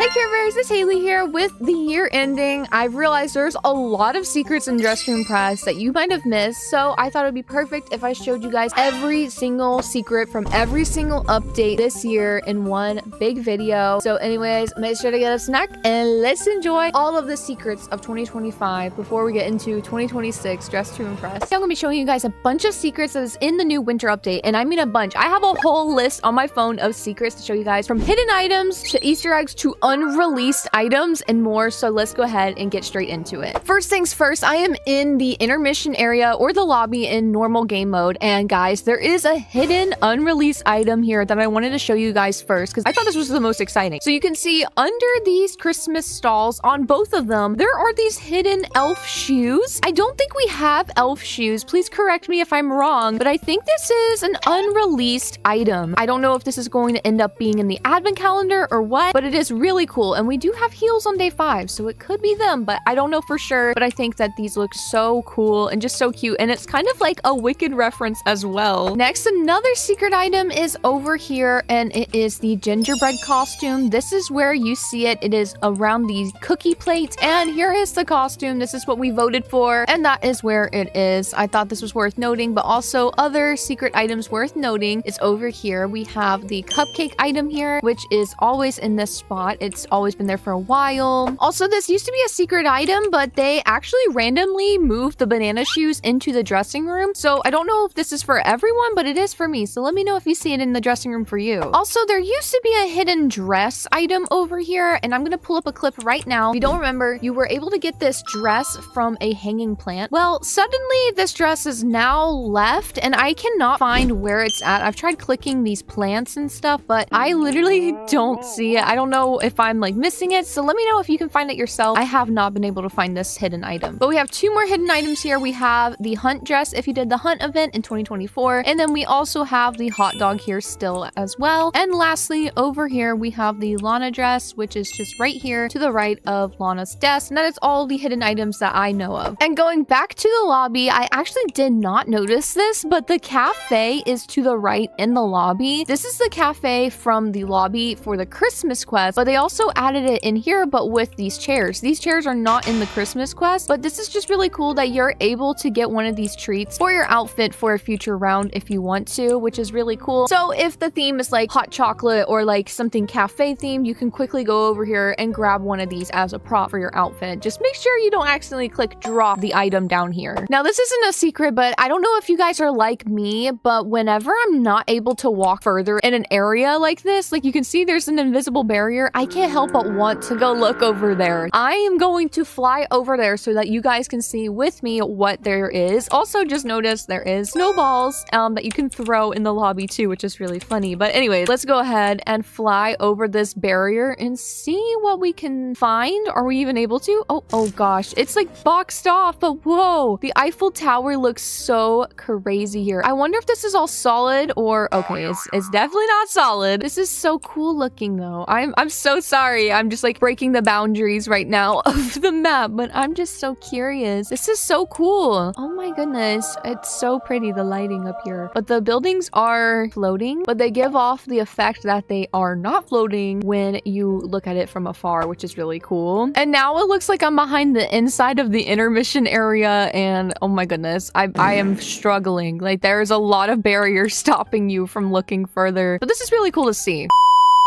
Hey Care Bears, it's Haley here. With the year ending, I've realized there's a lot of secrets in Dress Room Press that you might have missed, so I thought it would be perfect if I showed you guys every single secret from every single update this year in one big video. So anyways, make sure to get a snack and let's enjoy all of the secrets of 2025 before we get into 2026 Dress Room Press. I'm going to be showing you guys a bunch of secrets that is in the new winter update, and I mean a bunch. I have a whole list on my phone of secrets to show you guys, from hidden items to Easter eggs to unreleased items and more, so let's go ahead and get straight into it. First things first, I am in the intermission area or the lobby in normal game mode, and guys, there is a hidden unreleased item here that I wanted to show you guys first because I thought this was the most exciting. So you can see under these Christmas stalls on both of them, there are these hidden elf shoes. I don't think we have elf shoes. Please correct me if I'm wrong, but I think this is an unreleased item. I don't know if this is going to end up being in the advent calendar or what, but it is really cool. And we do have heels on day 5, so it could be them, but I don't know for sure. But I think that these look so cool and just so cute, and it's kind of like a Wicked reference as well. Next, another secret item is over here, and it is the gingerbread costume. This is where you see it. It is around the cookie plate, and here is the costume. This is what we voted for, and that is where it is. I thought this was worth noting, but also other secret items worth noting is over here. We have the cupcake item here, which is always in this spot. It's always been there for a while. Also, this used to be a secret item, but they actually randomly moved the banana shoes into the dressing room. So I don't know if this is for everyone, but it is for me. So let me know if you see it in the dressing room for you. Also, there used to be a hidden dress item over here, and I'm gonna pull up a clip right now. If you don't remember, you were able to get this dress from a hanging plant. Well, suddenly this dress is now left, and I cannot find where it's at. I've tried clicking these plants and stuff, but I literally don't see it. I don't know if I'm like missing it, so let me know if you can find it yourself. I have not been able to find this hidden item. But we have 2 more hidden items here. We have the hunt dress if you did the hunt event in 2024, and then we also have the hot dog here still as well. And lastly, over here we have the Lana dress, which is just right here to the right of Lana's desk, and that is all the hidden items that I know of. And going back to the lobby, I actually did not notice this, but the cafe is to the right in the lobby. This is the cafe from the lobby for the Christmas quest, but they also added it in here, but with these chairs. These chairs are not in the Christmas quest, but this is just really cool that you're able to get one of these treats for your outfit for a future round if you want to, which is really cool. So if the theme is like hot chocolate or like something cafe themed, you can quickly go over here and grab one of these as a prop for your outfit. Just make sure you don't accidentally click drop the item down here. Now, this isn't a secret, but I don't know if you guys are like me, but whenever I'm not able to walk further in an area like this, like you can see there's an invisible barrier, I can't help but want to go look over there. I am going to fly over there so that you guys can see with me what there is. Also, just notice there is snowballs that you can throw in the lobby too, which is really funny. But anyway, let's go ahead and fly over this barrier and see what we can find. Are we even able to? Oh gosh, it's like boxed off, but whoa, the Eiffel Tower looks so crazy here. I wonder if this is all solid or okay, it's definitely not solid. This is so cool looking though. I'm so sorry. I'm just like breaking the boundaries right now of the map, but I'm just so curious. This is so cool. Oh my goodness. It's so pretty, the lighting up here. But the buildings are floating, but they give off the effect that they are not floating when you look at it from afar, which is really cool. And now it looks like I'm behind the inside of the intermission area, and oh my goodness, I am struggling. Like, there's a lot of barriers stopping you from looking further, but this is really cool to see.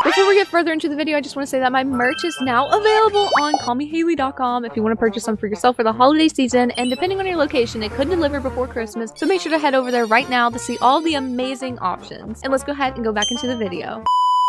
Before we get further into the video, I just want to say that my merch is now available on callmehhaley.com if you want to purchase some for yourself for the holiday season, and depending on your location, it could deliver before Christmas, so make sure to head over there right now to see all the amazing options. And let's go ahead and go back into the video.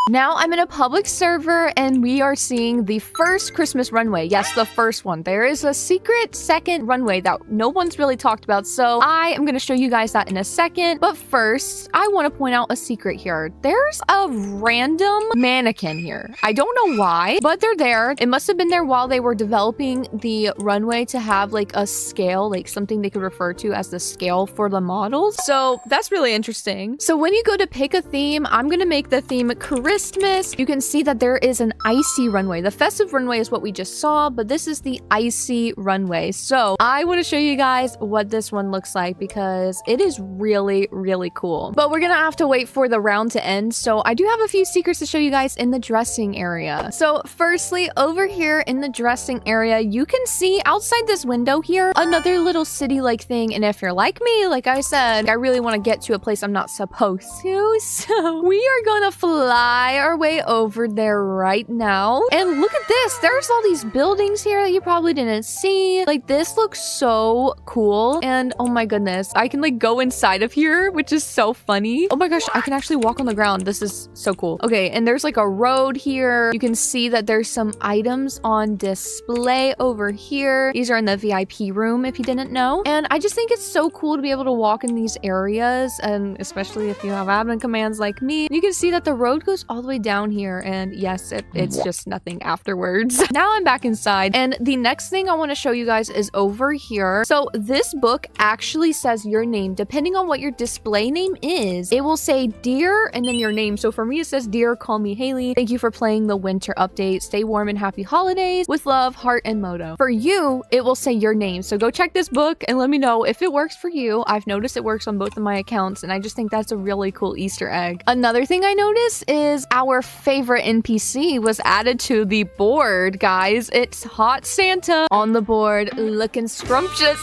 Now I'm in a public server and we are seeing the first Christmas runway. Yes, the first one. There is a secret second runway that no one's really talked about, so I am going to show you guys that in a second. But first, I want to point out a secret here. There's a random mannequin here. I don't know why, but they're there. It must have been there while they were developing the runway to have like a scale, like something they could refer to as the scale for the models. So that's really interesting. So when you go to pick a theme, I'm going to make the theme Christmas Christmas. You can see that there is an icy runway. The festive runway is what we just saw, but this is the icy runway. So I want to show you guys what this one looks like because it is really, really cool. But we're gonna have to wait for the round to end. So I do have a few secrets to show you guys in the dressing area. So firstly, over here in the dressing area, you can see outside this window here, another little city-like thing. And if you're like me, like I said, I really want to get to a place I'm not supposed to. So we are gonna fly our way over there right now. And look at this. There's all these buildings here that you probably didn't see. Like, this looks so cool. And oh my goodness, I can like go inside of here, which is so funny. Oh my gosh, I can actually walk on the ground. This is so cool. Okay, and there's like a road here. You can see that there's some items on display over here. These are in the VIP room if you didn't know. And I just think it's so cool to be able to walk in these areas, and especially if you have admin commands like me. You can see that the road goes all the way down here, and yes, it's just nothing afterwards. Now I'm back inside, and the next thing I want to show you guys is over here. So this book actually says your name. Depending on what your display name is, it will say dear and then your name. So for me, it says, dear 𝘾𝙗𝙤𝙪, thank you for playing the winter update. Stay warm and happy holidays. With love, Heart and Moto. For you, it will say your name. So go check this book and let me know if it works for you. I've noticed it works on both of my accounts, and I just think that's a really cool Easter egg. Another thing I noticed is our favorite NPC was added to the board, guys. It's Hot Santa on the board, looking scrumptious.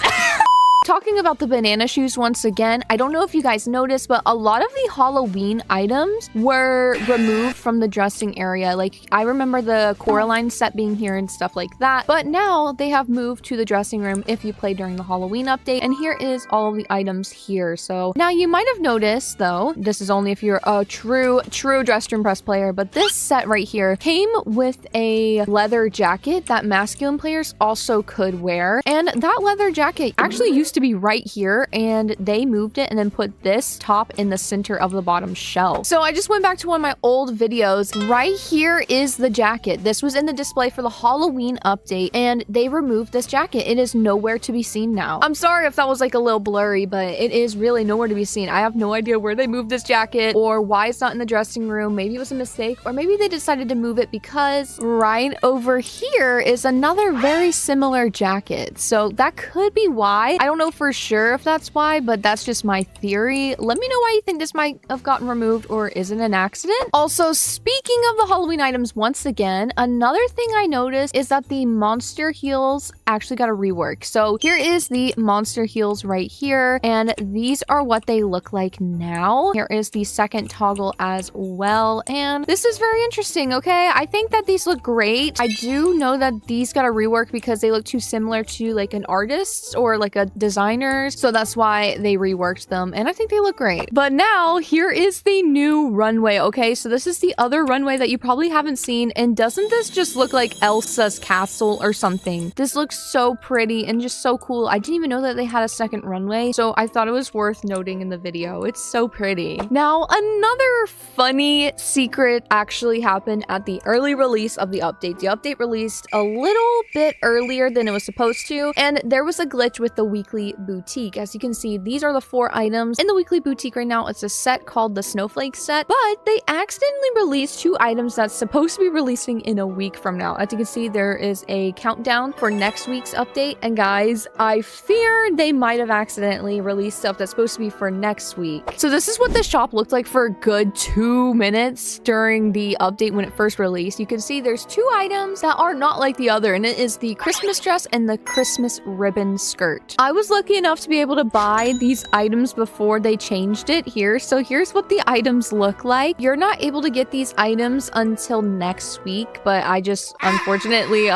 Talking about the banana shoes once again, I don't know if you guys noticed, but a lot of the Halloween items were removed from the dressing area. Like, I remember the Coraline set being here and stuff like that, but now they have moved to the dressing room if you play during the Halloween update, and here is all of the items here. So now you might have noticed, though, this is only if you're a true Dress Room Press player, but this set right here came with a leather jacket that masculine players also could wear, and that leather jacket actually used to be right here, and they moved it and then put this top in the center of the bottom shelf. So I just went back to one of my old videos. Right here is the jacket. This was in the display for the Halloween update, and they removed this jacket. It is nowhere to be seen now. I'm sorry if that was like a little blurry, but it is really nowhere to be seen. I have no idea where they moved this jacket or why it's not in the dressing room. Maybe it was a mistake, or maybe they decided to move it because right over here is another very similar jacket. So that could be why. I don't know for sure if that's why, but that's just my theory. Let me know why you think this might have gotten removed, or is it an accident? Also, speaking of the Halloween items, once again, another thing I noticed is that the monster heels actually got a rework. So here is the monster heels right here, and these are what they look like now. Here is the second toggle as well, and this is very interesting. Okay, I think that these look great. I do know that these got a rework because they look too similar to like an artist or like a designer, so that's why they reworked them, and I think they look great. But now here is the new runway. Okay, so this is the other runway that you probably haven't seen, and doesn't this just look like Elsa's castle or something? This looks so pretty and just so cool. I didn't even know that they had a second runway, so I thought it was worth noting in the video. It's so pretty. Now, another funny secret actually happened at the early release of the update. The update released a little bit earlier than it was supposed to, and there was a glitch with the weekly boutique. As you can see, these are the 4 items in the weekly boutique right now. It's a set called the Snowflake set, but they accidentally released 2 items that's supposed to be releasing in a week from now. As you can see, there is a countdown for next week's update, and guys, I fear they might have accidentally released stuff that's supposed to be for next week. So this is what the shop looked like for a good 2 minutes during the update when it first released. You can see there's 2 items that are not like the other, and it is the Christmas dress and the Christmas ribbon skirt. I was lucky enough to be able to buy these items before they changed it here. So here's what the items look like. You're not able to get these items until next week, but I just unfortunately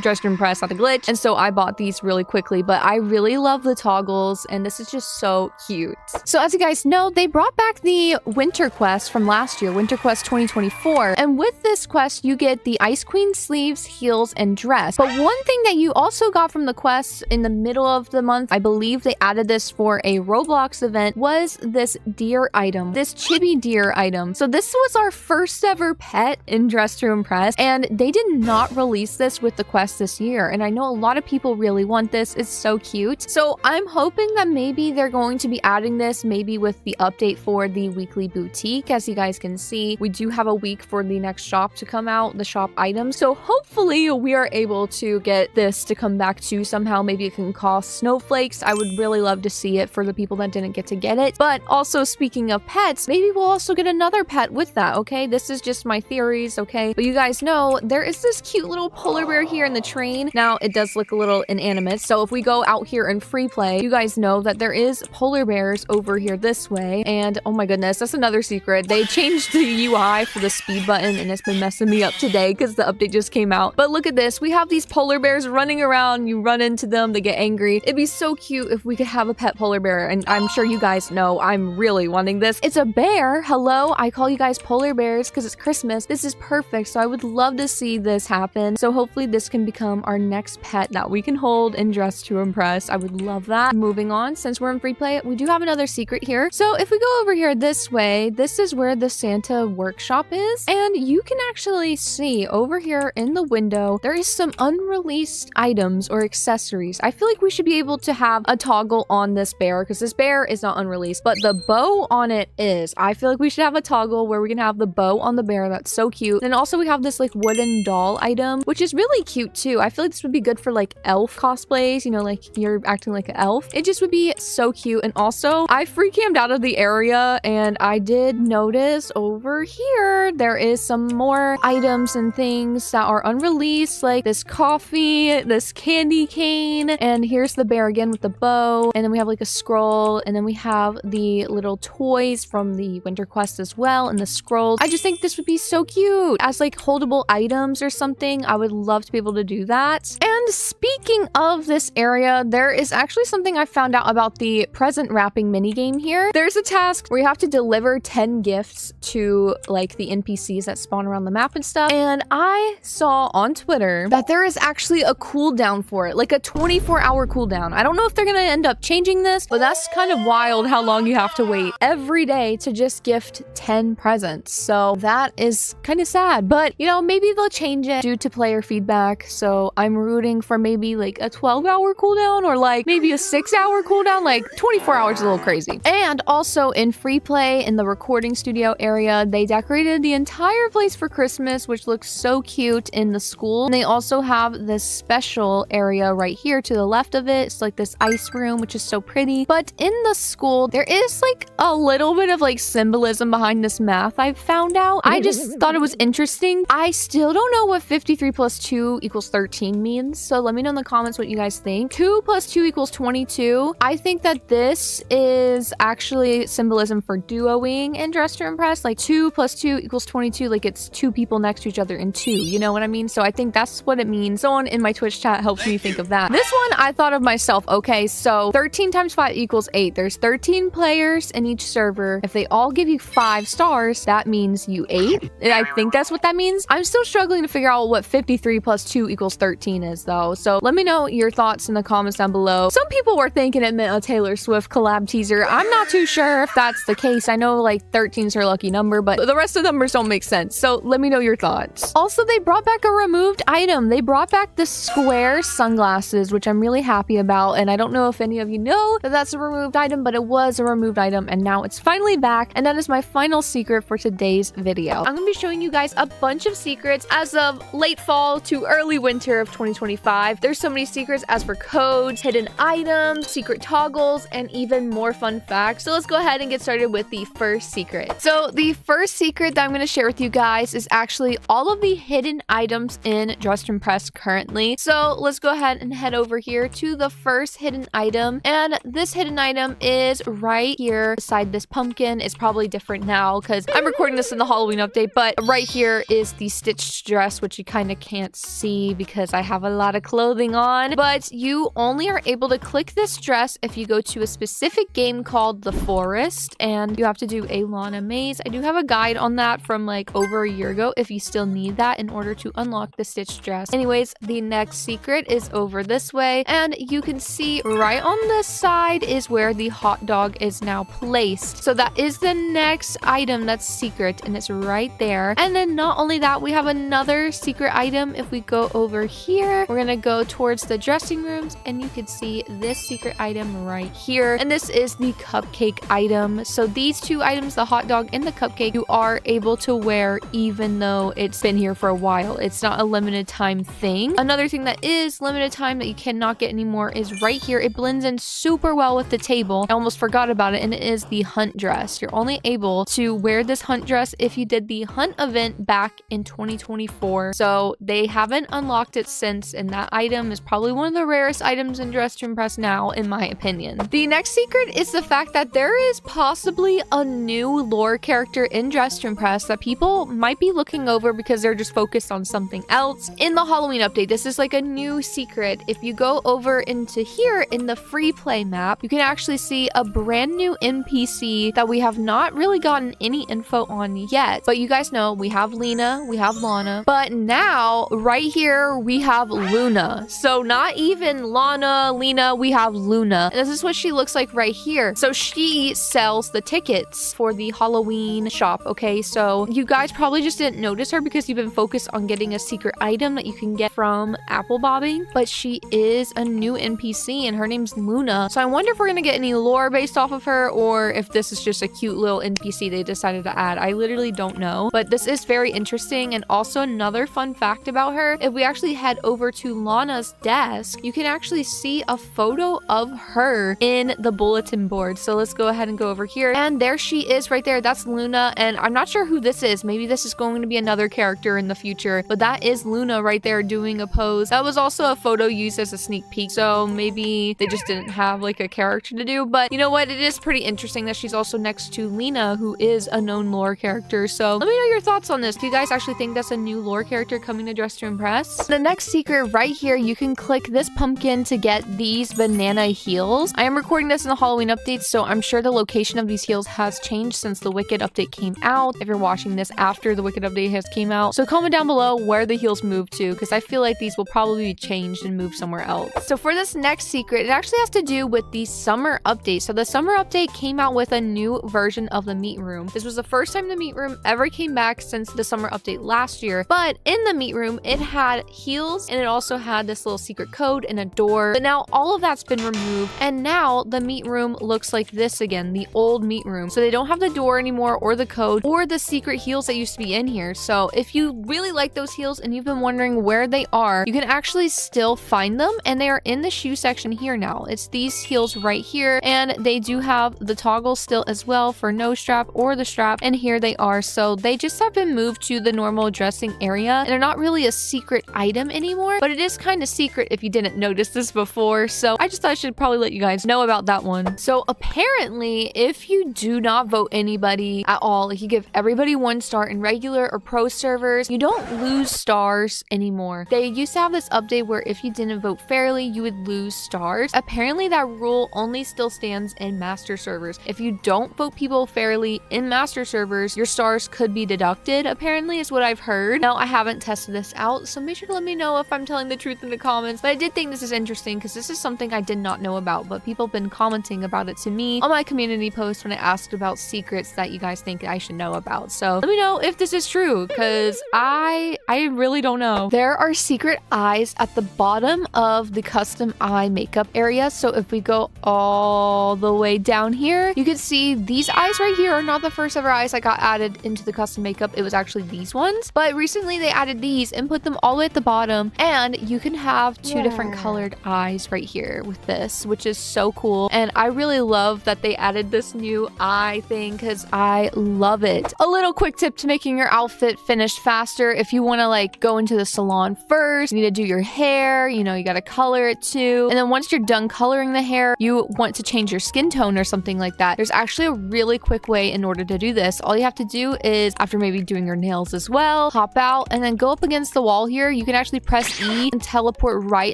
Dress Room Press had a glitch, and so I bought these really quickly. But I really love the toggles, and this is just so cute. So as you guys know, they brought back the winter quest from last year, Winter Quest 2024, and with this quest you get the Ice Queen sleeves, heels, and dress. But one thing that you also got from the quest in the middle of the month I believe they added this for a Roblox event, was this deer item, this chibi deer item. So this was our first ever pet in Dress to Impress, and they did not release this with the quest this year. And I know a lot of people really want this. It's so cute. So I'm hoping that maybe they're going to be adding this maybe with the update for the weekly boutique. As you guys can see, we do have a week for the next shop to come out, the shop items. So hopefully we are able to get this to come back to somehow. Maybe it can cost snowflakes. I would really love to see it for the people that didn't get to get it. But also, speaking of pets, maybe we'll also get another pet with that, okay? This is just my theories, okay? But you guys know there is this cute little polar bear here in the train. Now, it does look a little inanimate, so if we go out here in free play, you guys know that there is polar bears over here this way. And oh my goodness, that's another secret. They changed the UI for the speed button, and it's been messing me up today because the update just came out. But look at this. We have these polar bears running around. You run into them, they get angry. It'd be so cute if we could have a pet polar bear, and I'm sure you guys know I'm really wanting this. It's a bear. Hello, I call you guys polar bears because it's Christmas. This is perfect, so I would love to see this happen. So hopefully this can become our next pet that we can hold and Dress to Impress. I would love that. Moving on, since we're in free play, we do have another secret here. So if we go over here this way, this is where the Santa workshop is, and you can actually see over here in the window there is some unreleased items or accessories. I feel like we should be able to have a toggle on this bear because this bear is not unreleased, but the bow on it is. I feel like we should have a toggle where we can have the bow on the bear. That's so cute. And also we have this like wooden doll item, which is really cute too. I feel like this would be good for like elf cosplays, you know, like you're acting like an elf. It just would be so cute. And also I free cammed out of the area and I did notice over here there is some more items and things that are unreleased, like this coffee, this candy cane, and here's the bear again with the bow, and then we have like a scroll, and then we have the little toys from the winter quest as well, and the scrolls. I just think this would be so cute as like holdable items or something. I would love to be able to do that. And speaking of this area, there is actually something I found out about the present wrapping mini game here. There's a task where you have to deliver 10 gifts to like the NPCs that spawn around the map and stuff, and I saw on Twitter that there is actually a cooldown for it, like a 24-hour cooldown. I don't know if they're gonna end up changing this, but that's kind of wild how long you have to wait every day to just gift 10 presents. So that is kind of sad, but you know, maybe they'll change it due to player feedback. So I'm rooting for maybe like a 12-hour cooldown or like maybe a 6-hour cooldown. Like 24 hours is a little crazy. And also in free play in the recording studio area, they decorated the entire place for Christmas, which looks so cute in the school. And they also have this special area right here to the left of it. It's like this ice room, which is so pretty. But in the school, there is like a little bit of like symbolism behind this math I've found out. I just thought it was interesting. I still don't know what 53 plus 2 equals 13 means. So let me know in the comments what you guys think. 2 plus 2 equals 22. I think that this is actually symbolism for duoing in Dress to Impress. Like 2 plus 2 equals 22. Like it's two people next to each other in 2. You know what I mean? So I think that's what it means. Someone in my Twitch chat helps me think of that. This one I thought of myself. Okay, so 13 times 5 equals 8. There's 13 players in each server. If they all give you 5 stars, that means you 8. And I think that's what that means. I'm still struggling to figure out what 53 plus 2 equals 13 is though. So let me know your thoughts in the comments down below. Some people were thinking it meant a Taylor Swift collab teaser. I'm not too sure if that's the case. I know like 13 is her lucky number, but the rest of the numbers don't make sense. So let me know your thoughts. Also, they brought back a removed item. They brought back the square sunglasses, which I'm really happy about. And I don't know if any of you know that that's a removed item, but it was a removed item and now it's finally back. And that is my final secret for today's video. I'm gonna be showing you guys a bunch of secrets as of late fall to early winter of 2025. There's so many secrets as for codes, hidden items, secret toggles, and even more fun facts. So let's go ahead and get started with the first secret. So the first secret that I'm going to share with you guys is actually all of the hidden items in Dress to Impress currently. So let's go ahead and head over here to the first hidden item. And this hidden item is right here beside this pumpkin. It's probably different now because I'm recording this in the Halloween update, but right here is the stitched dress, which you kind of can't see because I have a lot of clothing on, but you only are able to click this dress if you go to a specific game called The Forest, and you have to do a Lana maze. I do have a guide on that from like over a year ago if you still need that in order to unlock the stitched dress. Anyways, the next secret is over this way, and you can see see right on the side is where the hot dog is now placed. So that is the next item that's secret, and it's right there. And then not only that, we have another secret item. If we go over here, we're gonna go towards the dressing rooms, and you can see this secret item right here. And this is the cupcake item. So these two items, the hot dog and the cupcake, you are able to wear even though it's been here for a while. It's not a limited time thing. Another thing that is limited time that you cannot get anymore is right here. It blends in super well with the table. I almost forgot about it, and it is the hunt dress. You're only able to wear this hunt dress if you did the hunt event back in 2024. So they haven't unlocked it since, and that item is probably one of the rarest items in Dress to Impress now, in my opinion. The next secret is the fact that there is possibly a new lore character in Dress to Impress that people might be looking over because they're just focused on something else. In the Halloween update, this is like a new secret. If you go over into here in the free play map, you can actually see a brand new NPC that we have not really gotten any info on yet. But you guys know we have Lena, we have Lana, but now right here we have Luna. So not even Lana, Lena, we have Luna. And this is what she looks like right here. So she sells the tickets for the Halloween shop. Okay, so you guys probably just didn't notice her because you've been focused on getting a secret item that you can get from apple bobbing, but she is a new NPC and her name's Luna. So I wonder if we're gonna get any lore based off of her, or if this is just a cute little NPC they decided to add. I literally don't know, but this is very interesting. And also another fun fact about her, if we actually head over to Lana's desk, you can actually see a photo of her in the bulletin board. So let's go ahead and go over here, and there she is right there. That's Luna, and I'm not sure who this is. Maybe this is going to be another character in the future, but that is Luna right there doing a pose. That was also a photo used as a sneak peek, so maybe they just didn't have like a character to do. But you know what, it is pretty interesting that she's also next to Lena, who is a known lore character. So let me know your thoughts on this. Do you guys actually think that's a new lore character coming to Dress to Impress? The next secret right here, you can click this pumpkin to get these banana heels. I am recording this in the Halloween update, so I'm sure the location of these heels has changed since the Wicked update came out, if you're watching this after the Wicked update has came out. So comment down below where the heels moved to, because I feel like these will probably be changed and moved somewhere else. So for this next secret, it actually has to do with the summer update. So the summer update came out with a new version of the meat room. This was the first time the meat room ever came back since the summer update last year. But in the meat room, it had heels, and it also had this little secret code and a door. But now all of that's been removed, and now the meat room looks like this again, the old meat room. So they don't have the door anymore, or the code, or the secret heels that used to be in here. So if you really like those heels and you've been wondering where they are, you can actually still find them, and they are in the shoe section here now. It's these heels right here, and they do have the toggle still as well for no strap or the strap, and here they are. So they just have been moved to the normal dressing area, and they're not really a secret item anymore, but it is kind of secret if you didn't notice this before. So I just thought I should probably let you guys know about that one. So apparently, if you do not vote anybody at all, like you give everybody 1 star in regular or pro servers, you don't lose stars anymore. They used to have this update where if you didn't vote fairly, you would lose stars. Apparently that rule only still stands in master servers. If you don't vote people fairly in master servers, your stars could be deducted, apparently is what I've heard. Now I haven't tested this out, so make sure to let me know if I'm telling the truth in the comments. But I did think this is interesting because this is something I did not know about, but people have been commenting about it to me on my community post when I asked about secrets that you guys think I should know about. So let me know if this is true, because I really don't know. There are secret eyes at the bottom of the custom eye makeup area. So if we go all the way down here, you can see these eyes right here are not the first ever eyes that got added into the custom makeup. It was actually these ones, but recently they added these and put them all the way at the bottom, and you can have 2 different colored eyes right here with this, which is so cool. And I really love that they added this new eye thing because I love it. A little quick tip to making your outfit finished faster: if you want to like go into the salon first, you need to do your hair, you know, you got to color it too, and then once you're done coloring the hair, you want to change your skin tone or something like that, there's actually a really quick way in order to do this. All you have to do is, after maybe doing your nails as well, hop out and then go up against the wall here. You can actually press E and teleport right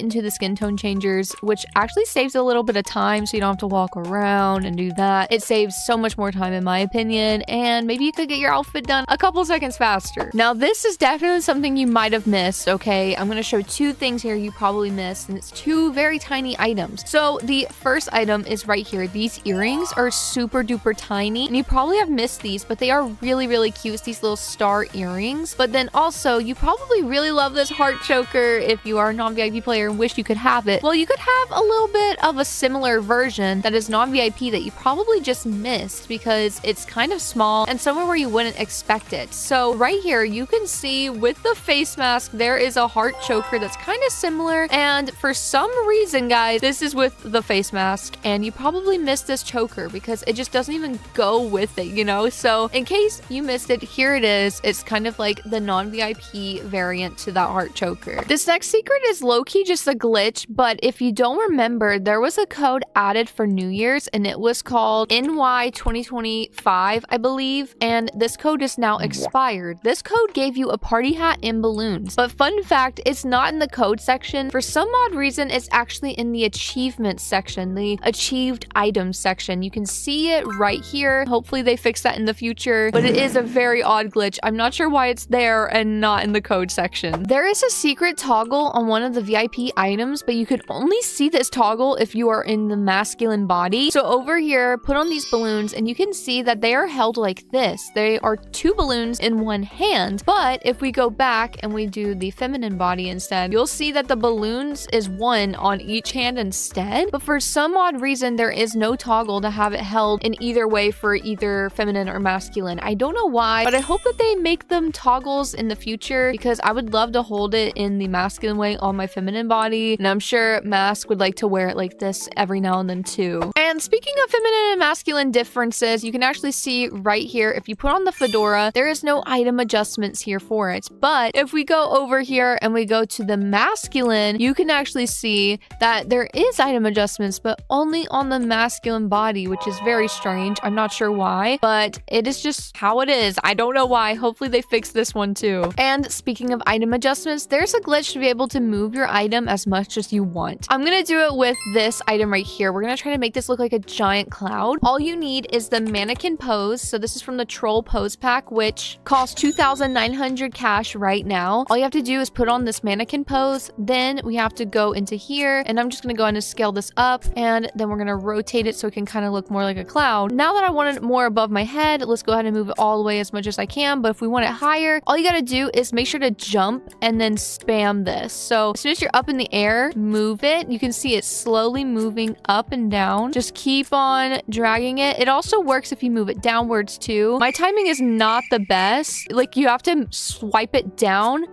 into the skin tone changers, which actually saves a little bit of time, so you don't have to walk around and do that. It saves so much more time in my opinion, and maybe you could get your outfit done a couple seconds faster. Now this is definitely something you might have missed. Okay, I'm going to show 2 things here you probably missed, and it's 2 very tiny tiny items. So the first item is right here. These earrings are super duper tiny, and you probably have missed these, but they are really, really cute. It's these little star earrings. But then also, you probably really love this heart choker if you are a non-VIP player and wish you could have it. Well, you could have a little bit of a similar version that is non-VIP that you probably just missed because it's kind of small and somewhere where you wouldn't expect it. So right here, you can see with the face mask, there is a heart choker that's kind of similar. And for some reason, guys, this is with the face mask, and you probably missed this choker because it just doesn't even go with it, you know? So in case you missed it, here it is. It's kind of like the non-VIP variant to that heart choker. This next secret is low-key just a glitch, but if you don't remember, there was a code added for New Year's, and it was called NY 2025, I believe, and this code is now expired. This code gave you a party hat and balloons, but fun fact, it's not in the code section. For some odd reason, it's actually in the achievement section, the achieved items section. You can see it right here. Hopefully they fix that in the future, but it is a very odd glitch. I'm not sure why it's there and not in the code section. There is a secret toggle on one of the VIP items, but you could only see this toggle if you are in the masculine body. So over here, put on these balloons, and you can see that they are held like this. They are 2 balloons in one hand, but if we go back and we do the feminine body instead, you'll see that the balloons is 1 on each hand instead. But for some odd reason, there is no toggle to have it held in either way for either feminine or masculine. I don't know why, but I hope that they make them toggles in the future because I would love to hold it in the masculine way on my feminine body, and I'm sure Mask would like to wear it like this every now and then too. And speaking of feminine and masculine differences, you can actually see right here, if you put on the fedora, there is no item adjustments here for it. But if we go over here and we go to the masculine, you can actually see that there is item adjustments, but only on the masculine body, which is very strange. I'm not sure why, but it is just how it is. I don't know why. Hopefully they fix this one too. And speaking of item adjustments, there's a glitch to be able to move your item as much as you want. I'm gonna do it with this item right here. We're gonna try to make this look like a giant cloud. All you need is the mannequin pose. So this is from the troll pose pack, which costs 2,900 cash right now. All you have to do is put on this mannequin pose. Then we have to go into here, and I'm just gonna go ahead and scale this up, and then we're gonna rotate it so it can kind of look more like a cloud. Now that I want it more above my head, let's go ahead and move it all the way as much as I can. But if we want it higher, all you gotta do is make sure to jump and then spam this. So as soon as you're up in the air, move it. You can see it slowly moving up and down. Just keep on dragging it. It also works if you move it downwards too. My timing is not the best. Like, you have to swipe it down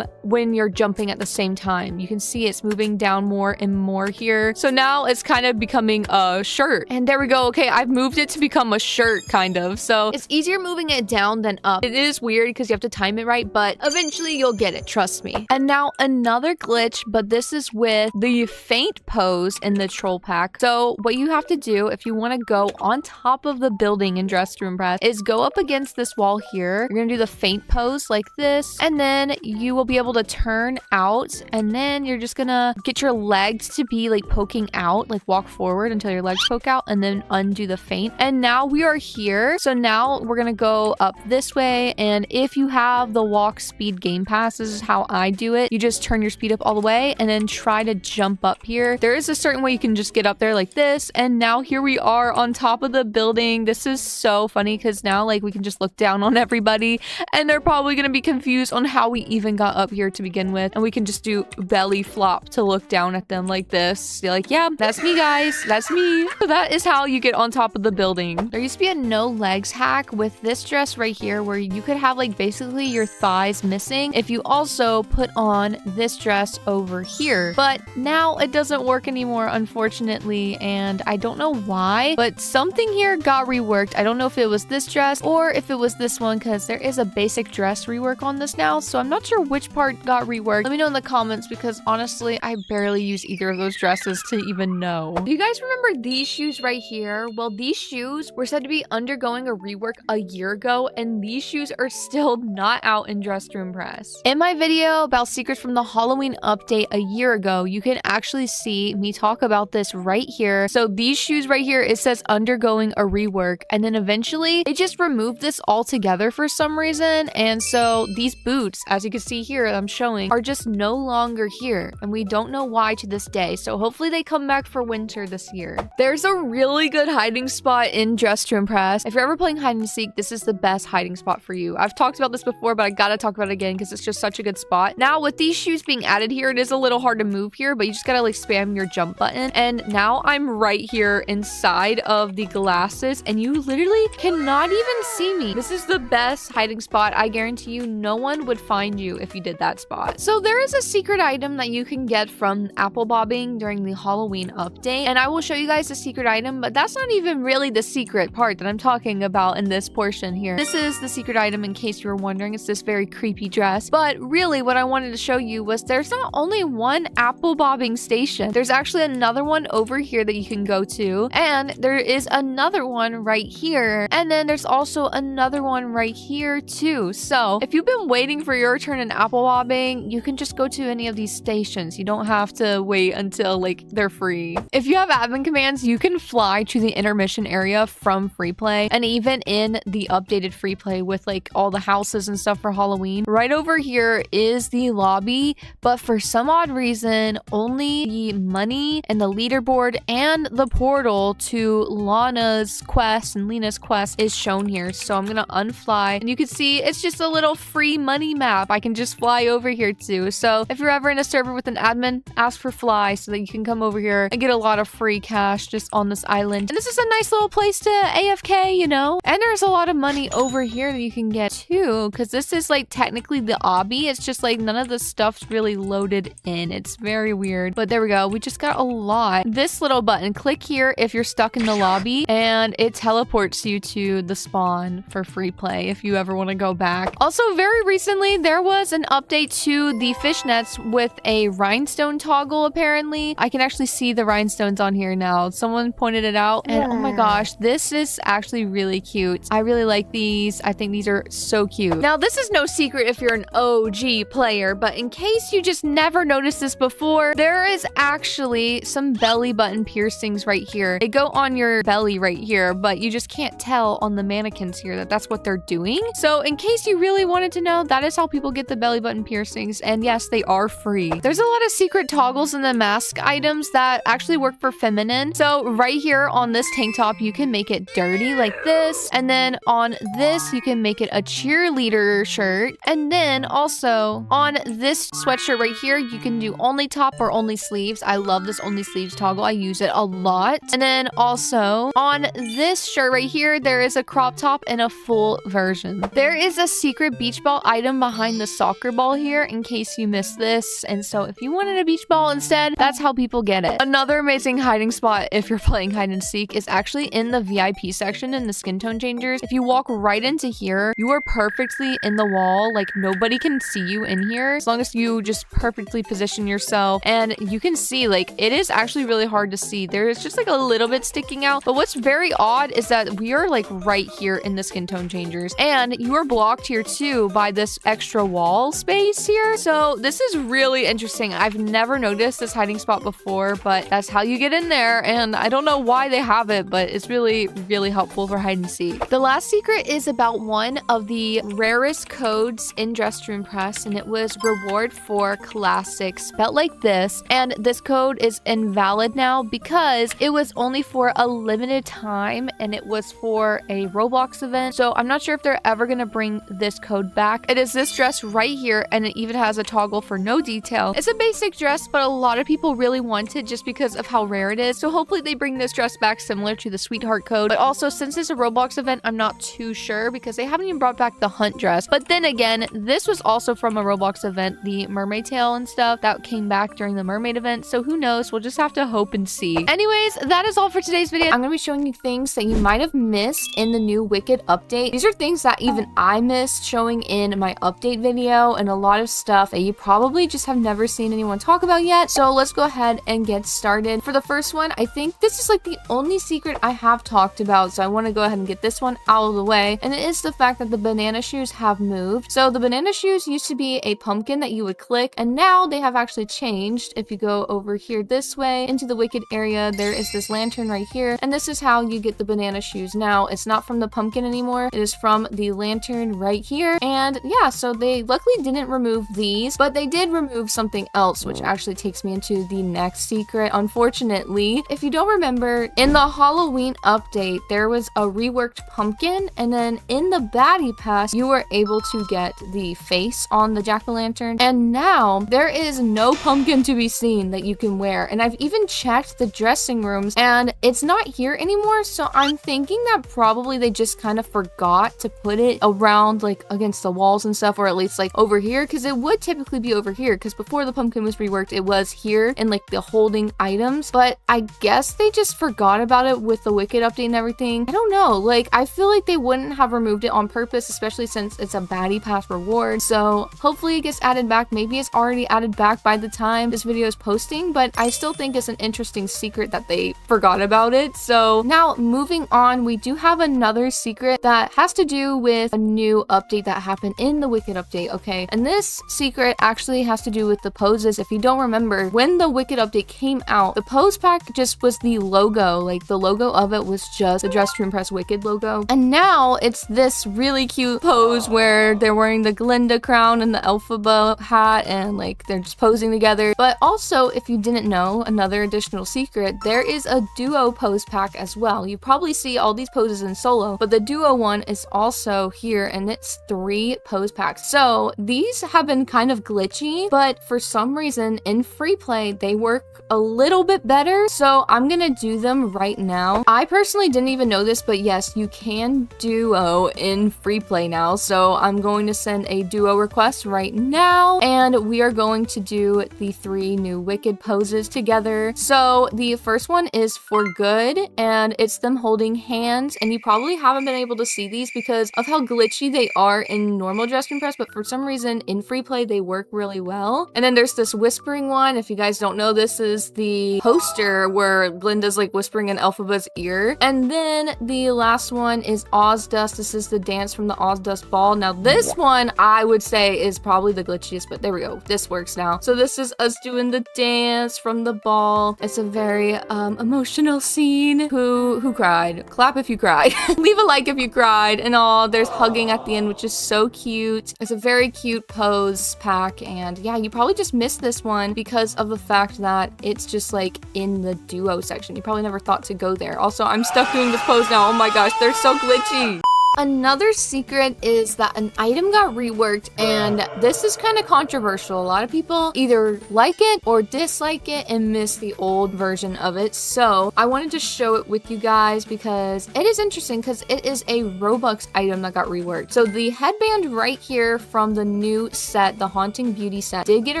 when you're jumping at the same time. You can see it's moving down more and more here. So now it's kind of becoming a shirt. And there we go. Okay, I've moved it to become a shirt kind of. So it's easier moving it down than up. It is weird because you have to time it right, but eventually you'll get it, trust me. And now another glitch, but this is with the faint pose in the troll pack. So what you have to do if you want to go on top of the building in Dress to Impress is go up against this wall here. You're gonna do the faint pose like this, and then you will be able to turn out, and then you're just gonna get your legs to be like poking out, like walk forward until your legs poke out, and then undo the faint. And now we are here. So now we're gonna go up this way, and if you have the walk speed game pass, this is how I do it. You just turn your speed up all the way and then try to jump up here. There is a certain way you can just get up there like this, and now here we are on top of the building. This is so funny because now like we can just look down on everybody, and they're probably gonna be confused on how we even got up here to begin with, and we can just do belly flop to look down at them like this. You're like, yeah, that's me, guys, that's me. So that is how you get on top of the building. There used to be a no legs hack with this dress right here where you could have like basically your thighs missing if you also put on this dress over here, but now it doesn't work anymore, unfortunately, and I don't know why, but something here got reworked. I don't know if it was this dress or if it was this one, because there is a basic dress rework on this now, so I'm not sure which part got reworked. Let me know in the comments, because honestly I barely use either of those dresses to even know. Do you guys remember these shoes right here? Well, these shoes were said to be undergoing a rework a year ago, and these shoes are still not out in Dress to Impress. In my video about secrets from the Halloween update a year ago, you can actually see me talk about this right here. So these shoes right here, it says undergoing a rework, and then eventually they just removed this altogether for some reason, and so these boots, as you can see here I'm showing, are just no longer here, and we don't know why to this day. So hopefully they come back for winter this year. There's a really good hiding spot in Dress to Impress. If you're ever playing hide and seek, this is the best hiding spot for you. I've talked about this before, but I gotta talk about it again because it's just such a good spot. Now with these shoes being added here, it is a little hard to move here, but you just gotta like spam your jump button. And now I'm right here inside of the glasses and you literally cannot even see me. This is the best hiding spot. I guarantee you no one would find you if you did that spot. So there is a secret item that you can get from apple bobbing during the Halloween update, and I will show you guys the secret item, but that's not even really the secret part that I'm talking about in this portion here. This is the secret item in case you were wondering. It's this very creepy dress, but really what I wanted to show you was there's not only one apple bobbing station. There's actually another one over here that you can go to, and there is another one right here, and then there's also another one right here too. So if you've been waiting for your turn in apple bobbing, you can just go to any of these stations. You don't have to wait until like they're free. If you have admin commands, you can fly to the intermission area from free play, and even in the updated free play with like all the houses and stuff for Halloween, right over here is the lobby, but for some odd reason only the money and the leaderboard and the portal to Lana's quest and Lena's quest is shown here. So I'm gonna unfly and you can see it's just a little free money map I can just fly over here to. So if you're ever in a server with an admin, ask for fly so that you can come over here and get a lot of free cash just on this island. And this is a nice little place to AFK, you know? And there's a lot of money over here that you can get too, because this is like technically the obby. It's just like none of the stuff's really loaded in. It's very weird, but there we go. We just got a lot. This little button, click here if you're stuck in the lobby, and it teleports you to the spawn for free play if you ever want to go back. Also, very recently there was an update to the fishnets with a rhinestone toggle. Apparently I can actually see the rhinestones on here now. Someone pointed it out, and oh my gosh, this is actually really cute. I really like these. I think these are so cute. Now this is no secret if you're an OG player, but in case you just never noticed this before, there is actually some belly button piercings right here. They go on your belly right here, but you just can't tell on the mannequins here that that's what they're doing. So in case you really wanted to know, that is how people get the belly button piercings, and yes, they are free. There's a lot of secret toggles in the mask items that actually work for feminine. So right here on this tank top, you can make it dirty like this, and then on this you can make it a cheerleader shirt, and then also on this sweatshirt right here you can do only top or only sleeves. I love this only sleeves toggle. I use it a lot. And then also on this shirt right here there is a crop top and a full version. There is a secret beach ball item behind the soccer ball here in case you missed this, and so if you wanted a beach ball instead, that's how people get it. Another amazing hiding spot if you're playing hide and seek is actually in the VIP section in the skin tone changers. If you walk right into here, you are perfectly in the wall. Like nobody can see you in here as long as you just perfectly position yourself, and you can see like it is actually really hard to see. There is just like a little bit sticking out, but what's very odd is that we are like right here in the skin tone changers, and you are blocked here too by this extra wall space here. So this is really interesting. I've never noticed this hiding spot before, but that's how you get in there, and I don't know why they have it, but it's really helpful for hide and seek. The last secret is about one of the rarest codes in Dress to Impress, and it was reward for classics spelled like this, and this code is invalid now because it was only for a limited time and it was for a Roblox event. So I'm not sure if they're ever gonna bring this code back. It is this dress right here, and it even has a toggle for no detail. It's a basic dress, but a lot of people really want it just because of how rare it is. So hopefully they bring this dress back similar to the sweetheart code. But also, since it's a Roblox event, I'm not too sure because they haven't even brought back the hunt dress. But then again, this was also from a Roblox event, the mermaid tail and stuff that came back during the mermaid event. So who knows? We'll just have to hope and see. Anyways, that is all for today's video. I'm gonna be showing you things that you might have missed in the new Wicked update. These are things that even I missed showing in my update video, and a lot of stuff that you probably just have never seen anyone talk about yet. So let's go ahead and get started. For the first one, I think this is like the only secret I have talked about, so I want to go ahead and get this one out of the way, and it is the fact that the banana shoes have moved. So the banana shoes used to be a pumpkin that you would click, and now they have actually changed. If you go over here this way into the Wicked area, there is this lantern right here, and this is how you get the banana shoes. Now it's not from the pumpkin anymore, it is from the lantern right here. And yeah, so they luckily didn't remove these, but they did remove something else, which actually takes me into the next secret, unfortunately. If you don't remember, in the Halloween update, there was a reworked pumpkin, and then in the baddie pass, you were able to get the face on the jack-o'-lantern, and now there is no pumpkin to be seen that you can wear. And I've even checked the dressing rooms, and it's not here anymore, so I'm thinking that probably they just kind of forgot to put it around, like, against the walls and stuff, or at least like over here, because it would typically be over here, because before the pumpkin was reworked, it was here in like the holding items, but I guess they just forgot about it with the Wicked update and everything. I don't know, like, I feel like they wouldn't have removed it on purpose, especially since it's a baddie pass reward. So hopefully it gets added back. Maybe it's already added back by the time this video is posting, but I still think it's an interesting secret that they forgot about it. So now moving on, we do have another secret that has to do with a new update that happened in the Wicked update, okay? And this secret actually has to do with the poses. If you don't remember, when the Wicked update came out, the pose pack just was the logo, like the logo of it was just the Dress to Impress Wicked logo. And now it's this really cute pose where they're wearing the Glinda crown and the Elphaba hat, and like they're just posing together. But also, if you didn't know, another additional secret, there is a duo pose pack as well. You probably see all these poses in solo, but the duo one is also here, and it's 3 pose packs. So these have been kind of glitchy, but for some reason in free play they work a little bit better, so I'm gonna do them right now. I personally didn't even know this, but yes, you can duo in free play now, so I'm going to send a duo request right now, and we are going to do the 3 new Wicked poses together. So the first one is For Good, and it's them holding hands, and you probably haven't been able to see these because of how glitchy they are in normal Dress to Impress, but for some reason in free play they work really well. And then there's this whispering one. If you guys don't know, this is the poster where Glinda's like whispering in Elphaba's ear. And then the last one is Ozdust. This is the dance from the Ozdust ball. Now this one I would say is probably the glitchiest, but there we go, this works now. So this is us doing the dance from the ball. It's a very emotional scene. Who cried? Clap if you cried. Leave a like if you cried. And all, there's hugging at the end, which is so cute. It's a very cute pose pack, and yeah, you probably just missed this one because of the fact that it's just like in the duo section. You probably never thought to go there. Also, I'm stuck doing this pose now. Oh my gosh, they're so glitchy. Another secret is that an item got reworked, and this is kind of controversial. A lot of people either like it or dislike it and miss the old version of it. So I wanted to show it with you guys because it is interesting, because it is a Roblox item that got reworked. So the headband right here from the new set, the Haunting Beauty set, did get a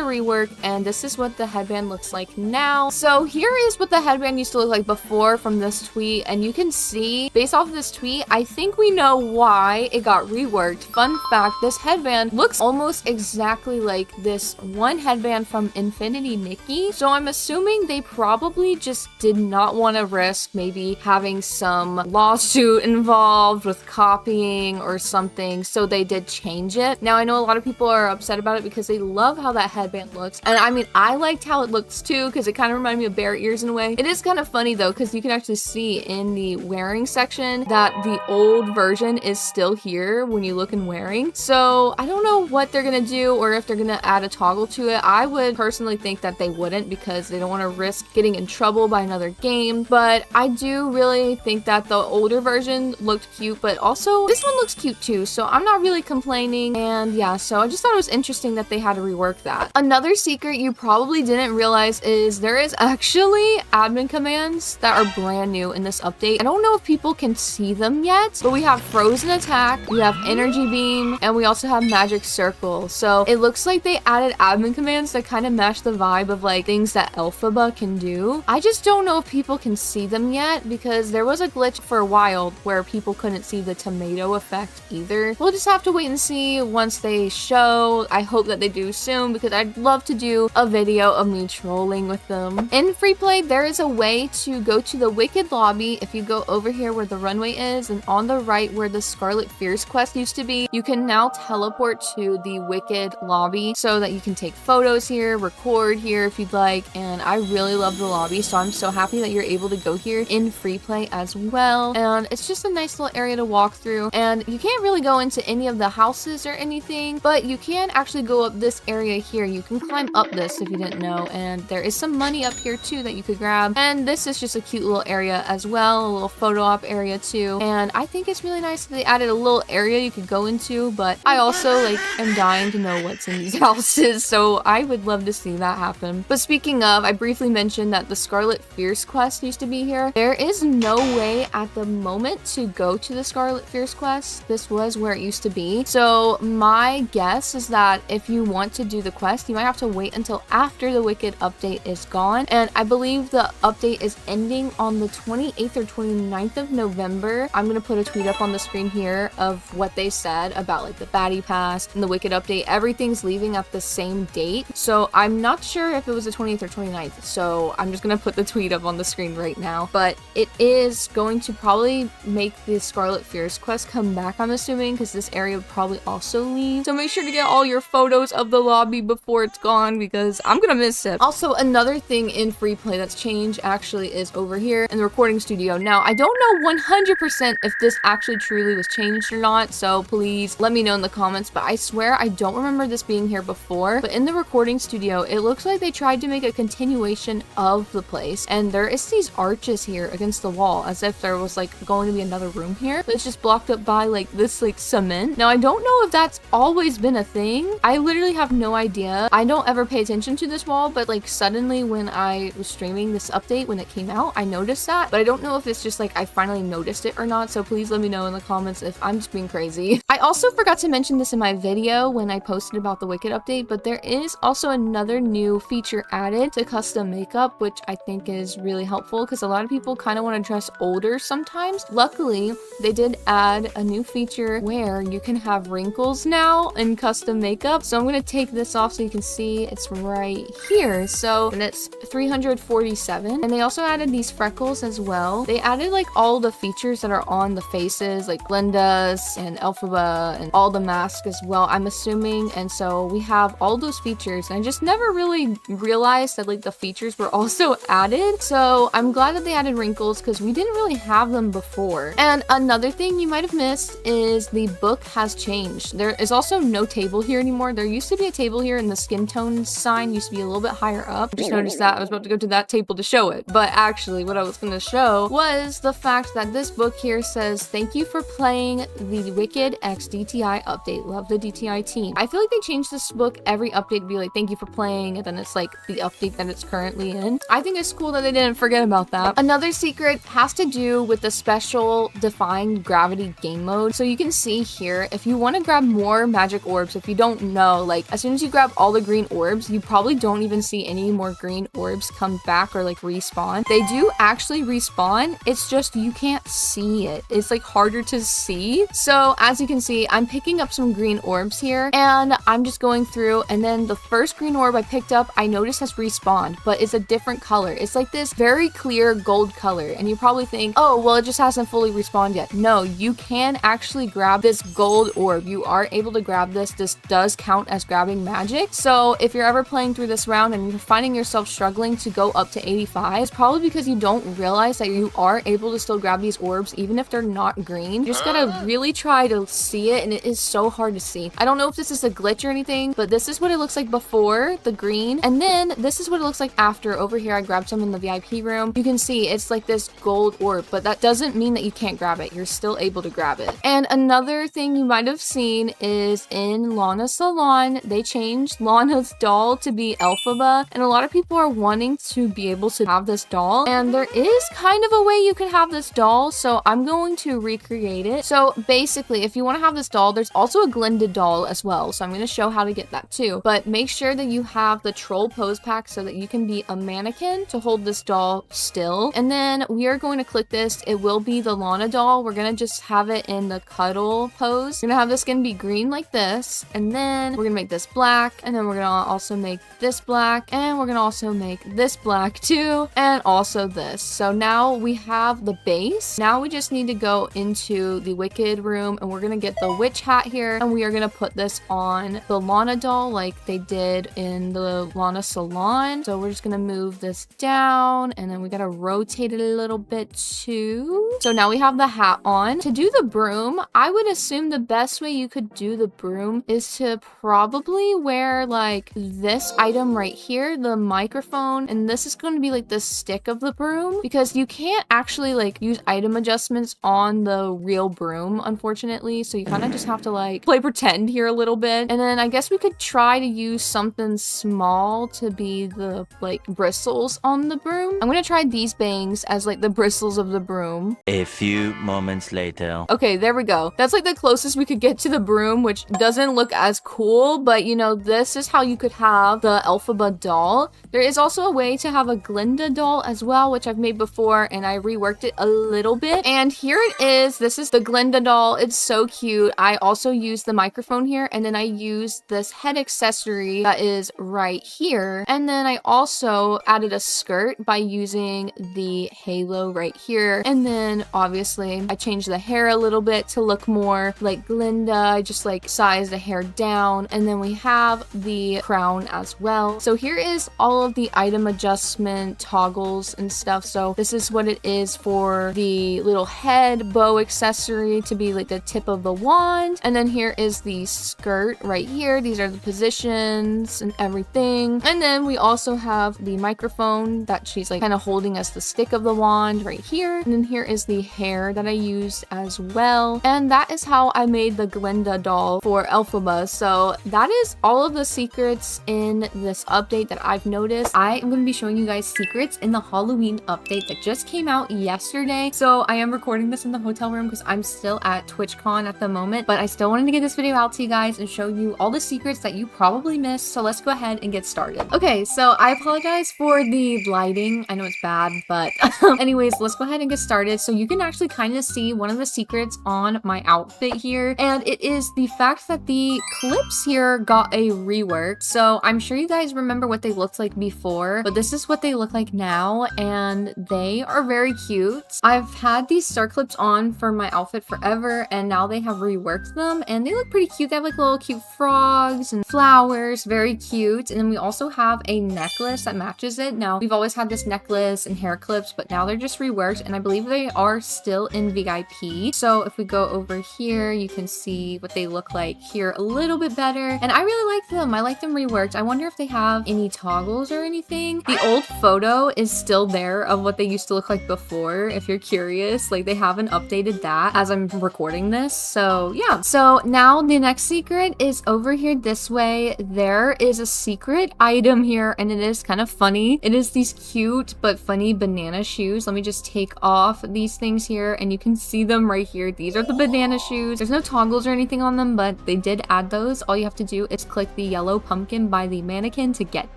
rework, and this is what the headband looks like now. So here is what the headband used to look like before from this tweet, and you can see based off of this tweet, I think we know why it got reworked. Fun fact, this headband looks almost exactly like this one headband from Infinity Nikki. So I'm assuming they probably just did not want to risk maybe having some lawsuit involved with copying or something, so they did change it. Now I know a lot of people are upset about it because they love how that headband looks, and I mean, I liked how it looks too, because it kind of reminded me of bear ears in a way. It is kind of funny though, because you can actually see in the wearing section that the old version is still here when you look in wearing. So I don't know what they're gonna do, or if they're gonna add a toggle to it. I would personally think that they wouldn't, because they don't want to risk getting in trouble by another game. But I do really think that the older version looked cute, but also this one looks cute too, so I'm not really complaining. And yeah, so I just thought it was interesting that they had to rework that. Another secret you probably didn't realize is there is actually admin commands that are brand new in this update. I don't know if people can see them yet, but we have Frozen Attack, we have Energy Beam, and we also have Magic Circle. So it looks like they added admin commands that kind of match the vibe of like things that Elphaba can do. I just don't know if people can see them yet, because there was a glitch for a while where people couldn't see the tomato effect either. We'll just have to wait and see once they show. I hope that they do soon, because I'd love to do a video of me trolling with them. In free play, there is a way to go to the Wicked lobby. If you go over here where the runway is, and on the right where where the Scarlet Fierce quest used to be, you can now teleport to the Wicked lobby so that you can take photos here, record here if you'd like, and I really love the lobby, so I'm so happy that you're able to go here in free play as well. And it's just a nice little area to walk through, and you can't really go into any of the houses or anything, but you can actually go up this area here. You can climb up this if you didn't know, and there is some money up here too that you could grab. And this is just a cute little area as well, a little photo op area too, and I think it's really nice that they added a little area you could go into, but I also like am dying to know what's in these houses, so I would love to see that happen. But speaking of, I briefly mentioned that the Scarlet Fierce quest used to be here. There is no way at the moment to go to the Scarlet Fierce quest. This was where it used to be, so my guess is that if you want to do the quest, you might have to wait until after the Wicked update is gone, and I believe the update is ending on the 28th or 29th of November. I'm gonna put a tweet up on the screen here of what they said about like the baddie pass and the Wicked update. Everything's leaving at the same date, so I'm not sure if it was the 20th or 29th, so I'm just gonna put the tweet up on the screen right now. But it is going to probably make the Scarlet Fierce quest come back, I'm assuming, because this area would probably also leave. So make sure to get all your photos of the lobby before it's gone, because I'm gonna miss it. Also, another thing in free play that's changed actually is over here in the recording studio. Now, I don't know 100% if this actually truly was changed or not, so please let me know in the comments, but I swear I don't remember this being here before. But in the recording studio, it looks like they tried to make a continuation of the place, and there is these arches here against the wall as if there was like going to be another room here, but it's just blocked up by like this like cement. Now, I don't know if that's always been a thing. I literally have no idea. I don't ever pay attention to this wall, but like suddenly when I was streaming this update when it came out, I noticed that, but I don't know if it's just like I finally noticed it or not, so please let me know in the comments if I'm just being crazy. I also forgot to mention this in my video when I posted about the Wicked update, but there is also another new feature added to custom makeup, which I think is really helpful because a lot of people kind of want to dress older sometimes. Luckily, they did add a new feature where you can have wrinkles now in custom makeup. So I'm going to take this off so you can see it's right here. So, and it's 347, and they also added these freckles as well. They added like all the features that are on the faces, like Glinda's and 𝘼𝙗𝙤𝙚 and all the masks as well, I'm assuming. And so we have all those features, and I just never really realized that like the features were also added. So I'm glad that they added wrinkles because we didn't really have them before. And another thing you might have missed is the book has changed. There is also no table here anymore. There used to be a table here, and the skin tone sign used to be a little bit higher up. I just noticed that. I was about to go to that table to show it, but actually what I was going to show was the fact that this book here says, "Thank you for playing the Wicked X DTI update. Love the DTI team." I feel like they changed this book every update to be like, "Thank you for playing," and then it's like the update that it's currently in. I think it's cool that they didn't forget about that. Another secret has to do with the special Defying Gravity game mode. So you can see here, if you want to grab more magic orbs, if you don't know, like as soon as you grab all the green orbs, you probably don't even see any more green orbs come back or like respawn. They do actually respawn, it's just you can't see it. It's like harder to see. So as you can see, I'm picking up some green orbs here, and I'm just going through, and then the first green orb I picked up, I noticed has respawned, but it's a different color. It's like this very clear gold color, and you probably think, oh, well, it just hasn't fully respawned yet. No, you can actually grab this gold orb. You are able to grab this. This does count as grabbing magic. So if you're ever playing through this round and you're finding yourself struggling to go up to 85, it's probably because you don't realize that you are able to still grab these orbs even if they're not green. You just gotta really try to see it, and it is so hard to see. I don't know if this is a glitch or anything, but this is what it looks like before the green, and then this is what it looks like after. Over here I grabbed some in the VIP room. You can see it's like this gold orb, but that doesn't mean that you can't grab it. You're still able to grab it. And another thing you might have seen is in Lana's salon, they changed Lana's doll to be 𝘼𝙗𝙗𝙗, and a lot of people are wanting to be able to have this doll, and there is kind of a way you could have this doll, so I'm going to recreate it. So basically, if you want to have this doll, there's also a Glinda doll as well, so I'm going to show how to get that too. But make sure that you have the troll pose pack so that you can be a mannequin to hold this doll still. And then we are going to click this. It will be the Lana doll. We're going to just have it in the cuddle pose. We're going to have this skin be green like this, and then we're going to make this black, and then we're going to also make this black, and we're going to also make this black too, and also this. So now we have the base. Now we just need to go into to the Wicked room and we're gonna get the witch hat here and we are gonna put this on the Lana doll like they did in the Lana salon. So we're just gonna move this down and then we gotta rotate it a little bit too. So now we have the hat on. To do the broom, I would assume the best way you could do the broom is to probably wear like this item right here, the microphone, and this is going to be like the stick of the broom because you can't actually like use item adjustments on the real broom, unfortunately. So you kind of just have to like play pretend here a little bit. And then I guess we could try to use something small to be the like bristles on the broom. I'm gonna try these bangs as like the bristles of the broom. A few moments later. Okay, there we go. That's like the closest we could get to the broom, which doesn't look as cool, but you know, this is how you could have the 𝘼𝙗𝙤𝙪 doll. There is also a way to have a 𝘾𝙧𝙚𝙩 doll as well, which I've made before and I reworked it a little bit. And here it is. This is the 𝘾𝙧𝙚𝙪 doll. It's so cute. I also used the microphone here and then I used this head accessory that is right here. And then I also added a skirt by using the halo right here. And then obviously I changed the hair a little bit to look more like 𝘾𝙧𝙚. I just like sized the hair down and then we have the crown as well. So here is all of the item adjustment toggles and stuff. So this is what it is for the little head bow accessory to be like the tip of the wand. And then here is the skirt right here. These are the positions and everything. And then we also have the microphone that she's like kind of holding as the stick of the wand right here. And then here is the hair that I used as well. And that is how I made the 𝘾𝙧𝙚𝙪 doll for 𝘼𝙗𝙗𝙪. So that is all of the secrets in this update that I've noticed. I am going to be showing you guys secrets in the Halloween update that just came out yesterday. So I am recording this in the hotel room because I'm still at TwitchCon at the moment, but I still wanted to get this video out to you guys and show you all the secrets that you probably missed. So let's go ahead and get started. Okay, so I apologize for the lighting. I know it's bad, but anyways, let's go ahead and get started. So you can actually kind of see one of the secrets on my outfit here, and it is the fact that the clips here got a rework. So I'm sure you guys remember what they looked like before, but this is what they look like now, and they are very cute. I've had these star clips on for my outfit forever, and now they have reworked them, and they look pretty cute. They have like little cute frogs and flowers, very cute. And then we also have a necklace that matches it. Now, we've always had this necklace and hair clips, but now they're just reworked, and I believe they are still in VIP. So if we go over here, you can see what they look like here a little bit better, and I really like them. I like them reworked. I wonder if they have any toggles or anything. The old photo is still there of what they used to look like before, if you're curious. Like, they haven't updated that as I'm recording this. So yeah, so now the next secret is over here this way. There is a secret item here, and it is kind of funny. It is these cute but funny banana shoes. Let me just take off these things here and you can see them right here. These are the banana shoes. There's no toggles or anything on them, but they did add those. All you have to do is click the yellow pumpkin by the mannequin to get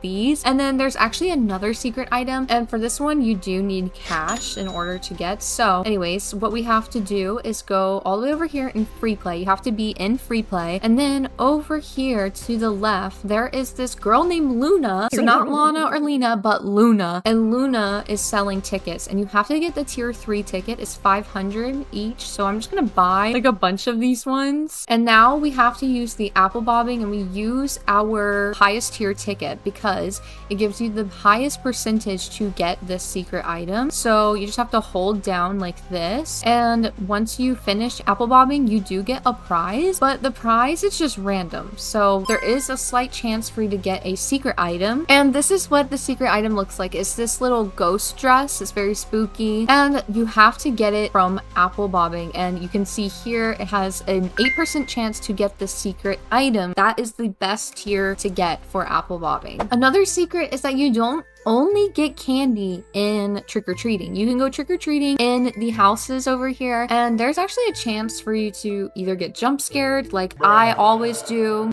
these. And then there's actually another secret item, and for this one you do need cash in order to get. So anyways, what we have to do is go all the way over here in free play. You have to be in free play, and then over here to the left there is this girl named Luna. So not Lana or Lena, but Luna, and Luna is selling tickets, and you have to get the tier 3 ticket. It's 500 each, so I'm just gonna buy like a bunch of these ones. And now we have to use the apple bobbing, and we use our highest tier ticket because it gives you the highest percentage to get this secret item. So you just have to hold down like this, and once you finish apple bobbing you do get a prize, but the prize is just random. So there is a slight chance for you to get a secret item, and this is what the secret item looks like. It's this little ghost dress. It's very spooky, and you have to get it from apple bobbing, and you can see here it has an 8% chance to get the secret item. That is the best tier to get for apple bobbing. Another secret is that you don't only get candy in trick-or-treating. You can go trick-or-treating in the houses over here, and there's actually a chance for you to either get jump scared like I always do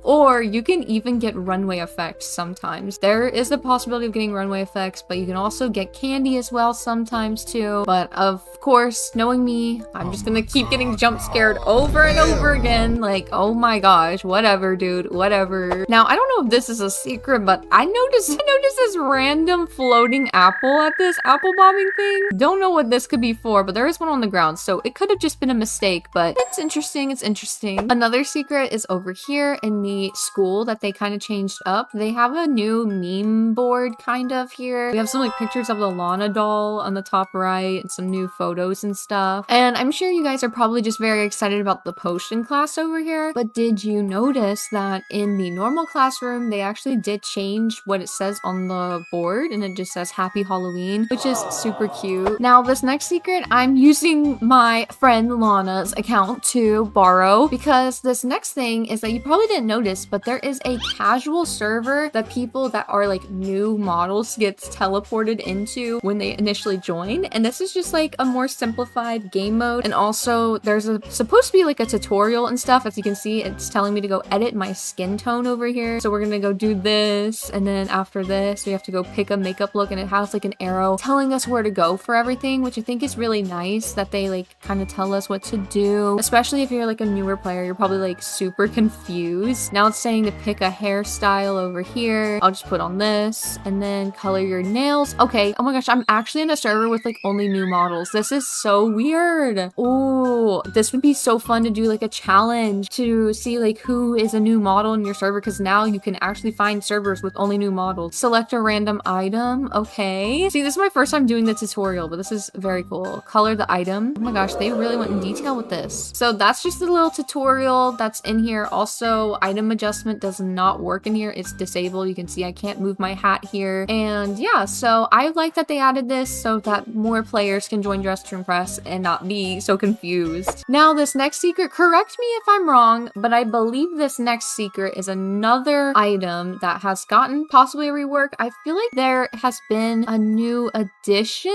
or you can even get runway effects sometimes. There is the possibility of getting runway effects, but you can also get candy as well sometimes too. But of course, knowing me, I'm just gonna keep getting jump scared over and over again. Like, oh my gosh, whatever, dude, whatever. Now, I don't know if this is a secret, but I noticed just this random floating apple at this apple bombing thing. Don't know what this could be for, but there is one on the ground, so it could have just been a mistake, but it's interesting. It's interesting. Another secret is over here in the school that they kind of changed up. They have a new meme board kind of here. We have some like pictures of the Lana doll on the top right and some new photos and stuff. And I'm sure you guys are probably just very excited about the potion class over here, but did you notice that in the normal classroom, they actually did change what it says on the board, and it just says Happy Halloween, which is super cute. Now, this next secret, I'm using my friend Lana's account to borrow, because this next thing is that you probably didn't notice, but there is a casual server that people that are like new models gets teleported into when they initially join, and this is just like a more simplified game mode. And also there's supposed to be like a tutorial and stuff. As you can see, it's telling me to go edit my skin tone over here, so we're gonna go do this, and then after this we have to go pick a makeup look, and it has like an arrow telling us where to go for everything, which I think is really nice that they like kind of tell us what to do, especially if you're like a newer player. You're probably like super confused. Now it's saying to pick a hairstyle over here. I'll just put on this, and then color your nails. Okay, oh my gosh, I'm actually in a server with like only new models. This is so weird. Oh, this would be so fun to do like a challenge to see like who is a new model in your server, because now you can actually find servers with only new models. Select a random item. Okay, see, this is my first time doing the tutorial, but this is very cool. Color the item. Oh my gosh, they really went in detail with this. So that's just a little tutorial that's in here. Also, item adjustment does not work in here. It's disabled. You can see I can't move my hat here. And yeah, so I like that they added this so that more players can join Dress to Impress and not be so confused. Now, this next secret, correct me if I'm wrong, but I believe this next secret is another item that has gotten possibly a rework. I feel like there has been a new addition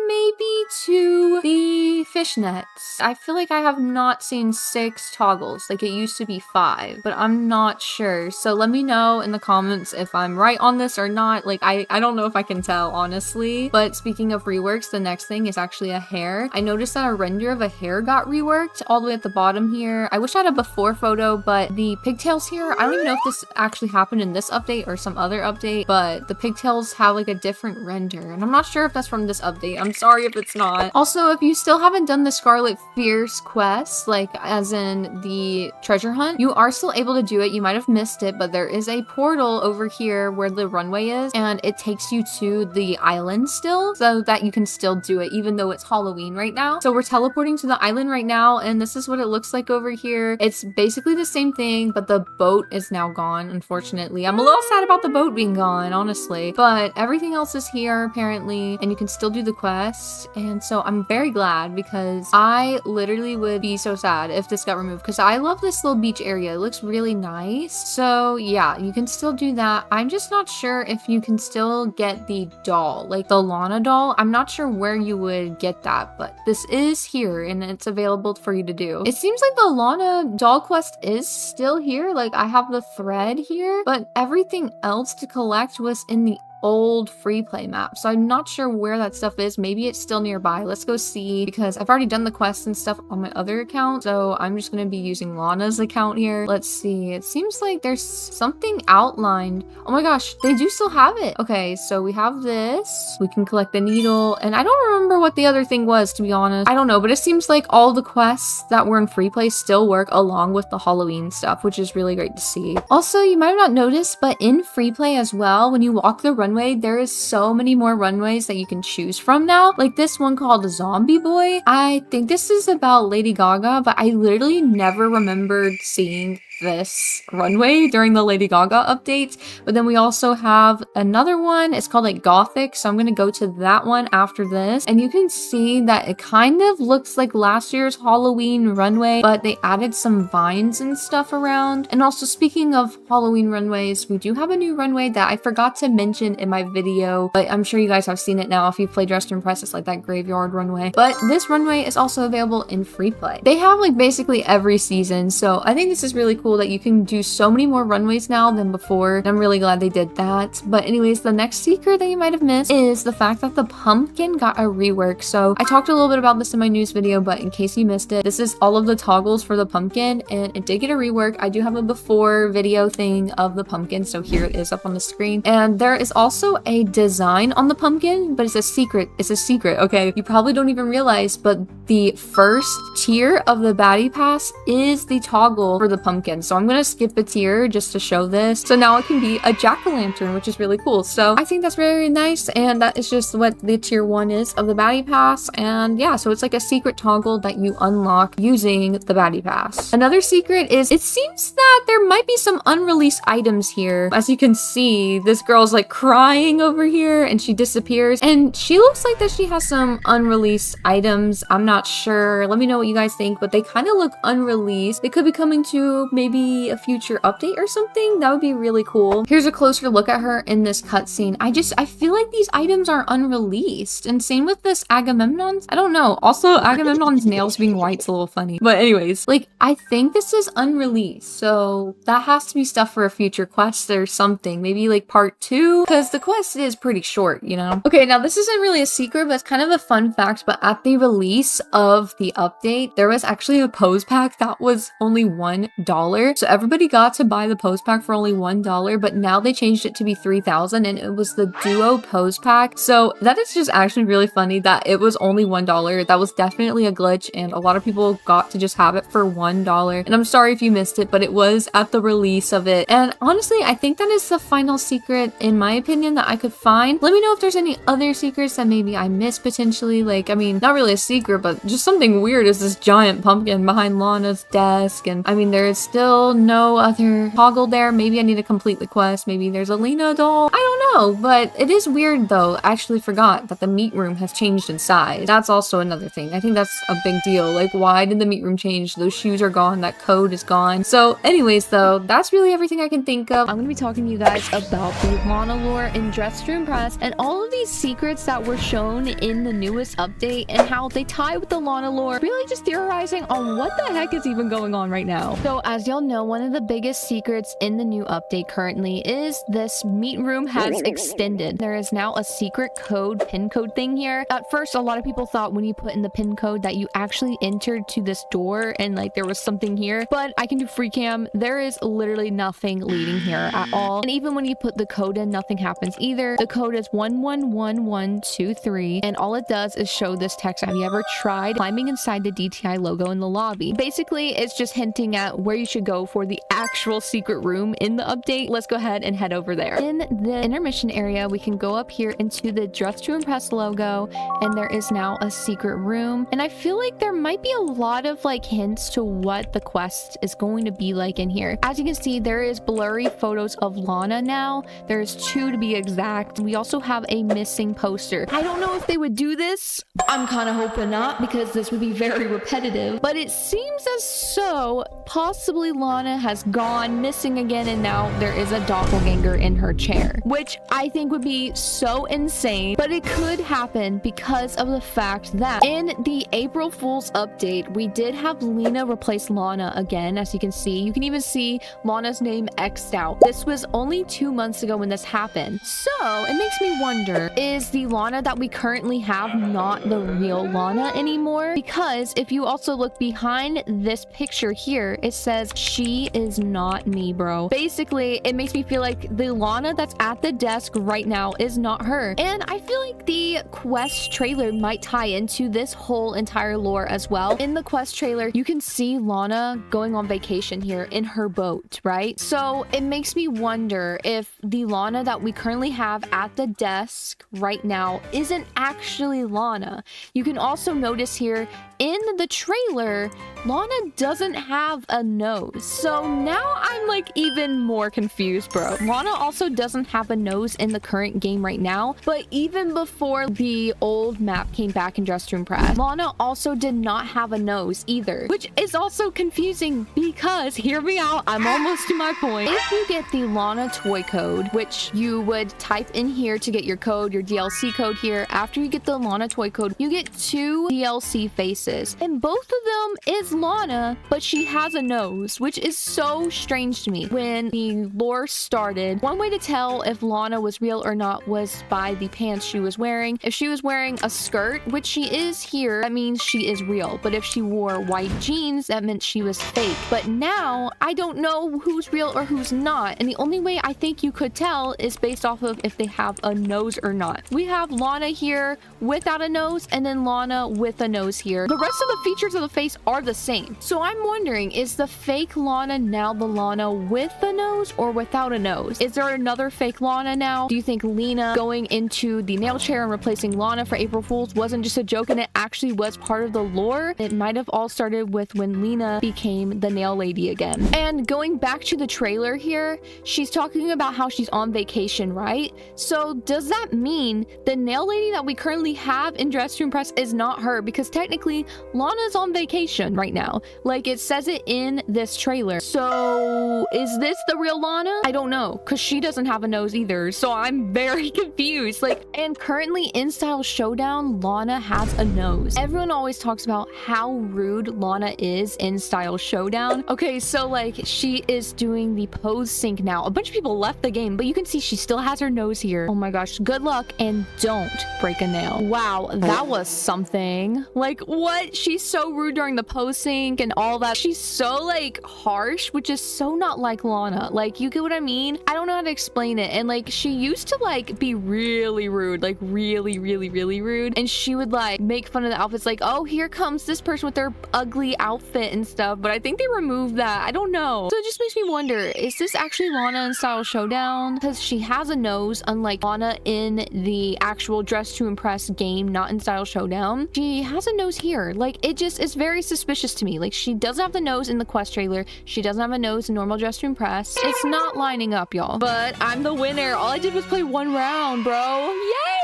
maybe to the fishnets. I feel like I have not seen 6 toggles. Like, it used to be 5, but I'm not sure. So let me know in the comments if I'm right on this or not. Like, I don't know if I can tell, honestly. But speaking of reworks, the next thing is actually a hair. I noticed that a render of a hair got reworked all the way at the bottom here. I wish I had a before photo, but the pigtails here, I don't even know if this actually happened in this update or some other update, but the pigtails have like a different render, and I'm not sure if that's from this update. I'm sorry if it's not. Also, if you still haven't done the Scarlet Fierce quest, like as in the treasure hunt, you are still able to do it. You might have missed it, but there is a portal over here where the runway is, and it takes you to the island still, so that you can still do it even though it's Halloween right now. So we're teleporting to the island right now, and this is what it looks like over here. It's basically the same thing, but the boat is now gone, unfortunately. I'm a little sad about the boat being gone, honestly, but everything else is here apparently, and you can still do the quest. And so I'm very glad, because I literally would be so sad if this got removed, because I love this little beach area. It looks really nice. So yeah, you can still do that. I'm just not sure if you can still get the doll, like the Lana doll. I'm not sure where you would get that, but this is here and it's available for you to do. It seems like the Lana doll quest is still here. Like, I have the thread here, but everything else to collect was in the old free play map, so I'm not sure where that stuff is. Maybe it's still nearby. Let's go see, because I've already done the quests and stuff on my other account, so I'm just gonna be using Lana's account here. Let's see. It seems like there's something outlined. Oh my gosh, they do still have it. Okay, so we have this. We can collect the needle, and I don't remember what the other thing was, to be honest. I don't know, but it seems like all the quests that were in free play still work along with the Halloween stuff, which is really great to see. Also, you might have not noticed, but in free play as well, when you walk the runway, there is so many more runways that you can choose from now. Like this one called Zombie Boy. I think this is about Lady Gaga, but I literally never remembered seeing this runway during the Lady Gaga updates. But then we also have another one. It's called like Gothic, so I'm gonna go to that one after this, and you can see that it kind of looks like last year's Halloween runway, but they added some vines and stuff around. And also, speaking of Halloween runways, we do have a new runway that I forgot to mention in my video, but I'm sure you guys have seen it now if you play Dress to Impress. It's like that graveyard runway, but this runway is also available in free play. They have like basically every season, so I think this is really cool. cool that you can do so many more runways now than before. I'm really glad they did that. But anyways, the next secret that you might have missed is the fact that the pumpkin got a rework. So I talked a little bit about this in my news video, but in case you missed it, this is all of the toggles for the pumpkin, and it did get a rework. I do have a before video thing of the pumpkin, so here it is up on the screen. And there is also a design on the pumpkin, but it's a secret. It's a secret, okay? You probably don't even realize, but the first tier of the baddie pass is the toggle for the pumpkin. So I'm gonna skip a tier just to show this. So now it can be a jack-o'-lantern, which is really cool. So I think that's very nice, and that is just what the tier 1 is of the baddie pass. And yeah, so it's like a secret toggle that you unlock using the baddie pass. Another secret is it seems that there might be some unreleased items here. As you can see, this girl's like crying over here and she disappears, and she looks like that she has some unreleased items. I'm not sure. Let me know what you guys think, but they kind of look unreleased. They could be coming to maybe a future update or something. That would be really cool. Here's a closer look at her in this cutscene. I feel like these items are unreleased, and same with this Agamemnon's. I don't know. Also, Agamemnon's nails being white's a little funny. But anyways, like, I think this is unreleased, so that has to be stuff for a future quest or something. Maybe like part 2, because the quest is pretty short, you know? Okay, now this isn't really a secret, but it's kind of a fun fact, but at the release of the update, there was actually a pose pack that was only $1. So everybody got to buy the pose pack for only $1, but now they changed it to be 3,000, and it was the duo pose pack. So that is just actually really funny that it was only $1. That was definitely a glitch, and a lot of people got to just have it for $1. And I'm sorry if you missed it, but it was at the release of it. And honestly, I think that is the final secret, in my opinion, that I could find. Let me know if there's any other secrets that maybe I missed potentially. Like, I mean, not really a secret, but just something weird is this giant pumpkin behind Lana's desk. And I mean, there is still no other toggle there. Maybe I need to complete the quest. Maybe there's a Lena doll. I don't know, but it is weird though. I actually forgot that the meat room has changed in size. That's also another thing. I think that's a big deal. Like, why did the meat room change? Those shoes are gone. That code is gone. So anyways though, that's really everything I can think of. I'm gonna be talking to you guys about the Lana lore in Dress to Impress and all of these secrets that were shown in the newest update and how they tie with the Lana lore. Really just theorizing on what the heck is even going on right now. So as y'all know, one of the biggest secrets in the new update currently is this meat room has extended. There is now a secret code, pin code thing here. At first, a lot of people thought when you put in the pin code that you actually entered to this door and like there was something here, but I can do free cam. There is literally nothing leading here at all. And even when you put the code in, nothing happens either. The code is 111123, and all it does is show this text. Have you ever tried climbing inside the DTI logo in the lobby? Basically, it's just hinting at where you should go for the actual secret room in the update. Let's go ahead and head over there. In the intermission area, we can go up here into the Dress to Impress logo, and there is now a secret room. And I feel like there might be a lot of like hints to what the quest is going to be like in here. As you can see, there is blurry photos of Lana now. There's 2 to be exact. We also have a missing poster. I don't know if they would do this. I'm kind of hoping not, because this would be very repetitive, but it seems as though possibly Lana has gone missing again, and now there is a doppelganger in her chair, which I think would be so insane, but it could happen because of the fact that in the April Fool's update, we did have Lena replace Lana again. As you can see, you can even see Lana's name X'd out. This was only 2 months ago when this happened. So it makes me wonder, is the Lana that we currently have not the real Lana anymore? Because if you also look behind this picture here, it says, "She is not me, bro." Basically, it makes me feel like the Lana that's at the desk right now is not her. And I feel like the quest trailer might tie into this whole entire lore as well. In the quest trailer, you can see Lana going on vacation here in her boat, right? So it makes me wonder if the Lana that we currently have at the desk right now isn't actually Lana. You can also notice here in the trailer, Lana doesn't have a nose. So now I'm like even more confused, bro. Lana also doesn't have a nose in the current game right now, but even before the old map came back in Dress to Impress, Lana also did not have a nose either, which is also confusing because, hear me out, I'm almost to my point. If you get the Lana toy code, which you would type in here to get your code, your DLC code here, after you get the Lana toy code, you get 2 DLC faces, and both of them is Lana, but she has a nose, nose, which is so strange to me. When the lore started, one way to tell if Lana was real or not was by the pants she was wearing. If she was wearing a skirt, which she is here, that means she is real. But if she wore white jeans, that meant she was fake. But now, I don't know who's real or who's not. And the only way I think you could tell is based off of if they have a nose or not. We have Lana here without a nose, and then Lana with a nose here. The rest of the features of the face are the same. So I'm wondering, is the fake Lana now the Lana with the nose or without a nose? Is there another fake Lana now? Do you think Lena going into the nail chair and replacing Lana for April Fool's wasn't just a joke and it actually was part of the lore? It might have all started with when Lena became the nail lady again. And going back to the trailer here, she's talking about how she's on vacation, right? So does that mean the nail lady that we currently have in Dress to Impress is not her? Because technically Lana's on vacation right now. Like, it says it in this trailer. So is this the real Lana? I don't know, because she doesn't have a nose either. So I'm very confused. Like, and currently in Style Showdown, Lana has a nose. Everyone always talks about how rude Lana is in Style Showdown. Okay, so like she is doing the pose sync now. A bunch of people left the game, but you can see she still has her nose here. Oh my gosh, good luck and don't break a nail. Wow, that was something. Like, what? She's so rude during the pose sync and all that. She's so like harsh, which is so not like Lana. Like, you get what I mean? I don't know how to explain it. And like, she used to like be really rude, like really rude. And she would like make fun of the outfits, like, oh, here comes this person with their ugly outfit and stuff. But I think they removed that. I don't know. So it just makes me wonder, is this actually Lana in Style Showdown? Because she has a nose, unlike Lana in the actual Dress to Impress game, not in Style Showdown. She has a nose here. Like, it just is very suspicious to me. Like, she doesn't have the nose in the quest trailer. She doesn't have a nose in normal Dress to Impress. It's not lining up, y'all. But I'm the winner. All I did was play one round, bro. Yay!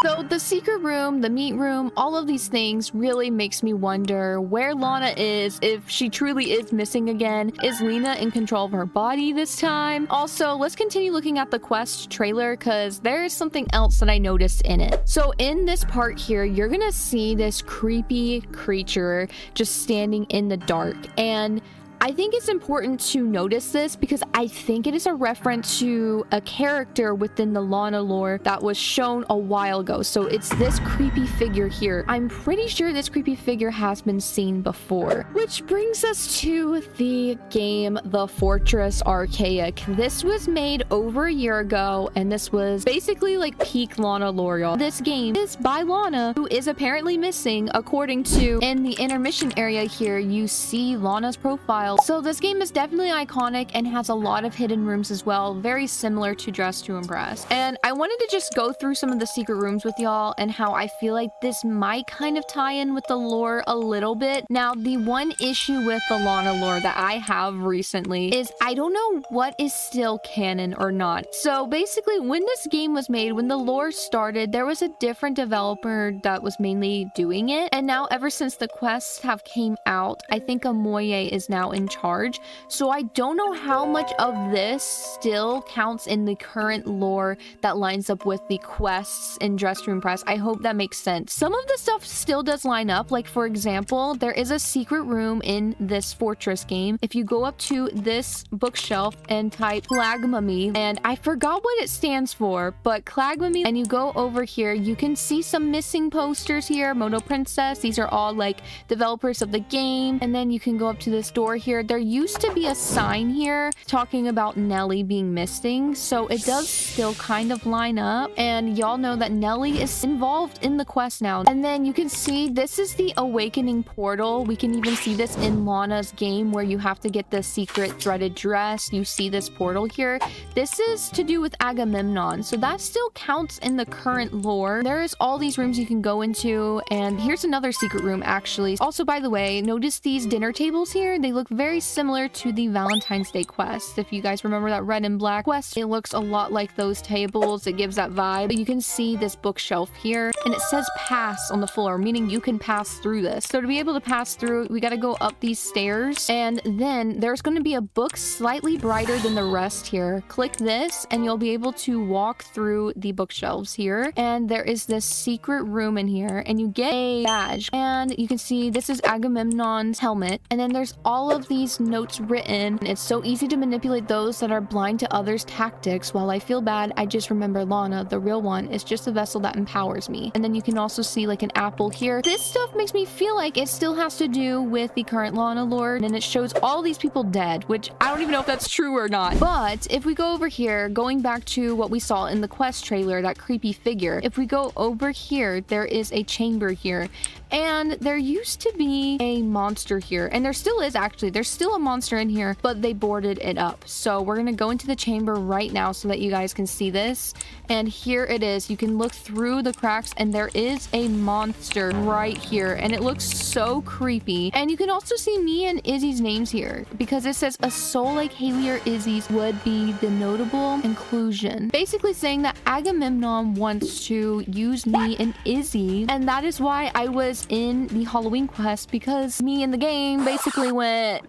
So the secret room, the meat room, all of these things really makes me wonder where Lana is, if she truly is missing again. Is Lena in control of her body this time? Also, let's continue looking at the quest trailer because there is something else that I noticed in it. So in this part here, you're gonna see this creepy creature just standing in the dark, and I think it's important to notice this because I think it is a reference to a character within the Lana lore that was shown a while ago. So it's this creepy figure here. I'm pretty sure this creepy figure has been seen before. Which brings us to the game, The Fortress Archaic. This was made over a year ago, and this was basically like peak Lana lore, y'all. This game is by Lana, who is apparently missing, according to, in the intermission area here, you see Lana's profile. So this game is definitely iconic and has a lot of hidden rooms as well, very similar to Dress to Impress. And I wanted to just go through some of the secret rooms with y'all and how I feel like this might kind of tie in with the lore a little bit. Now, the one issue with the Lana lore that I have recently is I don't know what is still canon or not. So basically, when this game was made, when the lore started, there was a different developer that was mainly doing it. And now ever since the quests have came out, I think 𝘾𝙧𝙚𝙚𝙨 is now in charge. So I don't know how much of this still counts in the current lore that lines up with the quests in Dress to Impress. I hope that makes sense. Some of the stuff still does line up. Like, for example, there is a secret room in this fortress game. If you go up to this bookshelf and type 𝘾𝙧𝙚𝙚𝙚, and I forgot what it stands for, but 𝘾𝙧𝙚𝙚𝙚, and you go over here, you can see some missing posters here. Moto Princess, these are all like developers of the game. And then you can go up to this door here. There used to be a sign here talking about Nelly being missing, so it does still kind of line up. And y'all know that Nelly is involved in the quest now. And then you can see this is the awakening portal. We can even see this in Lana's game where you have to get the secret threaded dress. You see this portal here. This is to do with Agamemnon, so that still counts in the current lore. There is all these rooms you can go into, and here's another secret room actually. Also, by the way, notice these dinner tables here. They look very similar to the Valentine's Day quest. If you guys remember that red and black quest, it looks a lot like those tables. It gives that vibe. But you can see this bookshelf here, and it says pass on the floor, meaning you can pass through this. So to be able to pass through, we got to go up these stairs, and then there's going to be a book slightly brighter than the rest here. Click this, and you'll be able to walk through the bookshelves here, and there is this secret room in here, and you get a badge, and you can see this is Agamemnon's helmet, and then there's all of of these notes written. It's so easy to manipulate those that are blind to others' tactics. While I feel bad, I just remember Lana, the real one, is just a vessel that empowers me. And then you can also see like an apple here. This stuff makes me feel like it still has to do with the current Lana lore, and it shows all these people dead, which I don't even know if that's true or not. But if we go over here, going back to what we saw in the quest trailer, that creepy figure, if we go over here, there is a chamber here, and there used to be a monster here, and there still is. Actually, there's still a monster in here, but they boarded it up. So we're gonna go into the chamber right now so that you guys can see this. And here it is. You can look through the cracks, and there is a monster right here, and it looks so creepy. And you can also see me and Izzy's names here, because it says a soul like Haley or Izzy's would be the notable inclusion, basically saying that Agamemnon wants to use me and Izzy, and that is why I was in the Halloween quest, because me in the game basically went,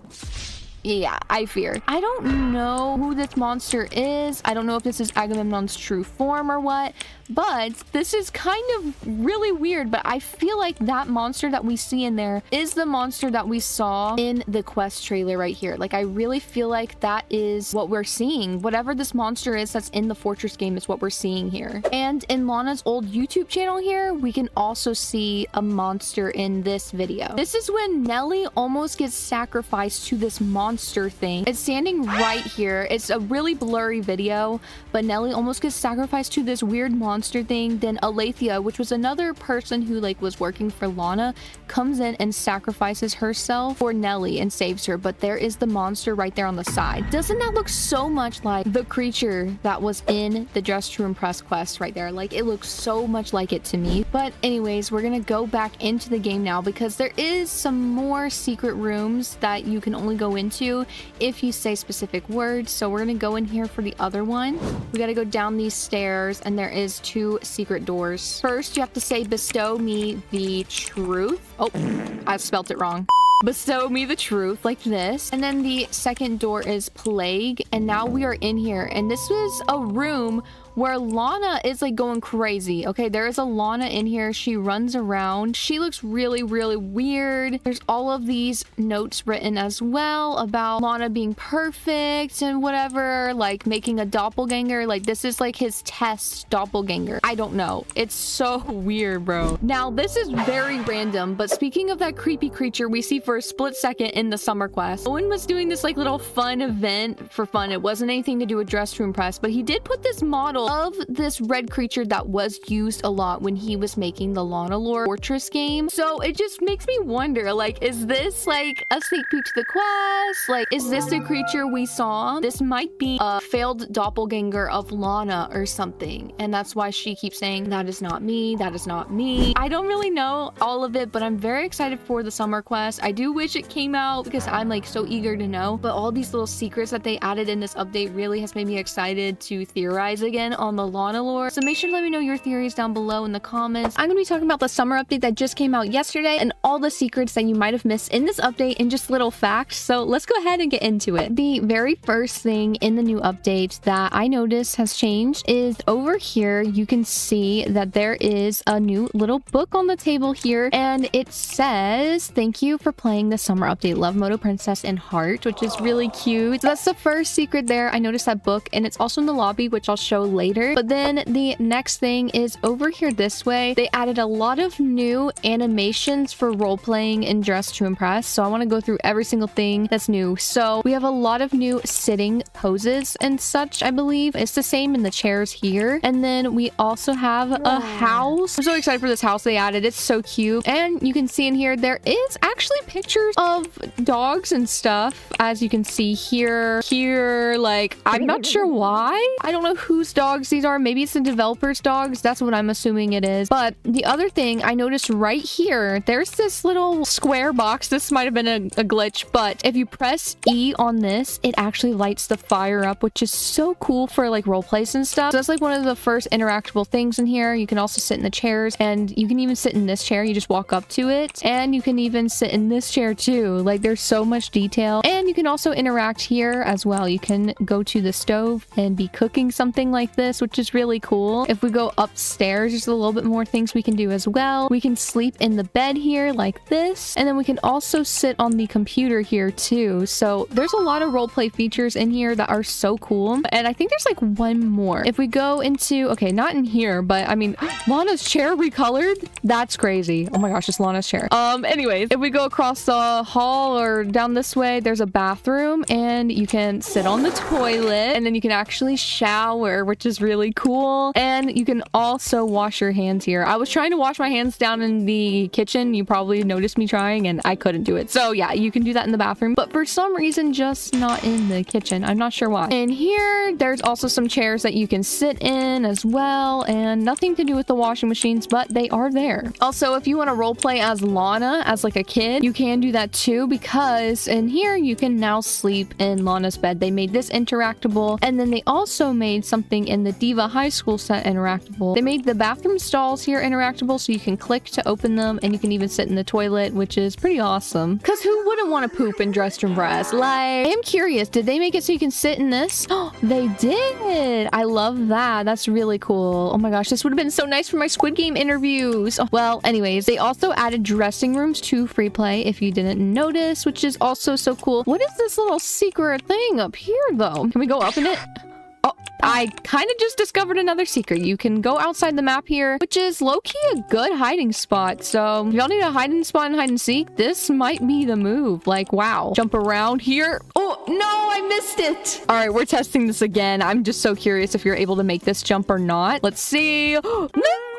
yeah, I fear. I don't know who this monster is. I don't know if this is Agamemnon's true form or what, but this is kind of really weird. But I feel like that monster that we see in there is the monster that we saw in the quest trailer right here. Like, I really feel like that is what we're seeing. Whatever this monster is that's in the Fortress game is what we're seeing here. And in Lana's old YouTube channel here, we can also see a monster in this video. This is when Nelly almost gets sacrificed to this monster thing. It's standing right here. It's a really blurry video, but Nelly almost gets sacrificed to this weird monster thing. Then 𝘼𝙗𝙤𝙀, which was another person who like was working for Lana, comes in and sacrifices herself for Nelly and saves her. But there is the monster right there on the side. Doesn't that look so much like the creature that was in the Dress to Impress quest right there? Like, it looks so much like it to me. But anyways, we're gonna go back into the game now, because there is some more secret rooms that you can only go into if you say specific words. So we're gonna go in here for the other one. We gotta go down these stairs, and there is 2 secret doors. First, you have to say, bestow me the truth. Oh, I spelt it wrong. Bestow me the truth, like this. And then the second door is plague, and now we are in here, and this was a room where Lana is like going crazy. Okay, there is a Lana in here. She runs around. She looks really, really weird. There's all of these notes written as well about Lana being perfect and whatever, like making a doppelganger. Like, this is like his test doppelganger. I don't know. It's so weird, bro. Now, this is very random, but speaking of that creepy creature we see for a split second in the summer quest, Owen was doing this like little fun event for fun. It wasn't anything to do with Dress to Impress, but he did put this model of this red creature that was used a lot when he was making the Lana lore Fortress game. So it just makes me wonder, like, is this like a sneak peek to the quest? Like, is this the creature we saw? This might be a failed doppelganger of Lana or something, and that's why she keeps saying, that is not me, that is not me. I don't really know all of it, but I'm very excited for the summer quest. I do wish it came out, because I'm like so eager to know. But all these little secrets that they added in this update really has made me excited to theorize again on the Lana lore. So make sure to let me know your theories down below in the comments. I'm gonna be talking about the summer update that just came out yesterday, and all the secrets that you might have missed in this update, and just little facts. So let's go ahead and get into it. The very first thing in the new update that I noticed has changed is over here. You can see that there is a new little book on the table here, and it says, thank you for playing the summer update, Love Moto Princess and Heart, which is really cute. So that's the first secret there. I noticed that book, and it's also in the lobby, which I'll show later. But then the next thing is over here this way. They added a lot of new animations for role-playing in Dress to Impress. So I want to go through every single thing that's new. So we have a lot of new sitting poses and such, I believe. It's the same in the chairs here. And then we also have a house. I'm so excited for this house they added. It's so cute. And you can see in here, there is actually pictures of dogs and stuff, as you can see here. Like, I'm not sure why. I don't know whose dogs these are. Maybe it's the developer's dogs. That's what I'm assuming it is. But the other thing I noticed right here, there's this little square box. This might have been a glitch, but if you press E on this, it actually lights the fire up, which is so cool for like role plays and stuff. So that's like one of the first interactable things in here. You can also sit in the chairs, and you can even sit in this chair. You just walk up to it, and you can even sit in this chair too. Like, there's so much detail. And you can also interact here as well. You can go to the stove and be cooking something like this, which is really cool. If we go upstairs, there's a little bit more things we can do as well. We can sleep in the bed here like this, and then we can also sit on the computer here too. So there's a lot of roleplay features in here that are so cool. And I think there's like one more. If we go into, okay, not in here, but I mean, Lana's chair recolored? That's crazy. Oh my gosh, it's Lana's chair. Anyways, if we go across the hall or down this way, there's a bathroom and you can sit on the toilet and then you can actually shower, which is really cool. And you can also wash your hands here. I was trying to wash my hands down in the kitchen. You probably noticed me trying and I couldn't do it. So yeah, you can do that in the bathroom, but for some reason, just not in the kitchen. I'm not sure why. And here, there's also some chairs that you can sit in as well, and nothing to do with the washing machines, but they are there. Also, if you want to roleplay as Lana, as like a kid, you can do that too, because in here, you can now sleep in Lana's bed. They made this interactable, and then they also made something in the Diva High School set interactable. They made the bathroom stalls here interactable, so you can click to open them, and you can even sit in the toilet, which is pretty awesome. Because who wouldn't want to poop in dressed room press? Like, I am curious, did they make it so you can sit in this? Oh, they did. I love that. That's really cool. Oh my gosh, this would have been so nice for my Squid Game interviews. Oh, well, anyways, they also added dressing rooms to free play if you didn't notice, which is also so cool. What is this little secret thing up here though? Can we go up in it? Oh, I kind of just discovered another secret. You can go outside the map here, which is low-key a good hiding spot. So if y'all need a hiding spot and hide and seek, this might be the move. Like, wow. Jump around here. Oh, no, I missed it. All right, we're testing this again. I'm just so curious if you're able to make this jump or not. Let's see.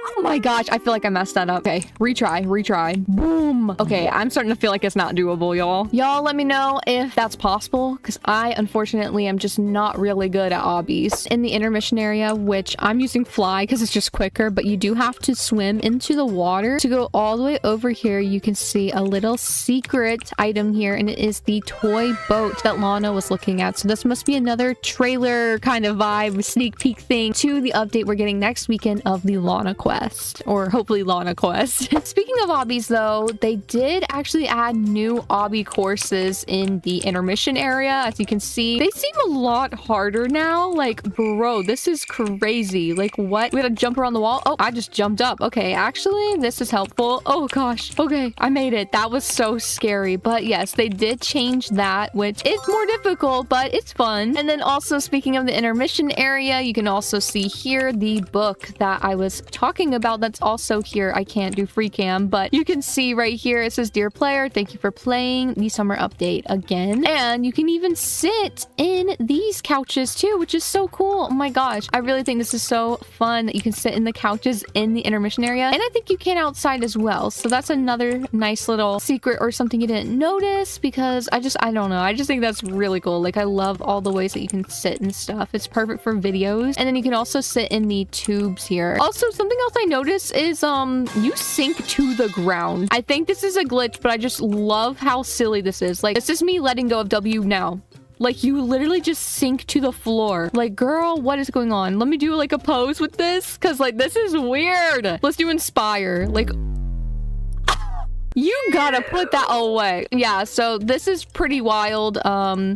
Oh my gosh, I feel like I messed that up. Okay, retry. Boom. Okay, I'm starting to feel like it's not doable, y'all. Y'all let me know if that's possible, because I, unfortunately, am just not really good at obbies. In the intermission area, which I'm using fly because it's just quicker, but you do have to swim into the water. To go all the way over here, you can see a little secret item here, and it is the toy boat that Lana was looking at. So this must be another trailer kind of vibe, sneak peek thing to the update we're getting next weekend of the Lana quest. Or hopefully Lana quest. Speaking of obbies though, they did actually add new obby courses in the intermission area. As you can see, they seem a lot harder now. Like, bro, this is crazy. Like, what? We gotta jump around the wall. Oh, I just jumped up. Okay, actually, this is helpful. Oh gosh. Okay, I made it. That was so scary. But yes, they did change that, which is more difficult, but it's fun. And then also, speaking of the intermission area, you can also see here the book that I was talking about that's also here. I can't do free cam, but you can see right here it says, "Dear player, thank you for playing the summer update again." And you can even sit in these couches too, which is so cool. Oh my gosh, I really think this is so fun that you can sit in the couches in the intermission area, and I think you can outside as well. So that's another nice little secret or something you didn't notice, because I don't know, I just think that's really cool. Like, I love all the ways that you can sit and stuff. It's perfect for videos. And then you can also sit in the tubes here. Also, something else I noticed is you sink to the ground. I think this is a glitch, but I just love how silly this is. Like, this is me letting go of W now. Like, you literally just sink to the floor. Like, girl, what is going on? Let me do like a pose with this, because like this is weird. Let's do inspire. Like, you gotta put that away. Yeah, so this is pretty wild.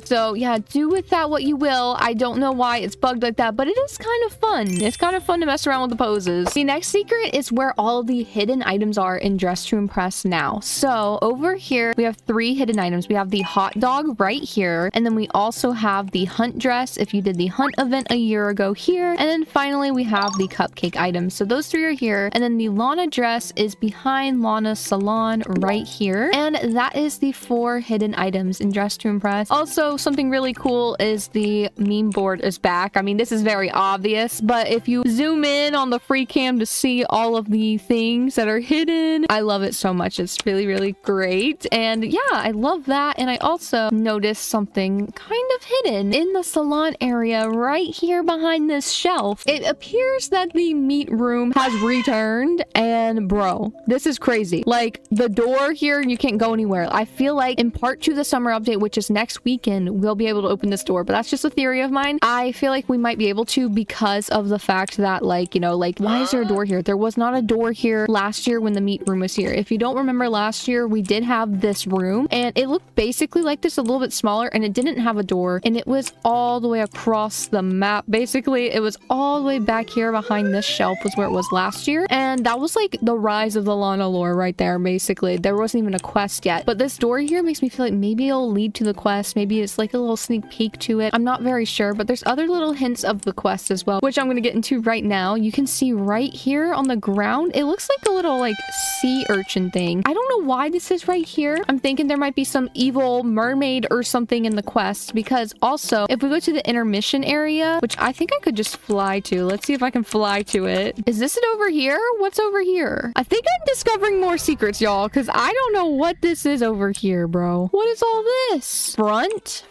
So yeah, do with that what you will. I don't know why it's bugged like that, but it is kind of fun. It's kind of fun to mess around with the poses. The next secret is where all the hidden items are in Dress to Impress now. So over here, we have 3 hidden items. We have the hot dog right here, and then we also have the hunt dress if you did the hunt event a year ago here, and then finally we have the cupcake items. So those 3 are here, and then the Lana dress is behind Lana's salon right here, and that is the 4 hidden items in Dress to Impress. Also, something really cool is the meme board is back. I mean, this is very obvious, but if you zoom in on the free cam to see all of the things that are hidden, I love it so much. It's really, really great. And yeah, I love that. And I also noticed something kind of hidden in the salon area right here behind this shelf. It appears that the meat room has returned, and bro, this is crazy. Like, the door here and you can't go anywhere. I feel like in part 2 of the summer update, which is next weekend, we'll be able to open this door, but that's just a theory of mine. I feel like we might be able to because of the fact that, like, you know, like, why is there a door here? There was not a door here last year when the meat room was here. If you don't remember, last year we did have this room and it looked basically like this, a little bit smaller, and it didn't have a door, and it was all the way across the map. Basically, it was all the way back here behind this shelf was where it was last year, and that was like the rise of the Lana lore right there. Basically, there wasn't even a quest yet, but this door here makes me feel like maybe it'll lead to the quest. Maybe it's like a little sneak peek to it. I'm not very sure, but there's other little hints of the quest as well, which I'm going to get into right now. You can see right here on the ground, it looks like a little like sea urchin thing. I don't know why this is right here. I'm thinking there might be some evil mermaid or something in the quest, because also if we go to the intermission area, which I think I could just fly to, let's see if I can fly to it. Is this it over here? What's over here? I think I'm discovering more secrets, y'all, because I don't know what this is over here, bro. What is all this? Front?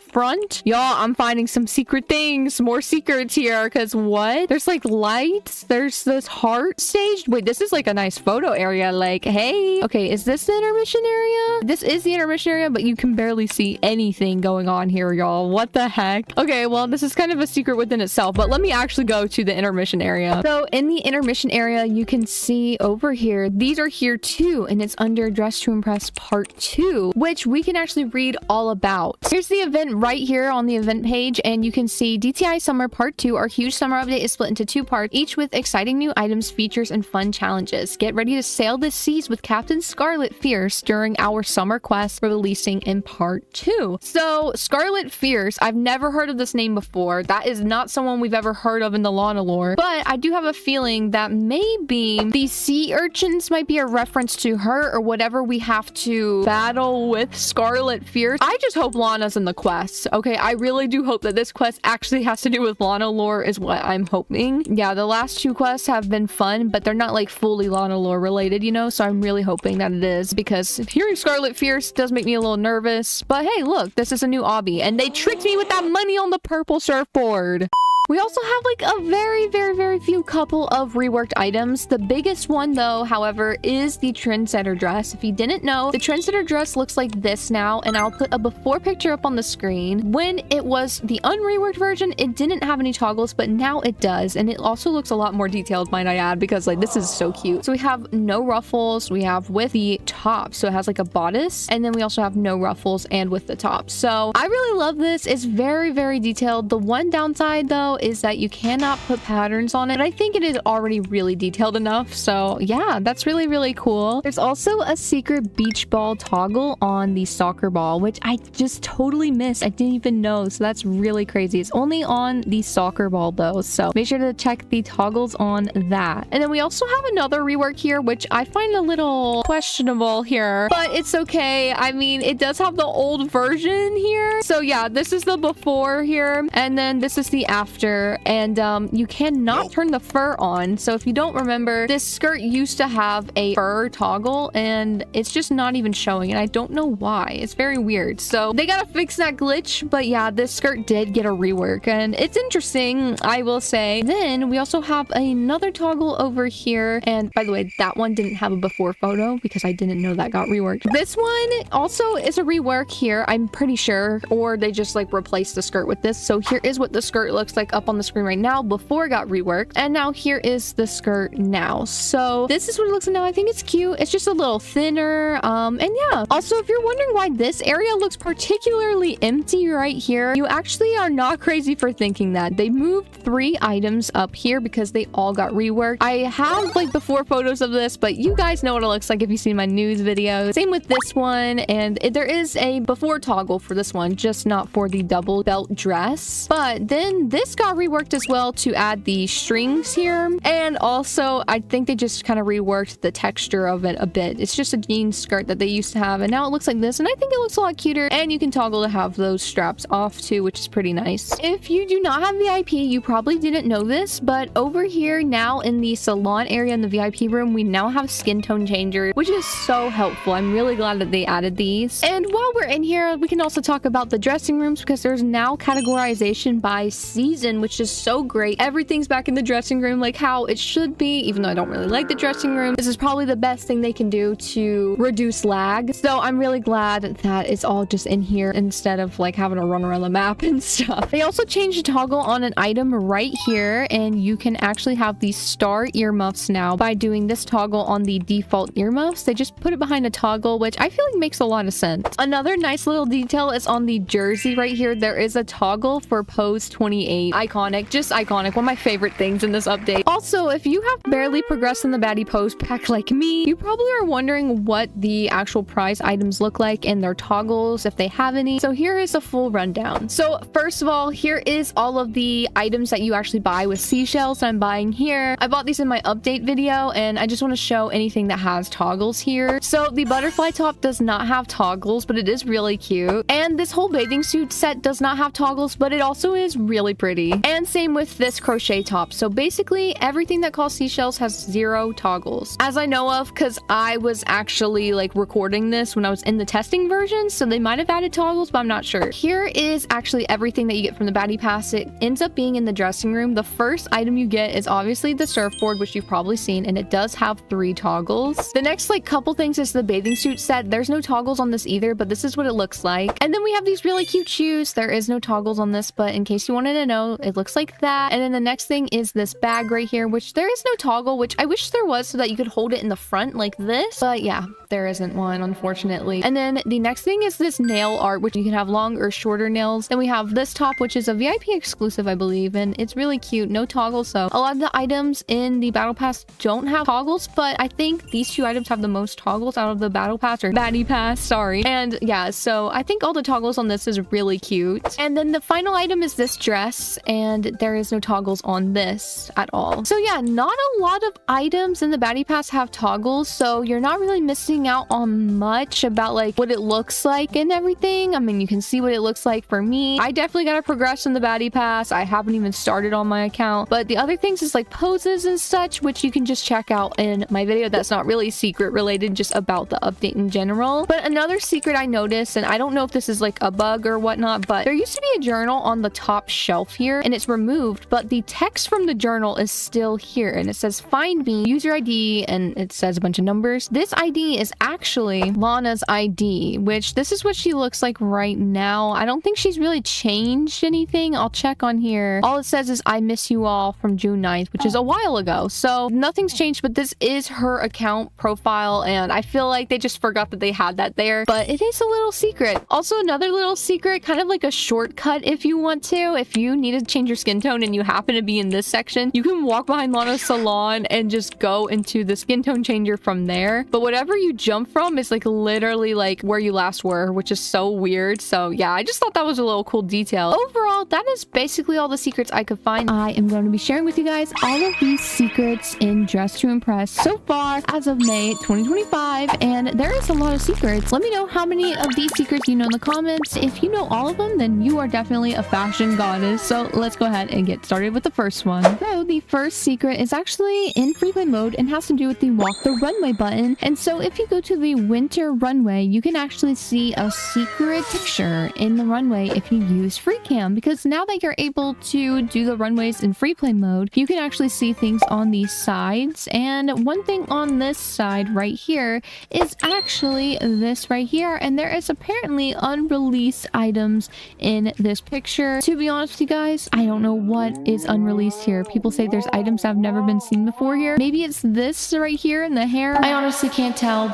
Y'all, I'm finding some secret things, more secrets here, because what? There's like lights, there's this heart stage. Wait, this is like a nice photo area, like, hey. Okay, is this the intermission area? This is the intermission area, but you can barely see anything going on here, y'all. What the heck? Okay, well, this is kind of a secret within itself, but let me actually go to the intermission area. So in the intermission area, you can see over here, these are here too, and it's under Dress to Impress Part 2, which we can actually read all about. Here's the event right here on the event page, and you can see DTI Summer Part 2. Our huge summer update is split into 2 parts, each with exciting new items, features, and fun challenges. Get ready to sail the seas with Captain Scarlet Fierce during our summer quest releasing in Part 2. So Scarlet Fierce, I've never heard of this name before. That is not someone we've ever heard of in the Lana lore, but I do have a feeling that maybe these sea urchins might be a reference to her or whatever we have to battle with Scarlet Fierce. I just hope Lana's in the quest. Okay, I really do hope that this quest actually has to do with Lana lore is what I'm hoping. Yeah, the last 2 quests have been fun, but they're not like fully Lana lore related, you know, so I'm really hoping that it is, because hearing Scarlet Fierce does make me a little nervous. But hey, look, this is a new obby, and they tricked me with that money on the purple surfboard. We also have like a very few couple of reworked items. The biggest one though, however, is the trendsetter dress. If you didn't know, the trendsetter dress looks like this now, and I'll put a before picture up on the screen. When it was the unreworked version, it didn't have any toggles, but now it does, and it also looks a lot more detailed, might I add, because like this is so cute. So we have no ruffles, we have with the top, so it has like a bodice, and then we also have no ruffles and with the top. So I really love this. It's very detailed. The one downside though is that you cannot put patterns on it. I think it is already really detailed enough. So yeah, that's really cool. There's also a secret beach ball toggle on the soccer ball, which I just totally missed. I didn't even know. So that's really crazy. It's only on the soccer ball though. So make sure to check the toggles on that. And then we also have another rework here, which I find a little questionable here, but it's okay. I mean, it does have the old version here. So yeah, this is the before here, and then this is the after. And you cannot turn the fur on. So if you don't remember, this skirt used to have a fur toggle, and it's just not even showing, and I don't know why. It's very weird. So they gotta fix that glitch. But yeah, this skirt did get a rework, and it's interesting, I will say. Then we also have another toggle over here, and by the way, that one didn't have a before photo because I didn't know that got reworked. This one also is a rework here, I'm pretty sure, or they just like replaced the skirt with this. So here is what the skirt looks like up on the screen right now before it got reworked, and now here is the skirt now. So this is what it looks like now. I think it's cute. It's just a little thinner, and yeah. Also, if you're wondering why this area looks particularly empty right here, you actually are not crazy for thinking that. They moved 3 items up here because they all got reworked. I have like before photos of this, but you guys know what it looks like if you've seen my news videos. Same with this one, and there is a before toggle for this one, just not for the double belt dress. But then this got reworked as well to add the strings here, and also I think they just kind of reworked the texture of it a bit. It's just a jean skirt that they used to have, and now it looks like this, and I think it looks a lot cuter, and you can toggle to have those straps off too, which is pretty nice. If you do not have VIP, you probably didn't know this, but over here now in the salon area in the VIP room, we now have skin tone changer, which is so helpful. I'm really glad that they added these. And while we're in here, we can also talk about the dressing rooms, because there's now categorization by season in, which is so great. Everything's back in the dressing room like how it should be, even though I don't really like the dressing room. This is probably the best thing they can do to reduce lag. So I'm really glad that it's all just in here instead of like having to run around the map and stuff. They also changed the toggle on an item right here, and you can actually have these star earmuffs now by doing this toggle on the default earmuffs. They just put it behind a toggle, which I feel like makes a lot of sense. Another nice little detail is on the jersey right here. There is a toggle for pose 28. Iconic, just iconic. One of my favorite things in this update. Also, if you have barely progressed in the baddie pose pack like me, you probably are wondering what the actual prize items look like and their toggles, if they have any. So here is a full rundown. So first of all, here is all of the items that you actually buy with seashells that I'm buying here. I bought these in my update video, and I just want to show anything that has toggles here. So the butterfly top does not have toggles, but it is really cute. And this whole bathing suit set does not have toggles, but it also is really pretty. And same with this crochet top. So basically everything that calls seashells has 0 toggles, as I know of, because I was actually like recording this when I was in the testing version, so they might have added toggles, but I'm not sure. Here is actually everything that you get from the baddie pass. It ends up being in the dressing room. The first item you get is obviously the surfboard, which you've probably seen, and it does have 3 toggles. The next like couple things is the bathing suit set. There's no toggles on this either, but this is what it looks like. And then we have these really cute shoes. There is no toggles on this, but in case you wanted to know, it looks like that. And then the next thing is this bag right here, which there is no toggle, which I wish there was so that you could hold it in the front like this. But yeah, there isn't one, unfortunately. And then the next thing is this nail art, which you can have long or shorter nails. Then we have this top, which is a VIP exclusive, I believe, and it's really cute. No toggles. So a lot of the items in the battle pass don't have toggles, but I think these 2 items have the most toggles out of the battle pass, or baddie pass, sorry. And yeah, so I think all the toggles on this is really cute. And then the final item is this dress, and there is no toggles on this at all. So yeah, not a lot of items in the baddie pass have toggles, so you're not really missing out on much about like what it looks like and everything. I mean, you can see what it looks like for me. I definitely gotta progress in the baddie pass. I haven't even started on my account, but the other things is like poses and such, which you can just check out in my video. That's not really secret related, just about the update in general. But another secret I noticed, and I don't know if this is like a bug or whatnot, but there used to be a journal on the top shelf here, and it's removed, but the text from the journal is still here, and it says find me, use your ID, and it says a bunch of numbers. This ID is actually Lana's ID, which this is what she looks like right now. I don't think she's really changed anything. I'll check on here. All it says is I miss you all from June 9th, which is a while ago, so nothing's changed, but this is her account profile, and I feel like they just forgot that they had that there, but it is a little secret. Also, another little secret, kind of like a shortcut if you want to. If you need to change your skin tone and you happen to be in this section, you can walk behind Lana's salon and just go into the skin tone changer from there. But whatever you jump from is like literally like where you last were, which is so weird. So yeah, I just thought that was a little cool detail. Overall, that is basically all the secrets I could find. I am going to be sharing with you guys all of these secrets in Dress to Impress so far as of May 2025, and there is a lot of secrets. Let me know how many of these secrets you know in the comments. If you know all of them, then you are definitely a fashion goddess. So let's go ahead and get started with the first one. So the first secret is actually in free play mode and has to do with the walk the runway button. And so if you go to the winter runway, you can actually see a secret picture in the runway if you use free cam, because now that you're able to do the runways in free play mode, you can actually see things on the sides. And one thing on this side right here is actually this right here, and there is apparently unreleased items in this picture. To be honest with you guys, I don't know what is unreleased here. People say there's items that have never been seen before here. Maybe it's this right here in the hair. I honestly can't tell.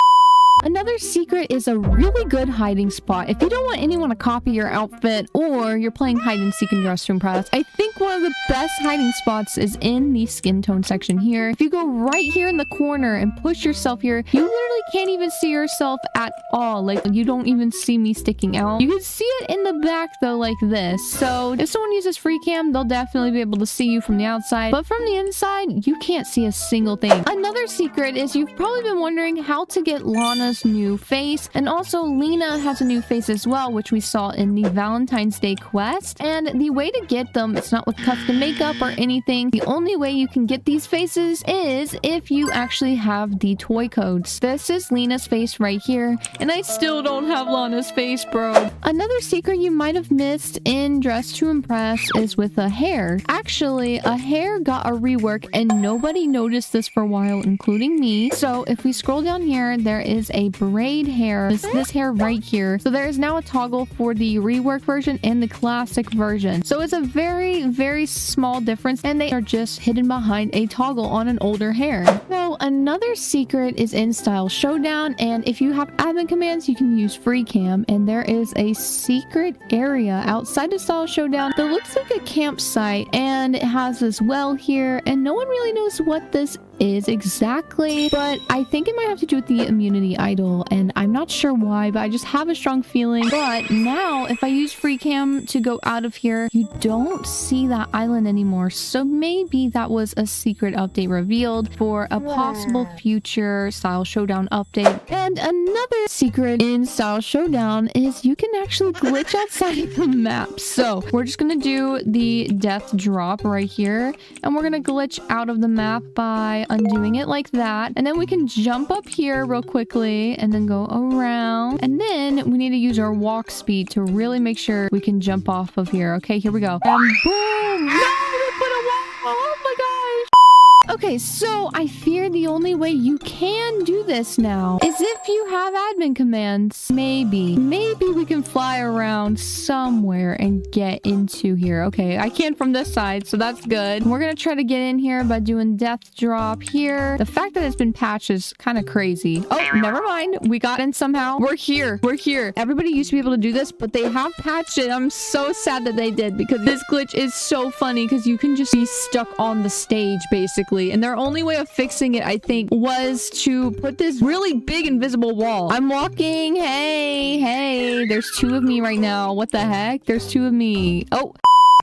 Another secret is a really good hiding spot. If you don't want anyone to copy your outfit, or you're playing hide and seek and Dress to Impress, I think one of the best hiding spots is in the skin tone section here. If you go right here in the corner and push yourself here, you literally can't even see yourself at all. Like, you don't even see me sticking out. You can see it in the back though, like this. So if someone uses free cam, they'll definitely be able to see you from the outside, but from the inside, you can't see a single thing. Another secret is you've probably been wondering how to get Lana's new face, and also Lena has a new face as well, which we saw in the Valentine's Day quest. And the way to get them, it's not with custom makeup or anything. The only way you can get these faces is if you actually have the toy codes. This is Lena's face right here, and I still don't have Lana's face, bro. Another secret you might have missed in Dress to Impress is with a hair. Actually, a hair got a rework and nobody noticed this for a while, including me. So if we scroll down here, there is a braid hair. This hair right here. So there is now a toggle for the reworked version and the classic version. So it's a very, very small difference, and they are just hidden behind a toggle on an older hair. So another secret is in Style Showdown, and if you have admin commands, you can use free cam, and there is a secret area outside of Style Showdown that looks like a campsite, and it has this well here, and no one really knows what this is exactly, but I think it might have to do with the immunity idol, and I'm not sure why, but I just have a strong feeling. But now if I use free cam to go out of here, you don't see that island anymore, so maybe that was a secret update revealed for a possible future Style Showdown update. And another secret in Style Showdown is you can actually glitch outside of the map. So we're just gonna do the death drop right here, and we're gonna glitch out of the map by undoing it like that, and then we can jump up here real quickly and then go around, and then we need to use our walk speed to really make sure we can jump off of here. Okay, here we go, and boom. No, we put a wall. Oh my gosh. Okay, so I fear the only way you can do this now is if you have admin commands. Maybe we can fly around somewhere and get into here. Okay, I can from this side, so that's good. We're gonna try to get in here by doing death drop here. The fact that it's been patched is kind of crazy. Oh, never mind. We got in somehow. We're here. We're here. Everybody used to be able to do this, but they have patched it. I'm so sad that they did, because this glitch is so funny, because you can just be stuck on the stage basically. And their only way of fixing it, I think, was to put this really big invisible wall. I'm walking. Hey, there's two of me right now. What the heck? There's two of me. Oh.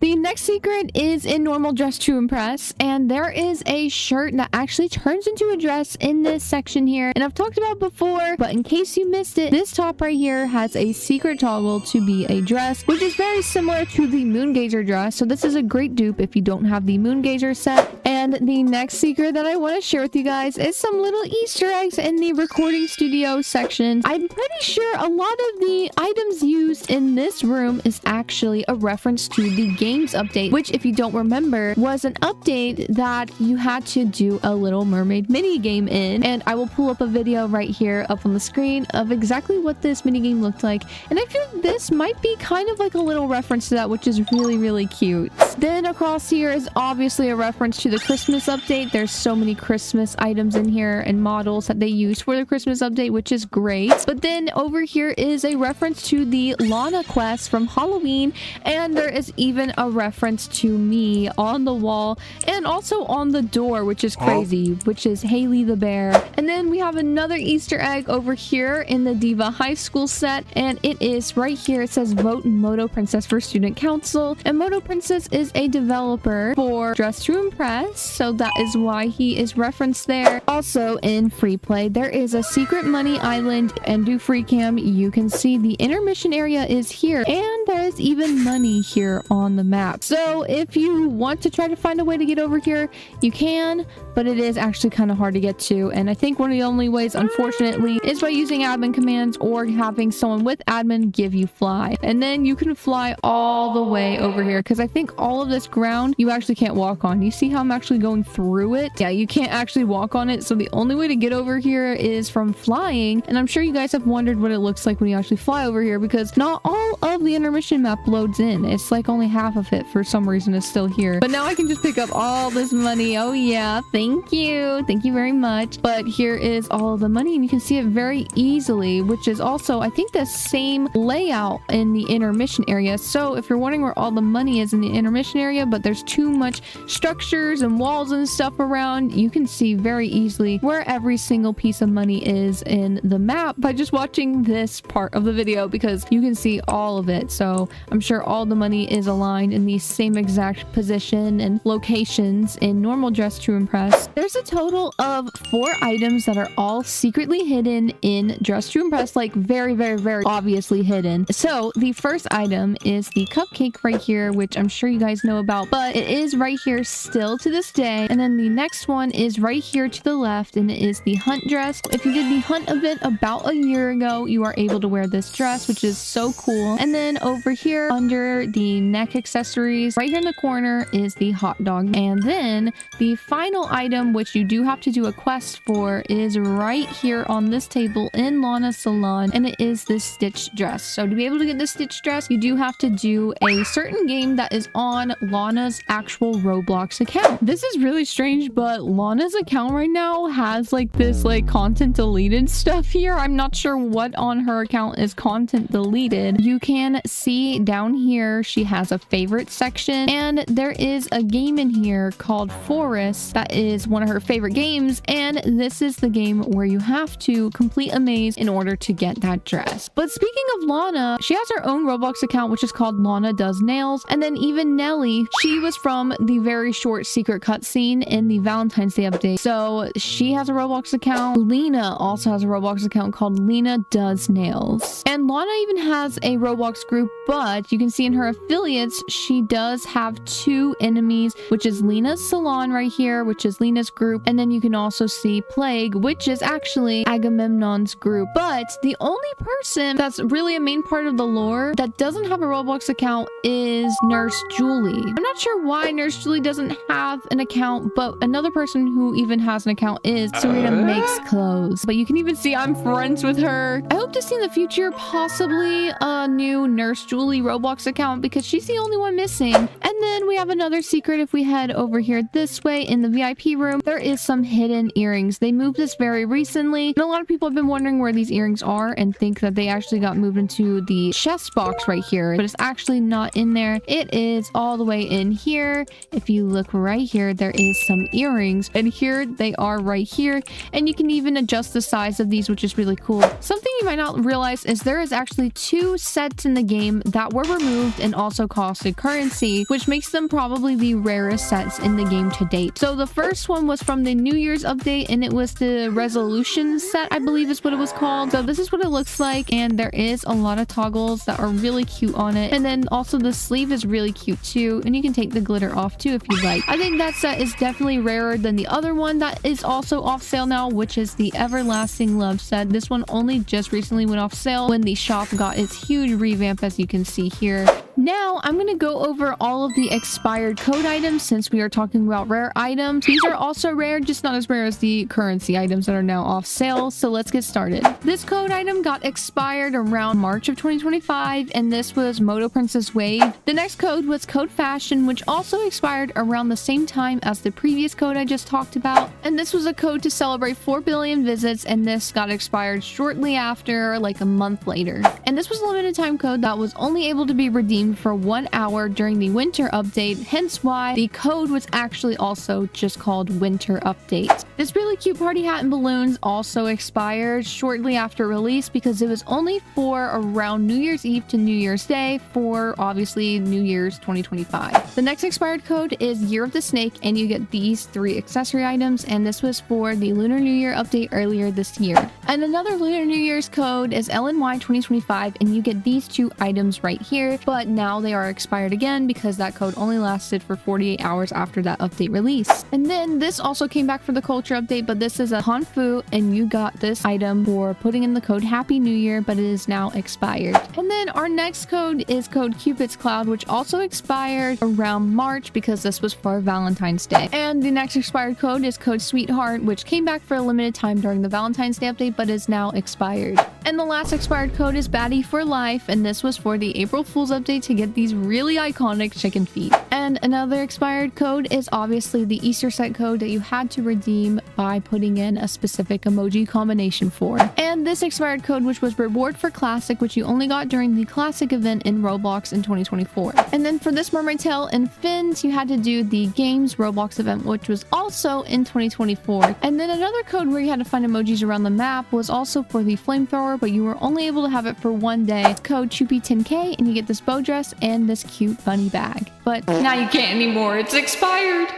The next secret is in normal Dress to Impress, and there is a shirt that actually turns into a dress in this section here, and I've talked about before, but in case you missed it, this top right here has a secret toggle to be a dress, which is very similar to the Moongazer dress, so this is a great dupe if you don't have the Moongazer set. And the next secret that I want to share with you guys is some little Easter eggs in the recording studio section. I'm pretty sure a lot of the items used in this room is actually a reference to the games update, which, if you don't remember, was an update that you had to do a Little Mermaid mini game in, and I will pull up a video right here up on the screen of exactly what this mini game looked like, and I feel this might be kind of like a little reference to that, which is really, really cute. Then across here is obviously a reference to the Christmas update. There's so many Christmas items in here and models that they used for the Christmas update, which is great. But then over here is a reference to the Lana quest from Halloween, and there is even a reference to me on the wall and also on the door, which is crazy, which is Haley the bear. And then we have another Easter egg over here in the Diva High School set, and it is right here. It says vote Moto Princess for Student Council, and Moto Princess is a developer for Dress to Impress, so that is why he is referenced there. Also in free play, there is a secret money island, and do free cam, you can see the intermission area is here, and there is even money here on the map. So if you want to try to find a way to get over here, you can, but it is actually kind of hard to get to, and I think one of the only ways, unfortunately, is by using admin commands or having someone with admin give you fly, and then you can fly all the way over here, because I think all of this ground you actually can't walk on. You see how I'm actually going through it? Yeah, you can't actually walk on it, so the only way to get over here is from flying, and I'm sure you guys have wondered what it looks like when you actually fly over here, because not all of the intermission map loads in. It's like only half of it for some reason is still here. But now I can just pick up all this money. Oh yeah, thank you very much. But here is all of the money, and you can see it very easily, which is also, I think, the same layout in the intermission area. So if you're wondering where all the money is in the intermission area, but there's too much structures and walls and stuff around, you can see very easily where every single piece of money is in the map by just watching this part of the video, because you can see all of it. So I'm sure all the money is aligned in the same exact position and locations in normal Dress to Impress. There's a total of 4 items that are all secretly hidden in Dress to Impress, like very, very, very obviously hidden. So the first item is the cupcake right here, which I'm sure you guys know about, but it is right here still to this Day. And then the next one is right here to the left, and it is the hunt dress. If you did the hunt event about a year ago, you are able to wear this dress, which is so cool. And then over here under the neck accessories, right here in the corner is the hot dog. And then the final item, which you do have to do a quest for, is right here on this table in Lana's salon, and it is this stitched dress. So to be able to get this stitched dress, you do have to do a certain game that is on Lana's actual Roblox account. This is really strange, but Lana's account right now has like this like content deleted stuff here. I'm not sure what on her account is content deleted. You can see down here she has a favorite section, and there is a game in here called Forest that is one of her favorite games, and this is the game where you have to complete a maze in order to get that dress. But speaking of Lana, she has her own Roblox account, which is called Lana Does Nails. And then even Nelly, she was from the very short secret cutscene in the Valentine's Day update, so she has a Roblox account. Lena also has a Roblox account called Lena Does Nails. And Lana even has a Roblox group, but you can see in her affiliates, she does have two enemies, which is Lena's salon right here, which is Lena's group. And then you can also see Plague, which is actually Agamemnon's group. But the only person that's really a main part of the lore that doesn't have a Roblox account is Nurse Julie. I'm not sure why Nurse Julie doesn't have an account, but another person who even has an account is Serena Makes Clothes. But you can even see I'm friends with her. I hope to see in the future possibly a new Nurse Julie Roblox account, because she's the only one missing. And then we have another secret. If we head over here this way in the VIP room, there is some hidden earrings. They moved this very recently, and a lot of people have been wondering where these earrings are and think that they actually got moved into the chest box right here, but it's actually not in there. It is all the way in here. If you look right here, there is some earrings, and here they are right here, and you can even adjust the size of these, which is really cool. Something you might not realize is there is actually two sets in the game that were removed and also costed currency, which makes them probably the rarest sets in the game to date. So the first one was from the New Year's update, and it was the resolution set, I believe is what it was called. So this is what it looks like, and there is a lot of toggles that are really cute on it. And then also the sleeve is really cute too, and you can take the glitter off too if you like. I think that set is definitely rarer than the other one that is also off sale now, which is the Everlasting Love set. This one only just recently went off sale when the shop got its huge revamp, as you can see here. Now I'm going to go over all of the expired code items since we are talking about rare items. These are also rare, just not as rare as the currency items that are now off sale. So let's get started. This code item got expired around March of 2025, and this was Moto Princess Wave. The next code was Code Fashion, which also expired around the same time as the previous code I just talked about. And this was a code to celebrate 4 billion visits, and this got expired shortly after, like a month later. And this was a limited time code that was only able to be redeemed for 1 hour during the winter update, hence why the code was actually also just called Winter Update. This really cute party hat and balloons also expired shortly after release because it was only for around New Year's Eve to New Year's Day for obviously New Year's 2025. The next expired code is Year of the Snake, and you get these 3 accessory items, and this was for the Lunar New Year update earlier this year. And another Lunar New Year's code is LNY 2025, and you get these 2 items right here, but now they are expired again because that code only lasted for 48 hours after that update release. And then this also came back for the culture update, but this is a Hanfu, and you got this item for putting in the code Happy New Year, but it is now expired. And then our next code is code Cupid's Cloud, which also expired around March because this was for Valentine's Day. And the next expired code is code Sweetheart, which came back for a limited time during the Valentine's Day update, but is now expired. And the last expired code is Baddie for Life, and this was for the April Fool's update to get these really iconic chicken feet. And another expired code is obviously the Easter set code that you had to redeem by putting in a specific emoji combination for. And this expired code, which was Reward for Classic, which you only got during the Classic event in Roblox in 2024. And then for this Mermaid Tail and Fins, you had to do the Games Roblox event, which was also in 2024. And then another code where you had to find emojis around the map was also for the Flamethrower, but you were only able to have it for 1 day. It's code Choopy10K, and you get this bow dress and this cute bunny bag. But now you can't anymore, it's expired.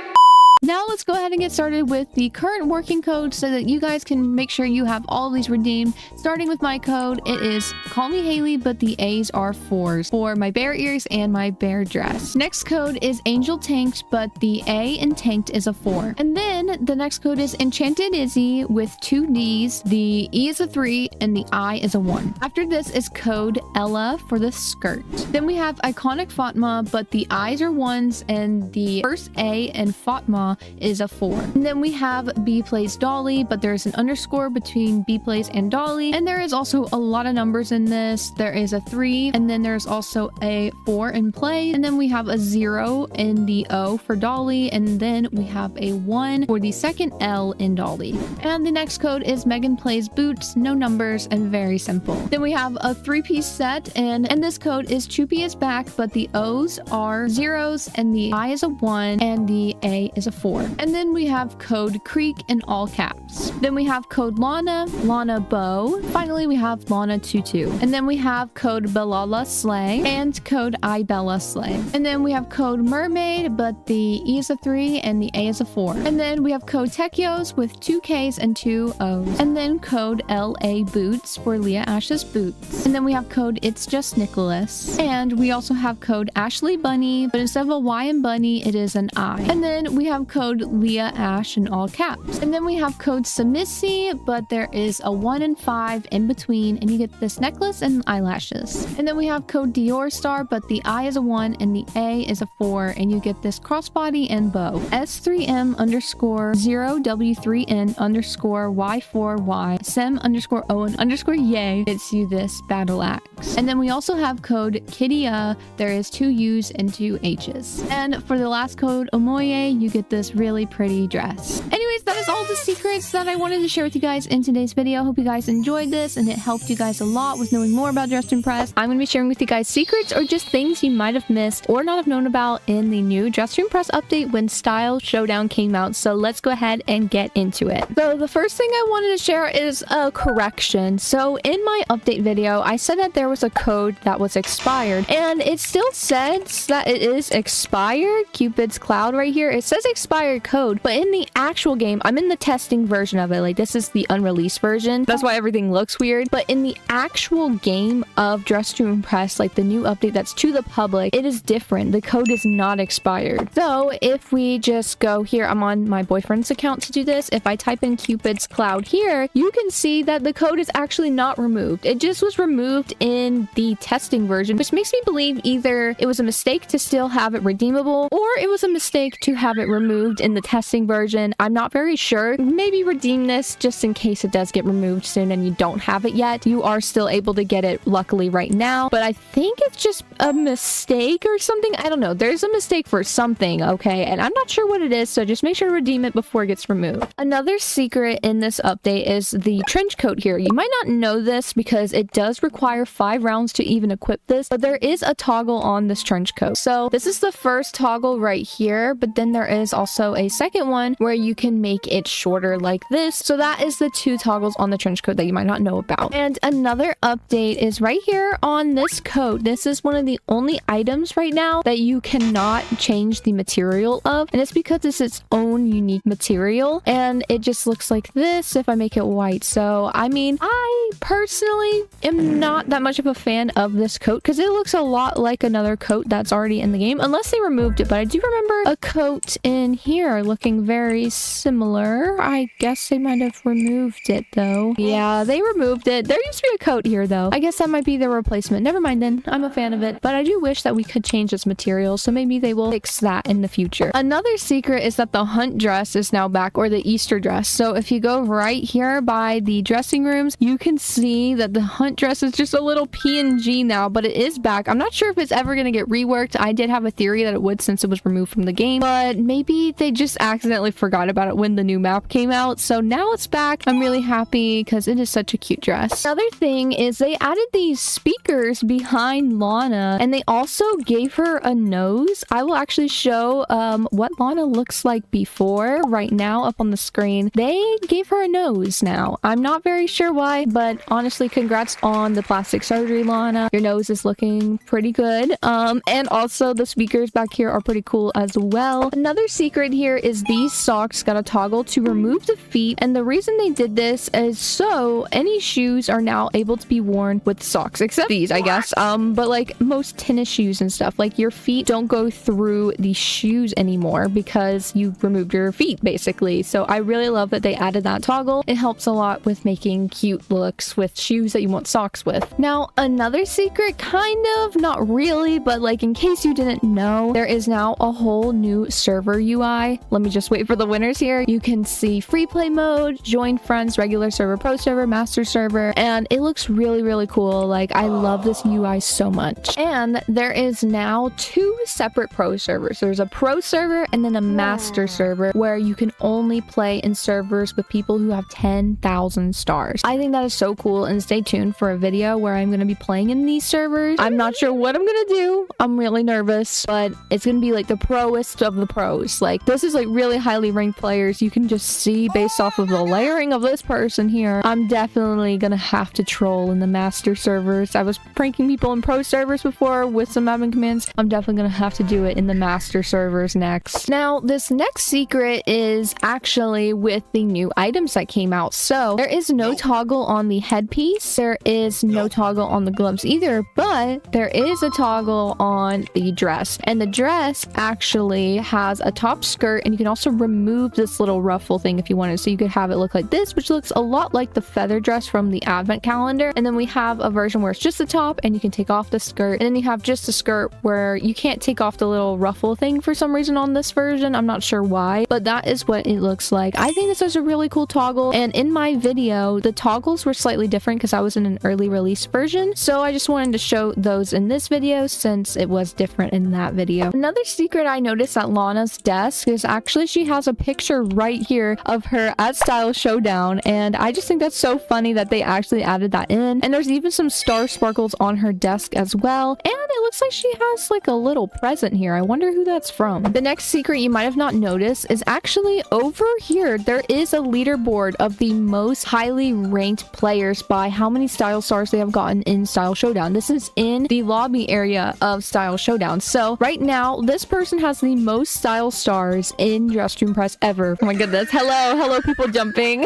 Now let's go ahead and get started with the current working code so that you guys can make sure you have all of these redeemed. Starting with my code, it is 𝘾𝙬𝙤𝙪, but the A's are 4s for my bear ears and my bear dress. Next code is Angel Tanked, but the A in Tanked is a 4. And then the next code is Enchanted Izzy with 2 D's. The E is a 3 and the I is a 1. After this is code Ella for the skirt. Then we have Iconic Fatma, but the I's are 1s and the first A in Fatma is a 4. And then we have B Plays Dolly, but there's an underscore between B Plays and Dolly. And there is also a lot of numbers in this. There is a 3, and then there's also a 4 in Play. And then we have a 0 in the O for Dolly. And then we have a 1 for the second L in Dolly. And the next code is Megan Plays Boots, no numbers and very simple. Then we have a 3-piece set, and this code is Choopy is back, but the O's are 0s and the I is a 1 and the A is a 4. And then we have code Creek in all caps. Then we have code Lana, Lana Bow. Finally, we have Lana Tutu. And then we have code Bellala Slay and code I Bella Slay. And then we have code Mermaid, but the E is a 3 and the A is a 4. And then we have code Techios with 2 K's and 2 O's. And then code LA Boots for Leah Ash's boots. And then we have code It's Just Nicholas. And we also have code Ashley Bunny, but instead of a Y in Bunny, it is an I. And then we have code Leah Ash in all caps. And then we have code Submissy, but there is a 1 and 5 in between, and you get this necklace and eyelashes. And then we have code Dior Star, but the I is a 1 and the A is a 4, and you get this crossbody and bow. S3M underscore 0W3N underscore Y4Y Sem underscore Owen underscore Yay gets you this battle axe. And then we also have code Kittia. There is 2 U's and 2 H's. And for the last code Omoye, you get this really pretty dress. Anyways, that is all the secrets that I wanted to share with you guys in today's video. Hope you guys enjoyed this and it helped you guys a lot with knowing more about Dress to Impress. I'm going to be sharing with you guys secrets or just things you might have missed or not have known about in the new Dress to Impress update when Style Showdown came out. So let's go ahead and get into it. So the first thing I wanted to share is a correction. So in my update video, I said that there was a code that was expired, and it still says that it is expired. Cupid's Cloud right here, it says expired code, but in the actual game, I'm in the testing version of it. Like, this is the unreleased version. That's why everything looks weird. But in the actual game of Dress to Impress, like the new update that's to the public, it is different. The code is not expired. So if we just go here, I'm on my boyfriend's account to do this. If I type in Cupid's Cloud here, you can see that the code is actually not removed. It just was removed in the testing version, which makes me believe either it was a mistake to still have it redeemable, or it was a mistake to have it removed in the testing version. I'm not very sure. Maybe redeem this just in case it does get removed soon and you don't have it yet. You are still able to get it luckily right now, but I think it's just a mistake or something. I don't know. There's a mistake for something, okay? And I'm not sure what it is, so just make sure to redeem it before it gets removed. Another secret in this update is the trench coat here. You might not know this because it does require 5 rounds to even equip this, but there is a toggle on this trench coat. So this is the first toggle right here, but then there is also a second one where you can make it shorter like this. So that is the 2 toggles on the trench coat that you might not know about. And another update is right here on this coat. This is one of the only items right now that you cannot change the material of, and it's because it's its own unique material, and it just looks like this if I make it white. So I mean, I personally am not that much of a fan of this coat because it looks a lot like another coat that's already in the game, unless they removed it. But I do remember a coat in here looking very similar. I guess they might have removed it though. Yeah, they removed it. There used to be a coat here though. I guess that might be the replacement. Never mind then. I'm a fan of it, but I do wish that we could change this material, so maybe they will fix that in the future. Another secret is that the hunt dress is now back, or the Easter dress. So if you go right here by the dressing rooms, you can see that the hunt dress is just a little PNG now, but it is back. I'm not sure if it's ever going to get reworked. I did have a theory that it would since it was removed from the game, but maybe they just accidentally forgot about it when the new map came out. So now it's back. I'm really happy because it is such a cute dress. Another thing is they added these speakers behind Lana, and they also gave her a nose. I will actually show what Lana looks like before right now up on the screen. They gave her a nose now. I'm not very sure why, but but honestly, congrats on the plastic surgery, Lana. Your nose is looking pretty good. And also the speakers back here are pretty cool as well. Another secret here is these socks got a toggle to remove the feet, and the reason they did this is so any shoes are now able to be worn with socks, except these, I guess. But like most tennis shoes and stuff, like your feet don't go through the shoes anymore because you removed your feet basically. So I really love that they added that toggle. It helps a lot with making cute looks with shoes that you want socks with. Now another secret, kind of, not really, but like in case you didn't know, there is now a whole new server UI. Let me just wait for the winners here. You can see free play mode, join friends, regular server, pro server, master server, and it looks really cool. Like I love this UI so much. And there is now 2 separate pro servers. There's a pro server and then a master server where you can only play in servers with people who have 10,000 stars. I think that is so cool, and stay tuned for a video where I'm going to be playing in these servers. I'm not sure what I'm going to do. I'm really nervous, but it's going to be like the proest of the pros. Like this is like really highly ranked players. You can just see based off of the layering of this person here. I'm definitely going to have to troll in the master servers. I was pranking people in pro servers before with some admin commands. I'm definitely going to have to do it in the master servers next. Now this next secret is actually with the new items that came out. So there is no toggle on the headpiece. There is no toggle on the gloves either, but there is a toggle on the dress, and the dress actually has a top skirt, and you can also remove this little ruffle thing if you wanted. So you could have it look like this, which looks a lot like the feather dress from the advent calendar. And then we have a version where it's just the top and you can take off the skirt, and then you have just a skirt where you can't take off the little ruffle thing for some reason on this version. I'm not sure why, but that is what it looks like. I think this is a really cool toggle, and in my video the toggles were slightly different because I was in an early release version, so I just wanted to show those in this video since it was different in that video. Another secret I noticed at Lana's desk is actually she has a picture right here of her at Style Showdown, and I just think that's so funny that they actually added that in. And there's even some star sparkles on her desk as well, and it looks like she has like a little present here. I wonder who that's from. The next secret you might have not noticed is actually over here. There is a leaderboard of the most highly ranked players by how many style stars they have gotten in Style Showdown. This is in the lobby area of Style Showdown. So right now this person has the most style stars in Dress Room Press ever. Oh my goodness. Hello people jumping.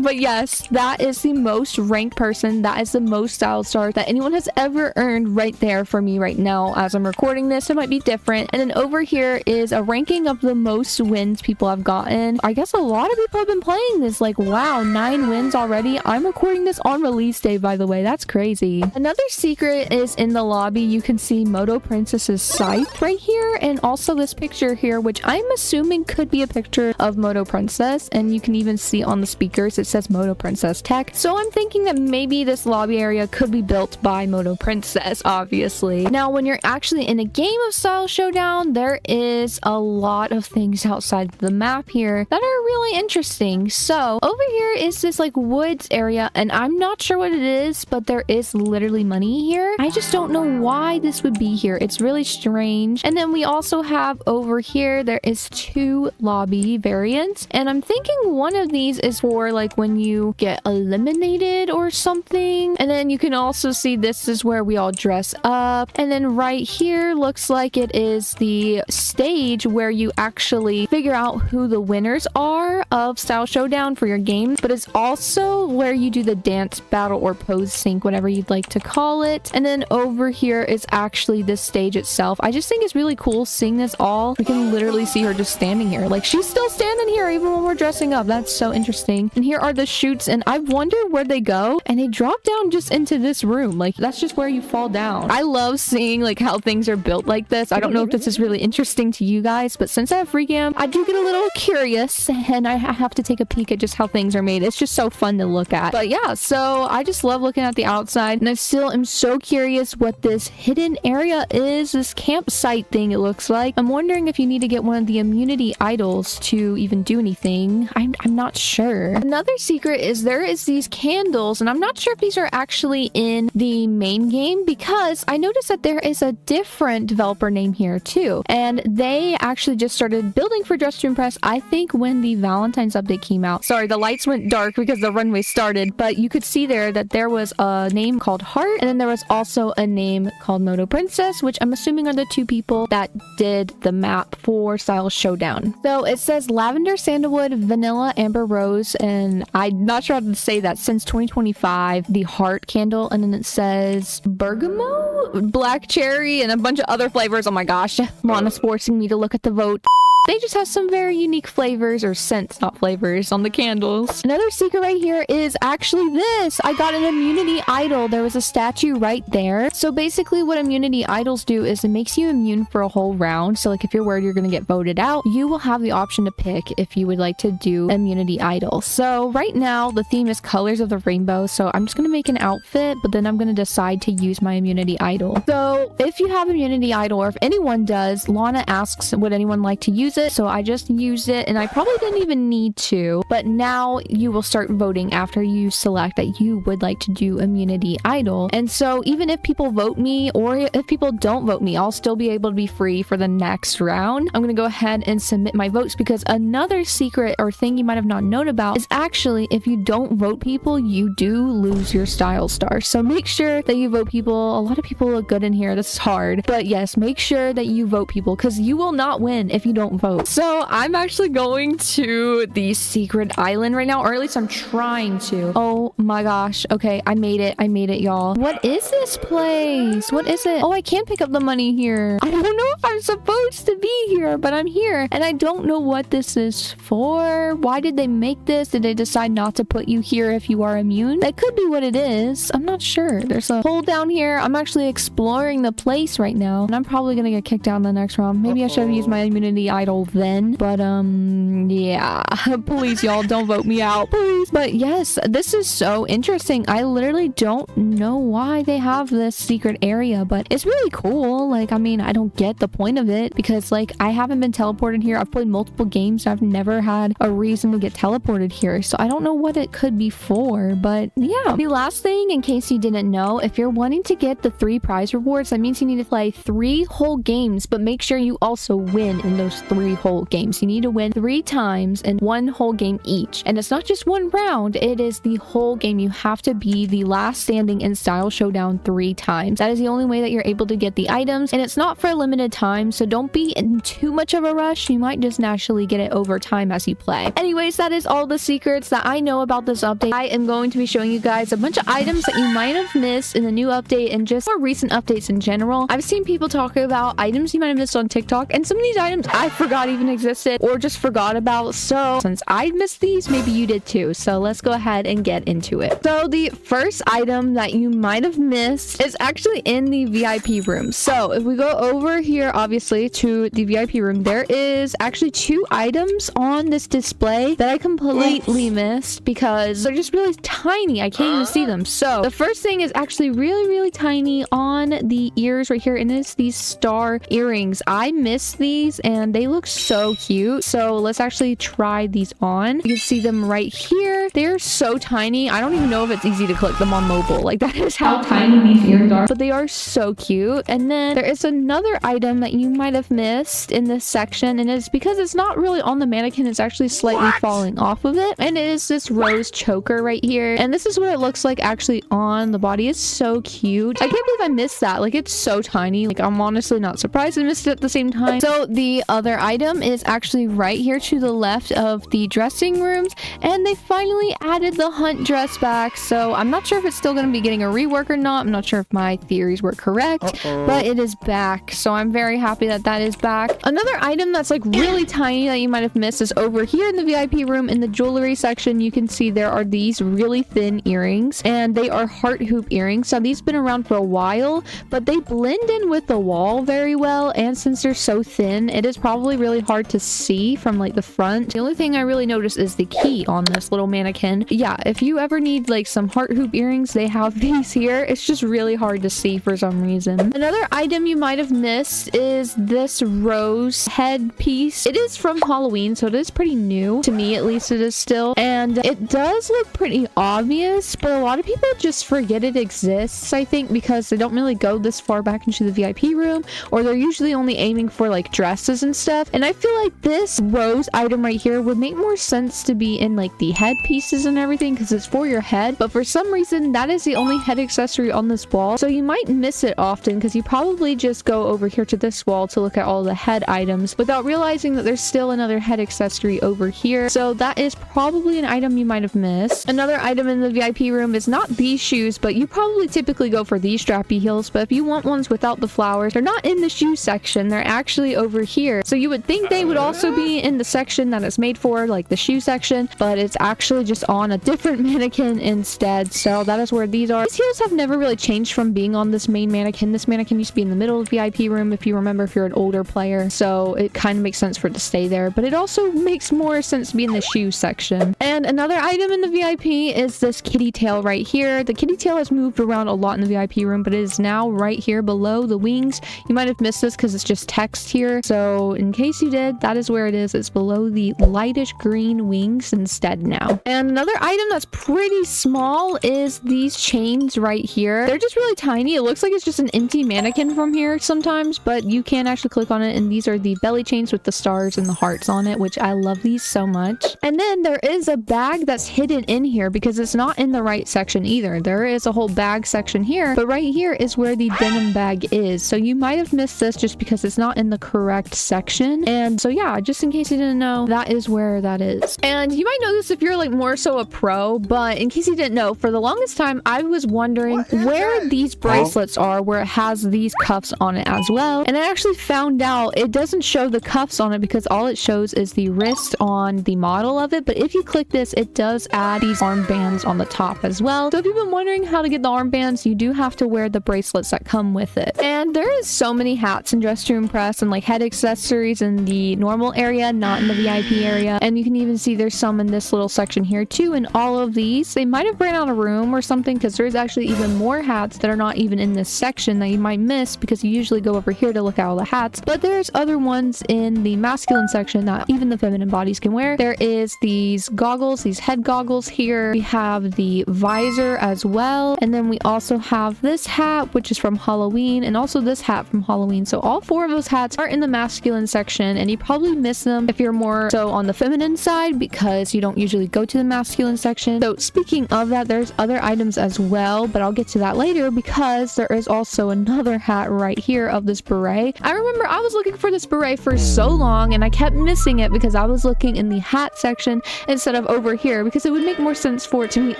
But yes, that is the most ranked person. That is the most style stars that anyone has ever earned right there for me right now. As I'm recording this, it might be different. And then over here is a ranking of the most wins people have gotten. I guess a lot of people have been playing this. Like, wow, 9 wins already. I'm recording this on release day, by the way. That's crazy. Another secret is in the lobby. You can see Moto Princess's scythe right here, and also this picture here, which I'm assuming could be a picture of Moto Princess. And you can even see on the speakers, it says Moto Princess Tech. So I'm thinking that maybe this lobby area could be built by Moto Princess, obviously. Now, when you're actually in a game of Style Showdown, there is a lot of things outside the map here that are really interesting. So over here is this like woods area, and I'm not sure what it is, but there is literally money here. I just don't know why this would be here. It's really strange. And then we also have over here, there is 2 lobby variants, and I'm thinking one of these is for like when you get eliminated or something. And then you can also see this is where we all dress up. And then right here looks like it is the stage where you actually figure out who the winners are of Style Showdown for your game. But it's also where you do the dance battle or pose sync, whatever you'd like to call it. And then over here is actually this stage itself. I just think it's really cool seeing this all. We can literally see her just standing here. Like, she's still standing here even when we're dressing up. That's so interesting. And here are the shoots, and I wonder where they go, and they drop down just into this room. Like, that's just where you fall down. I love seeing like how things are built like this. I don't know if this is really interesting to you guys, but since I have free cam, I do get a little curious, and I have to take a peek at just how things are made. It's just so fun to look at. But yeah, so I just love looking at the outside, and I still am so curious what this hidden area is, this campsite thing it looks like. I'm wondering if you need to get one of the immunity idols to even do anything. I'm not sure. Another Another secret is there is these candles, and I'm not sure if these are actually in the main game because I noticed that there is a different developer name here too, and they actually just started building for Dress to Impress, I think, when the Valentine's update came out. Sorry, the lights went dark because the runway started, but you could see there that there was a name called Heart, and then there was also a name called Moto Princess, which I'm assuming are the two people that did the map for Style Showdown. So it says lavender, sandalwood, vanilla, amber rose, and I'm not sure how to say that, since 2025, the heart candle, and then it says bergamot, black cherry, and a bunch of other flavors. Oh my gosh, Lana's forcing me to look at the vote. They just have some very unique flavors, or scents, not flavors, on the candles. Another secret right here is actually this. I got an immunity idol. There was a statue right there. So basically what immunity idols do is it makes you immune for a whole round. So like if you're worried you're going to get voted out, you will have the option to pick if you would like to do immunity idol. So right now the theme is colors of the rainbow. So I'm just going to make an outfit, but then I'm going to decide to use my immunity idol. So if you have immunity idol, or if anyone does, Lana asks would anyone like to use it, so I just used it, and I probably didn't even need to, but now you will start voting after you select that you would like to do immunity idol. And so even if people vote me, or if people don't vote me, I'll still be able to be free for the next round. I'm gonna go ahead and submit my votes, because another secret or thing you might have not known about is actually if you don't vote people, you do lose your style star. So make sure that you vote people. A lot of people look good in here. This is hard, but yes, make sure that you vote people, because you will not win if you don't vote. So I'm actually going to the secret island right now, or at least I'm trying to. Oh my gosh. Okay, I made it, y'all. What is this place? What is it? Oh, I can pick up the money here. I don't know if I'm supposed to be here, but I'm here, and I don't know what this is for. Why did they make this? Did they decide not to put you here if you are immune? That could be what it is. I'm not sure. There's a hole down here. I'm actually exploring the place right now, and I'm probably gonna get kicked out in the next round. Maybe I should have used my immunity idol then, but yeah. Please, y'all, don't vote me out, please. But yes, this is so interesting. I literally don't know why they have this secret area, but it's really cool. Like, I mean, I don't get the point of it, because like I haven't been teleported here. I've played multiple games. I've never had a reason to get teleported here, so I don't know what it could be for. But yeah, the last thing, in case you didn't know, if you're wanting to get the 3 prize rewards, that means you need to play 3 whole games, but make sure you also win in those 3 whole games. You need to win 3 times in 1 whole game each, and it's not just 1 round, it is the whole game. You have to be the last standing in Style Showdown 3 times. That is the only way that you're able to get the items, and it's not for a limited time, so don't be in too much of a rush. You might just naturally get it over time as you play. Anyways, that is all the secrets that I know about this update. I am going to be showing you guys a bunch of items that you might have missed in the new update, and just more recent updates in general. I've seen people talk about items you might have missed on TikTok, and some of these items I forgot even existed, or just forgot about. So since I missed these, maybe you did too. So let's go ahead and get into it. So the first item that you might have missed is actually in the VIP room. So if we go over here, obviously, to the VIP room, there is actually 2 items on this display that I completely missed because they're just really tiny. I can't even see them. So the first thing is actually really tiny on the ears right here, and it's these star earrings. I missed these and they look so cute. So let's actually try these on. You can see them right here. They're so tiny. I don't even know if it's easy to click them on mobile. Like, that is how tiny these ears are, but they are so cute. And then there is another item that you might have missed in this section, and it's because it's not really on the mannequin, it's actually slightly falling off of it, and it is this rose choker right here, and this is what it looks like actually on the body. It's so cute. I can't believe I missed that. Like, it's so tiny. Like, I'm honestly not surprised I missed it at the same time. So the other item is actually right here to the left of the dressing rooms, and they finally added the hunt dress back. So I'm not sure if it's still going to be getting a rework or not. I'm not sure if my theories were correct, but it is back. So I'm very happy that that is back. Another item that's like really tiny that you might have missed is over here in the VIP room in the jewelry section. You can see there are these really thin earrings, and they are heart hoop earrings. So these have been around for a while, but they blend in with the wall very well, and since they're so thin, it is probably really hard to see from like the front. The only thing I really noticed is the key on this little mannequin. Yeah, if you ever need like some heart hoop earrings, they have these here. It's just really hard to see for some reason. Another item you might have missed is this rose headpiece. It is from Halloween, so it is pretty new. To me, at least, it is still. And it does look pretty obvious, but a lot of people just forget it exists, I think, because they don't really go this far back into the VIP room, or they're usually only aiming for like dresses and stuff. And I feel like this rose item right here would make more sense to be in like the headpieces and everything, because it's for your head. But for some reason, that is the only head accessory on this wall, so you might miss it often because you probably just go over here to this wall to look at all the head items without realizing that there's still another head accessory over here. So that is probably an item you might have missed. Another item in the VIP room is not these shoes, but you probably typically go for these strappy heels. But if you want ones without the flowers, they're not in the shoe section, they're actually over here. So you would think they would also be in the section that it's made for, like the shoe section, but it's actually just on a different mannequin instead. So that is where these are. These heels have never really changed from being on this main mannequin. This mannequin used to be in the middle of the VIP room, if you remember, if you're an older player. So it kind of makes sense for it to stay there, but it also makes more sense to be in the shoe section. And another item in the VIP is this kitty tail right here. The kitty tail has moved around a lot in the VIP room, but it is now right here below the wings. You might have missed this because it's just text here. So in case you did, that is where it is. It's below the lightish green wings instead now. And another item that's pretty small is these chains right here. They're just really tiny. It looks like it's just an empty mannequin from here sometimes, but you can actually click on it, and these are the belly chains with the stars and the hearts on it, which I love these so much. And then there is a bag that's hidden in here because it's not in the right section either. There is a whole bag section here, but right here is where the denim bag is. So you might have missed this just because it's not in the correct section. And so yeah, just in case you didn't know, that is where that is. And you might know this if you're like more so a pro, but in case you didn't know, for the longest time I was wondering where these bracelets are, where it has these cuffs on it as well. And I actually found out it doesn't show the cuffs on it because all it shows is the wrist on the model of it. But if you click this, it does add these armbands on the top as well. So if you've been wondering how to get the armbands, you do have to wear the bracelets that come with it. And there is so many hats in dress to impress and like head accessories in the normal area, not in the VIP area. And you can even see there's some in this little section here too. And all of these, they might have ran out of room or something, because there's actually even more hats that are not even in this section that you might miss because you usually go over here to look at all the hats. But there's other ones in the masculine section that even the feminine bodies can wear. There is these goggles, these head goggles here. We have the visor as well. And then we also have this hat, which is from Halloween, and also this hat from Halloween. So all four of those hats are in the masculine section, and you probably miss them if you're more so on the feminine side because you don't usually go to the masculine section. So speaking of that, there's other items as well, but I'll get to that later because there is also another hat right here of this beret. I remember I was looking for this beret for so long and I kept missing it because I was looking in the hat section instead of over here because it would make more sense for it to be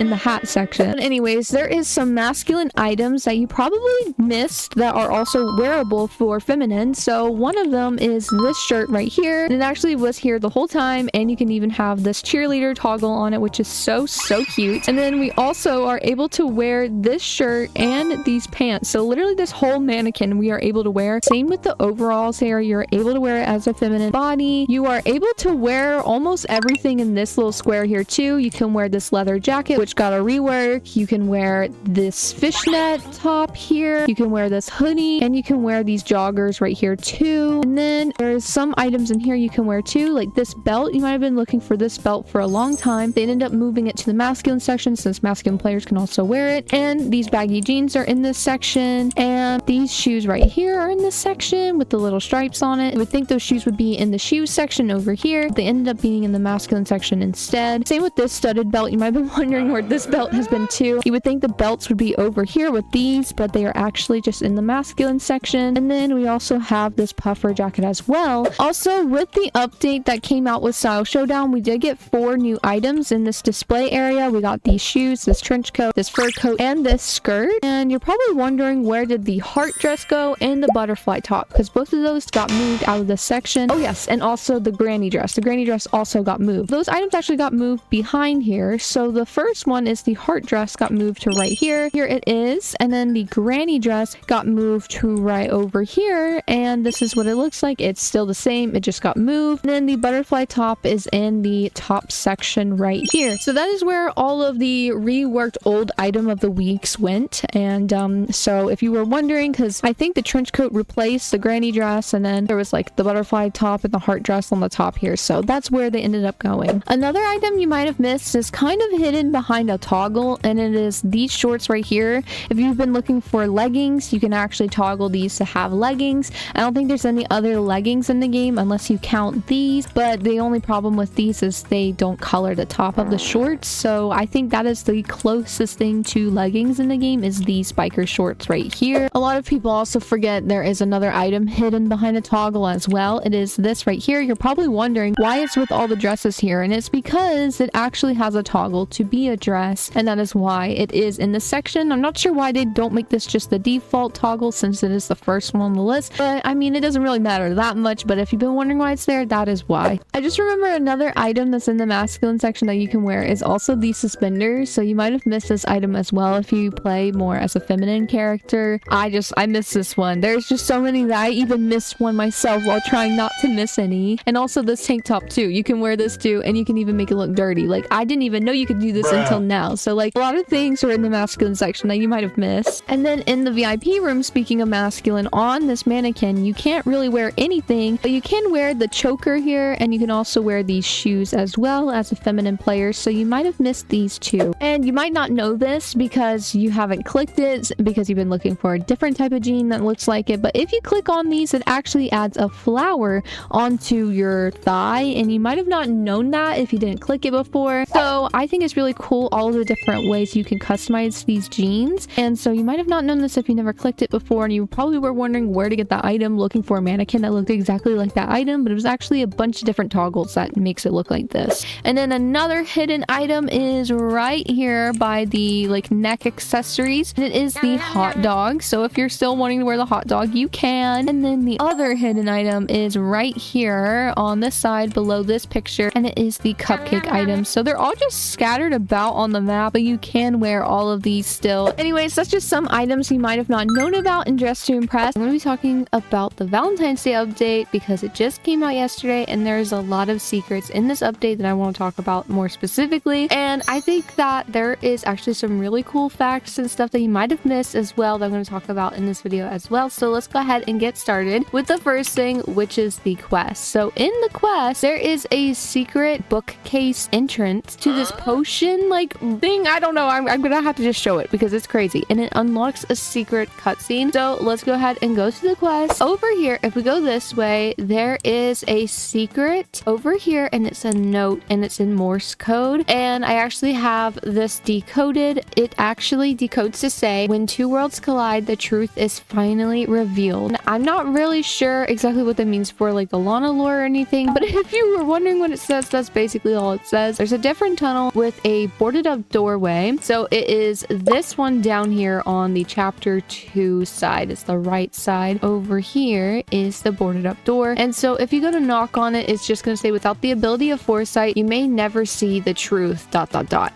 in the hat section. But anyways, there is some masculine items that you probably missed that are also wearable for feminine. So one of them is this shirt right here, and it actually was here the whole time, and you can even have this cheerleader toggle on it, which is so cute. And then we also are able to wear this shirt and these pants. So literally this whole mannequin we are able to wear. Same with the overalls here. You're able to wear it as a feminine body. You are able to wear almost everything in this little square here too. You can wear this leather jacket, which got a rework. You can wear this fishnet top here. You can wear this hoodie, and you can wear these joggers right here too. And then there's some items in here you can wear too, like this belt. You might have been looking for this belt for a long time. They ended up moving it to the masculine section since masculine players can also wear it. And these baggy jeans are in this section, and these shoes right here are in this section with the little stripes on it. I would think those shoes would be in the shoes section over here. They ended up being in the masculine section instead. Same with this studded belt. You might have been wondering where this belt has been too. You would think the belts would be over here with these, but they are actually just in the masculine section. And then we also have this puffer jacket as well. Also, with the update that came out with Style Showdown, we did get 4 new items in this display area. We got these shoes, this trench coat, this fur coat, and this skirt. And you're probably wondering, where did the heart dress go and the butterfly top? Because both of those got moved out of this section. Oh yes, and also the granny dress. The granny dress also got moved. Those items actually got moved behind here. So the first one is the heart dress got moved to right here. Here it is. And then the granny dress got moved to right over here. And this is what it looks like. It's still the same, it just got moved. And then the butterfly top is in the top section right here. So that is where all of the reworked old item of the weeks went. And so if you were wondering, because I think the trench coat replaced the granny dress, and then there was like the butterfly top and the heart dress on the top here, so that's where they ended up going. Another item you might have missed is kind of hidden behind a toggle, and it is these shorts right here. If you've been looking for leggings, you can actually toggle these to have leggings. I don't think there's any other leggings in the game unless you count these, but the only problem with these is they don't color the top of the shorts, so I think that is the closest thing to leggings in the game is these biker shorts right here. A lot of people also forget there is another item hidden behind a toggle as well. It is this right here. You're probably wondering why it's with all the dresses here, and it's because it actually has a toggle to be a dress, and that is why it is in this section. I'm not sure why they don't make this just the default toggle since it is the first one on the list, but I mean, it doesn't really matter that much, but if you've been wondering why it's there, that is why. I just remember another item that's in the masculine section that you can wear is also these suspenders, so you might have missed this item as well if you play more as a feminine character. I missed this one. There's just so many that I even missed one myself while trying not to miss any. And also this tank top too. You can wear this too, and you can even make it look dirty. Like, I didn't even know you could do this until now. So like, a lot of things are in the masculine section that you might have missed. And then in the VIP room, speaking of masculine, on this mannequin, you can't really wear anything, but you can wear the choker here, and you can also wear these shoes as well as a feminine player. So you might have missed these two. And you might not know this because you haven't clicked it, because you've been looking for a different type of jean that looks like it, but if you click on these, it actually adds a flower onto your thigh, and you might have not known that if you didn't click it before. So I think it's really cool, all of the different ways you can customize these jeans, and so you might have not known this if you never clicked it before, and you probably were wondering where to get that item, looking for a mannequin that looked exactly like that item, but it was actually a bunch of different toggles that makes it look like this. And then another hidden item is right here by the like neck accessories, and it is the hot dog. So if you're still wanting to wear the hot dog, you can. And then the other hidden item is right here on this side below this picture, and it is the cupcake item. So they're all just scattered about on the map, but you can wear all of these still. Anyways, that's just some items you might have not known about in Dress to Impress. I'm going to be talking about the Valentine's Day update because it just came out yesterday, and there's a lot of secrets in this update that I want to talk about more specifically. And I think that there is actually some really cool facts and stuff that you might have missed as well that I'm going to talk about in this video as well. So let's go ahead and get started with the first thing, which is the quest. So in the quest, there is a secret bookcase entrance to this potion like thing. I don't know. I'm gonna have to just show it because it's crazy, and it unlocks a secret cutscene. So let's go ahead and go to the quest. Over here, if we go this way, there is a secret over here, and it's a note, and it's in Morse code, and I actually have this decoded. It actually decodes to say, when two worlds collide, the truth is finally revealed. I'm not really sure exactly what that means for like the Lana lore or anything, but if you were wondering what it says, that's basically all it says. There's a different tunnel with a boarded up doorway. So it is this one down here on the chapter 2 side. It's the right side. Over here is the boarded up door. And so if you go to knock on it, it's just going to say, without the ability of foresight, you may never see the truth, ...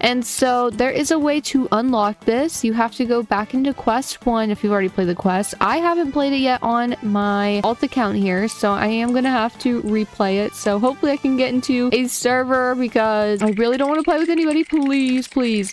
And so there is a way to unlock this. You have to go back into quest 1 if you've already played the quest. I haven't played it yet on my alt account here, so I am going to have to replay it. So hopefully I can get into a server because I really don't want to play with anybody. Please, please.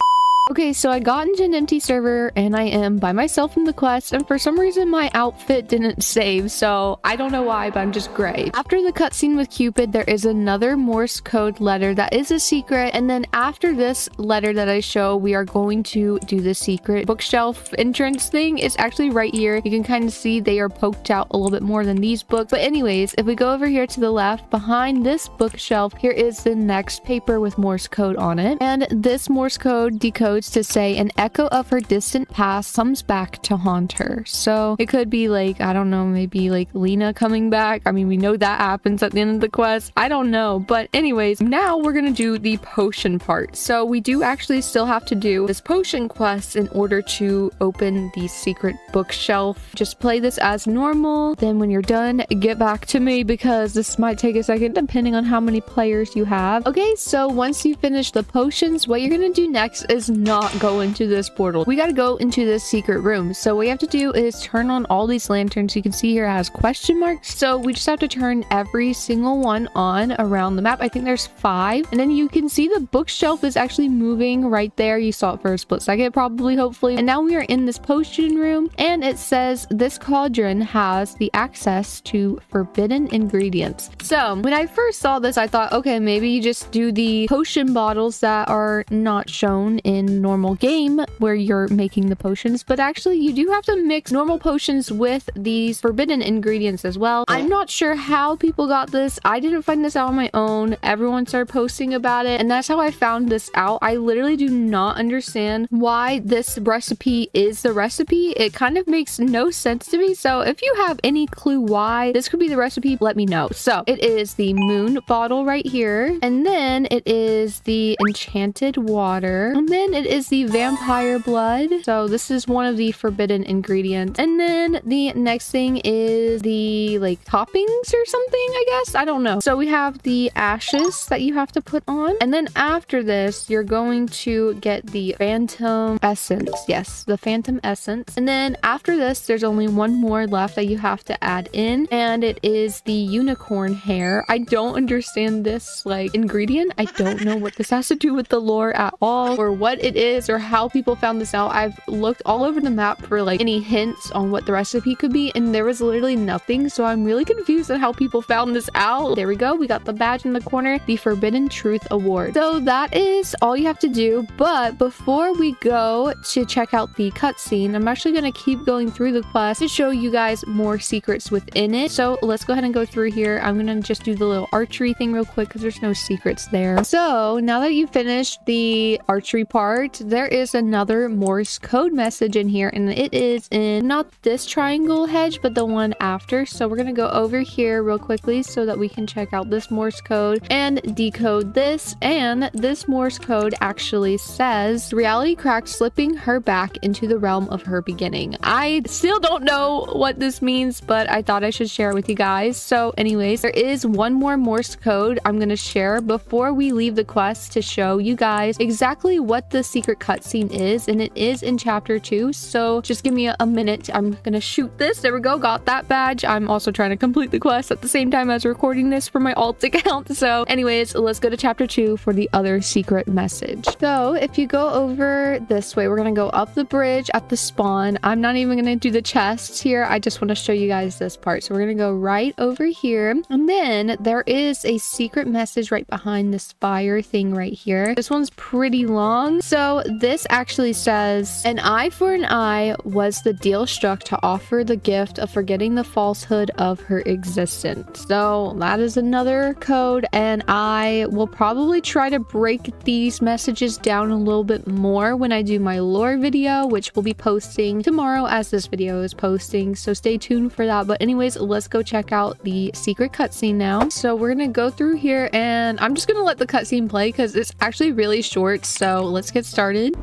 Okay, so I got into an empty server and I am by myself in the quest, and for some reason my outfit didn't save, so I don't know why, but I'm just gray. After the cutscene with Cupid, there is another Morse code letter that is a secret, and then after this letter that I show, we are going to do the secret bookshelf entrance thing. It's actually right here. You can kind of see they are poked out a little bit more than these books, but anyways, if we go over here to the left, behind this bookshelf, here is the next paper with Morse code on it, and this Morse code decodes to say, an echo of her distant past comes back to haunt her. So it could be like, I don't know, maybe like Lena coming back. I mean, we know that happens at the end of the quest. I don't know, but anyways, now we're gonna do the potion part. So we do actually still have to do this potion quest in order to open the secret bookshelf. Just play this as normal, then when you're done, get back to me because this might take a second depending on how many players you have. Okay, so once you finish the potions, what you're gonna do next is not go into this portal. We got to go into this secret room. So what you have to do is turn on all these lanterns. You can see here it has question marks. So we just have to turn every single one on around the map. I think there's 5. And then you can see the bookshelf is actually moving right there. You saw it for a split second, probably, hopefully. And now we are in this potion room, and it says this cauldron has the access to forbidden ingredients. So when I first saw this, I thought, okay, maybe you just do the potion bottles that are not shown in normal game where you're making the potions, but actually you do have to mix normal potions with these forbidden ingredients as well. I'm not sure how people got this. I didn't find this out on my own. Everyone started posting about it, and that's how I found this out. I literally do not understand why this recipe is the recipe. It kind of makes no sense to me. So if you have any clue why this could be the recipe, let me know. So it is the moon bottle right here, and then it is the enchanted water, and then it is the vampire blood. So this is one of the forbidden ingredients, and then the next thing is the like toppings or something, I guess. I don't know. So we have the ashes that you have to put on, and then after this you're going to get the phantom essence. Yes, the phantom essence. And then after this there's only one more left that you have to add in, and it is the unicorn hair. I don't understand this like ingredient. I don't know what this has to do with the lore at all, or what it is, or how people found this out. I've looked all over the map for like any hints on what the recipe could be, and there was literally nothing. So I'm really confused on how people found this out. There we go. We got the badge in the corner, the Forbidden Truth Award. So that is all you have to do. But before we go to check out the cutscene, I'm actually going to keep going through the quest to show you guys more secrets within it. So let's go ahead and go through here. I'm going to just do the little archery thing real quick because there's no secrets there. So now that you finished the archery part, there is another Morse code message in here, and it is in not this triangle hedge, but the one after. So we're going to go over here real quickly so that we can check out this Morse code and decode this. And this Morse code actually says, reality cracked, slipping her back into the realm of her beginning. I still don't know what this means, but I thought I should share it with you guys. So anyways, there is one more Morse code I'm going to share before we leave the quest to show you guys exactly what the secret cutscene is, and it is in chapter 2. So just give me a minute. I'm going to shoot this. There we go. Got that badge. I'm also trying to complete the quest at the same time as recording this for my alt account. So anyways, let's go to chapter 2 for the other secret message. So if you go over this way, we're going to go up the bridge at the spawn. I'm not even going to do the chests here. I just want to show you guys this part. So we're going to go right over here, and then there is a secret message right behind this fire thing right here. This one's pretty long. So this actually says, an eye for an eye was the deal struck to offer the gift of forgetting the falsehood of her existence. So that is another code, and I will probably try to break these messages down a little bit more when I do my lore video, which will be posting tomorrow as this video is posting. So stay tuned for that. But anyways, let's go check out the secret cutscene now. So we're gonna go through here, and I'm just gonna let the cutscene play because it's actually really short. So let's get started.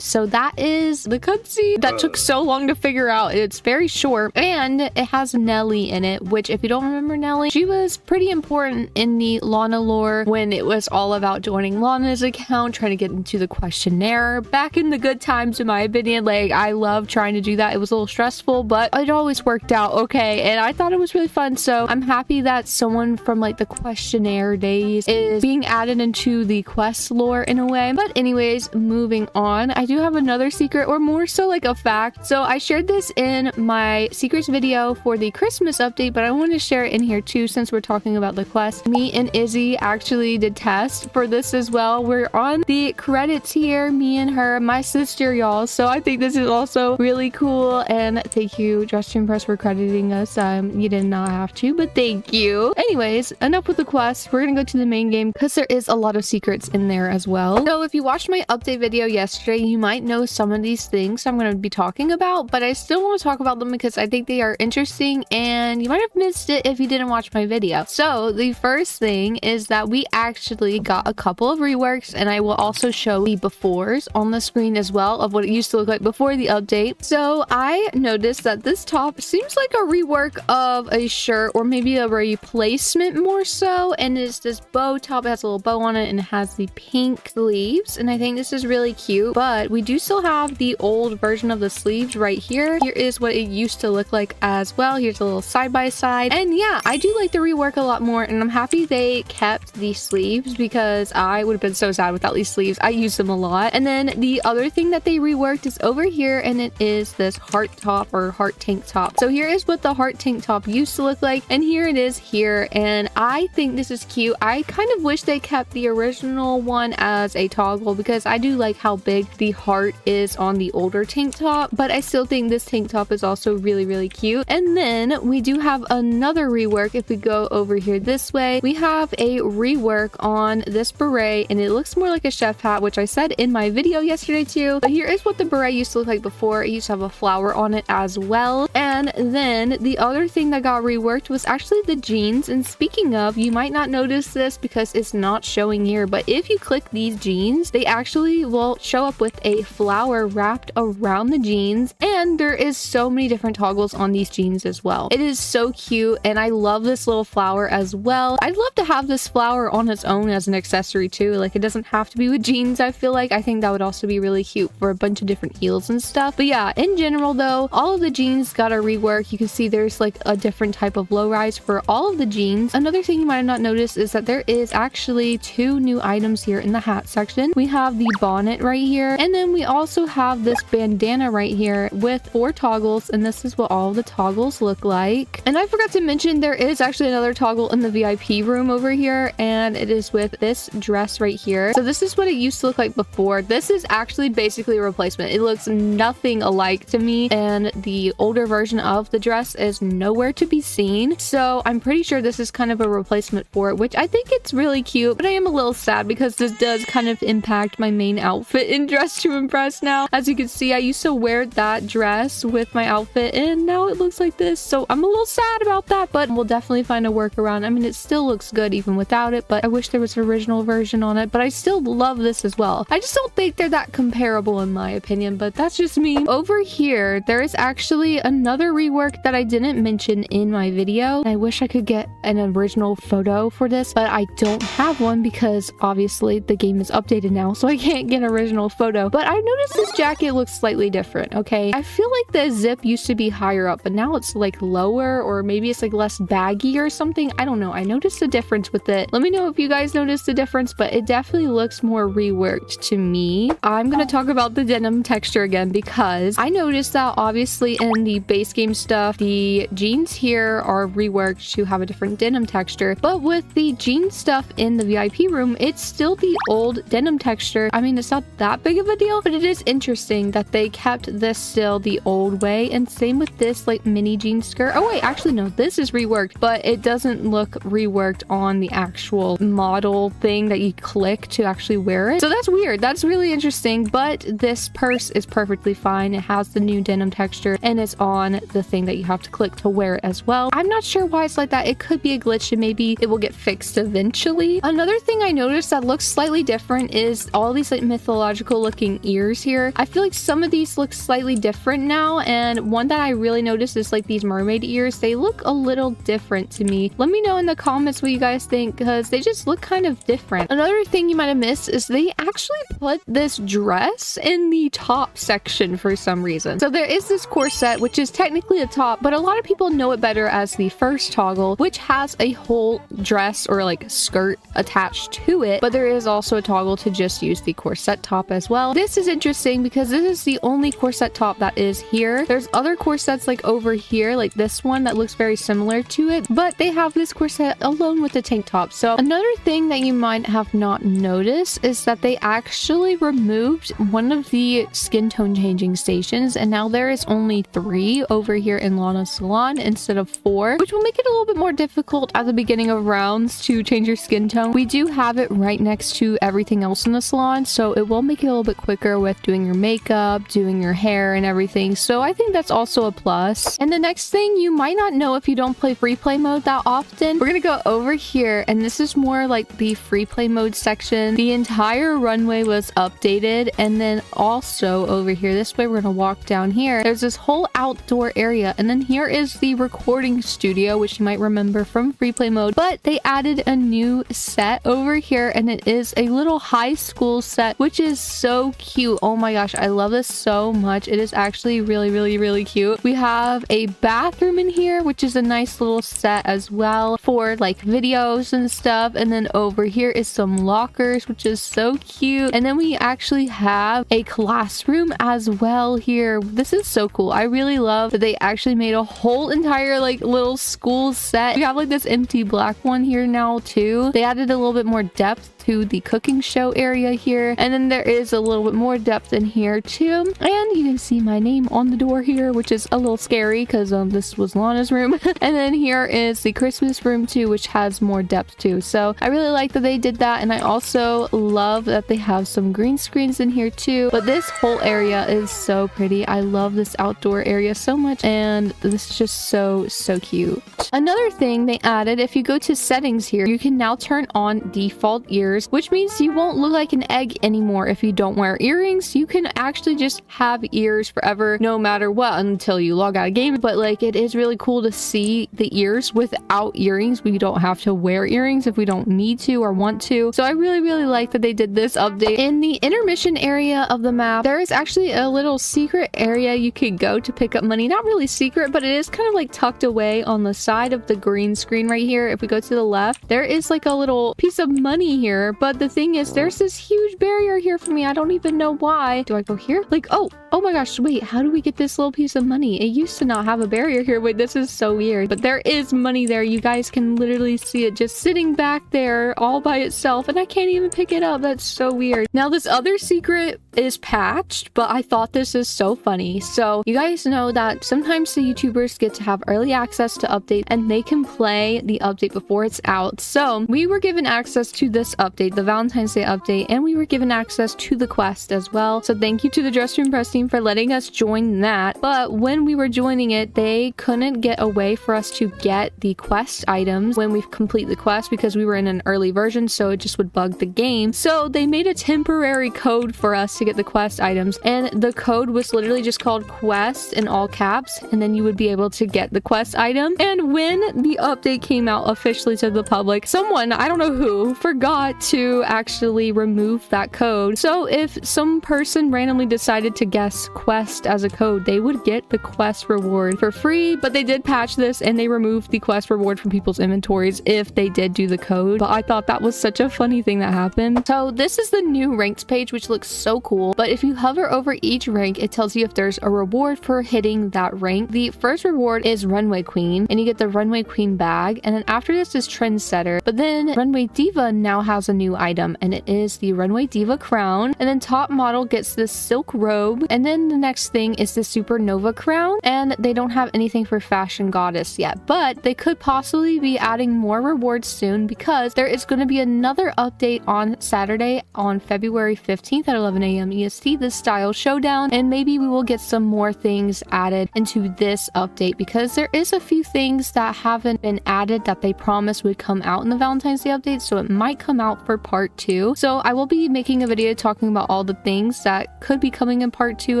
So that is the cutscene that took so long to figure out. It's very short, and it has Nelly in it, which if you don't remember Nelly, she was pretty important in the Lana lore when it was all about joining Lana's account, trying to get into the questionnaire. Back in the good times, in my opinion, like I love trying to do that. It was a little stressful, but it always worked out okay, and I thought it was really fun. So I'm happy that someone from like the questionnaire days is being added into the quest lore in a way. But anyways, moving on, I do have another secret, or more so like a fact. So I shared this in my secrets video for the Christmas update, but I want to share it in here too since we're talking about the quest. Me and Izzy actually did tests for this as well. We're on the credits here, me and her, my sister, y'all. So I think this is also really cool, and thank you Justin Press for crediting us. You did not have to, but thank you. Anyways, enough with the quest. We're gonna go to the main game because there is a lot of secrets in there as well. So if you watched my update video yesterday, you might know some of these things I'm going to be talking about, but I still want to talk about them because I think they are interesting and you might have missed it if you didn't watch my video. So the first thing is that we actually got a couple of reworks, and I will also show the befores on the screen as well of what it used to look like before the update. So I noticed that this top seems like a rework of a shirt, or maybe a replacement more so, and it's this bow top. It has a little bow on it and it has the pink sleeves, and I think this is really cute. But we do still have the old version of the sleeves right here. Here is what it used to look like as well. Here's a little side by side, and yeah, I do like the rework a lot more, and I'm happy they kept the sleeves because I would have been so sad without these sleeves. I use them a lot. And then the other thing that they reworked is over here, and it is this heart top or heart tank top. So here is what the heart tank top used to look like, and here it is here, and I think this is cute. I kind of wish they kept the original one as a toggle because I do like how big the heart is on the older tank top, but I still think this tank top is also really cute. And then we do have another rework. If we go over here this way, we have a rework on this beret, and it looks more like a chef hat, which I said in my video yesterday too. But here is what the beret used to look like before. It used to have a flower on it as well. And then the other thing that got reworked was actually the jeans. And speaking of, you might not notice this because it's not showing here, but if you click these jeans, they actually will show up with a flower wrapped around the jeans, and there is so many different toggles on these jeans as well. It is so cute, and I love this little flower as well. I'd love to have this flower on its own as an accessory too. Like, it doesn't have to be with jeans. I feel like I think that would also be really cute for a bunch of different heels and stuff. But yeah, in general though, all of the jeans got a rework. You can see there's like a different type of low rise for all of the jeans. Another thing you might have not noticed is that there is actually 2 new items here in the hat section. We have the bonnet right here, and then we also have this bandana right here with 4 toggles, and this is what all the toggles look like. And I forgot to mention there is actually another toggle in the VIP room over here, and it is with this dress right here. So this is what it used to look like before. This is actually basically a replacement. It looks nothing alike to me, and the older version of the dress is nowhere to be seen. So I'm pretty sure this is kind of a replacement for it, which I think it's really cute, but I am a little sad because this does kind of impact my main outfit in Dress to Impress now. As you can see, I used to wear that dress with my outfit, and now it looks like this. So I'm a little sad about that, but we'll definitely find a workaround. I mean, it still looks good even without it, but I wish there was an original version on it. But I still love this as well. I just don't think they're that comparable in my opinion, but that's just me. Over here, there is actually another rework that I didn't mention in my video. I wish I could get an original photo for this, but I don't have one because obviously the game is updated now, so I can't get an original photo. But I noticed this jacket looks slightly different, okay? I feel like the zip used to be higher up, but now it's like lower, or maybe it's like less baggy or something. I don't know. I noticed a difference with it. Let me know if you guys noticed the difference, but it definitely looks more reworked to me. I'm gonna talk about the denim texture again because I noticed that obviously in the base game stuff, the jeans here are reworked to have a different denim texture, but with the jean stuff in the VIP room, it's still the old denim texture. I mean, it's not that big of a deal, but it is interesting that they kept this still the old way. And same with this like mini jean skirt. Oh wait, actually no, this is reworked, but it doesn't look reworked on the actual model thing that you click to actually wear it. So that's weird. That's really interesting, but this purse is perfectly fine. It has the new denim texture, and it's on the thing that you have to click to wear it as well. I'm not sure why it's like that. It could be a glitch, and maybe it will get fixed eventually. Another thing I noticed that looks slightly different is all these like mythological looking ears here. I feel like some of these look slightly different now, and one that I really noticed is like these mermaid ears. They look a little different to me. Let me know in the comments what you guys think because they just look kind of different. Another thing you might have missed is they actually put this dress in the top section for some reason. So there is this corset, which is technically a top, but a lot of people know it better as the first toggle, which has a whole dress or like skirt attached to it, but there is also a toggle to just use the corset top as well. This is interesting because this is the only corset top that is here. There's other corsets like over here, like this one that looks very similar to it, but they have this corset alone with the tank top. So another thing that you might have not noticed is that they actually removed one of the skin tone changing stations, and now there is only 3 over here in Lana's salon instead of 4, which will make it a little bit more difficult at the beginning of rounds to change your skin tone. We do have it right next to everything else in the salon, so it will make it a little bit quicker quicker with doing your makeup, doing your hair and everything. So I think that's also a plus. And the next thing you might not know if you don't play free play mode that often, we're gonna go over here, and this is more like the free play mode section. The entire runway was updated, and then also over here, this way we're gonna walk down here. There's this whole outdoor area, and then here is the recording studio, which you might remember from free play mode, but they added a new set over here, and it is a little high school set, which is so cute. Oh my gosh, I love this so much. It is actually really cute. We have a bathroom in here, which is a nice little set as well for like videos and stuff. And then over here is some lockers, which is so cute. And then we actually have a classroom as well here. This is so cool. I really love that they actually made a whole entire like little school set. We have like this empty black one here now too. They added a little bit more depth to the cooking show area here, and then there is a little bit more depth in here too. And you can see my name on the door here, which is a little scary because this was Lana's room. And then here is the Christmas room too, which has more depth too. So I really like that they did that, and I also love that they have some green screens in here too. But this whole area is so pretty. I love this outdoor area so much, and this is just so cute. Another thing they added, if you go to settings here, you can now turn on default ears, which means you won't look like an egg anymore if you don't wear earrings. You can actually just have ears forever, no matter what, until you log out of game. But like, it is really cool to see the ears without earrings. We don't have to wear earrings if we don't need to or want to. So I really like that they did this update. In the intermission area of the map, there is actually a little secret area you could go to pick up money. Not really secret, but it is kind of like tucked away on the side of the green screen right here. If we go to the left, there is like a little piece of money here. But the thing is, there's this huge barrier here for me. I don't even know why. Do I go here? Like, oh my gosh, wait, how do we get this little piece of money? It used to not have a barrier here. Wait, this is so weird. But there is money there. You guys can literally see it just sitting back there all by itself, and I can't even pick it up. That's so weird. Now, this other secret is patched, but I thought this is so funny. So you guys know that sometimes the YouTubers get to have early access to update, and they can play the update before it's out. So we were given access to this update, the Valentine's Day update, and we were given access to the quest as well. So thank you to the Dress Room Press team for letting us join that. But when we were joining it, they couldn't get a way for us to get the quest items when we complete the quest because we were in an early version, so it just would bug the game. So they made a temporary code for us to get the quest items, and the code was literally just called quest in all caps, and then you would be able to get the quest item. And when the update came out officially to the public, someone, I don't know who, forgot to actually remove that code. So if some person randomly decided to guess quest as a code, they would get the quest reward for free. But they did patch this, and they removed the quest reward from people's inventories if they did do the code. But I thought that was such a funny thing that happened. So this is the new ranks page, which looks so cool. But if you hover over each rank, it tells you if there's a reward for hitting that rank. The first reward is Runway Queen, and you get the Runway Queen bag. And then after this is Trendsetter. But then Runway Diva now has a new item, and it is the Runway Diva crown. And then Top Model gets this silk robe, and then the next thing is the Supernova crown. And they don't have anything for Fashion Goddess yet, but they could possibly be adding more rewards soon because there is going to be another update on Saturday on February 15th at 11 a.m. EST, the Style Showdown, and maybe we will get some more things added into this update because there is a few things that haven't been added that they promised would come out in the Valentine's Day update, so it might come out for part 2. So I will be making a video talking about all the things that could be coming in part 2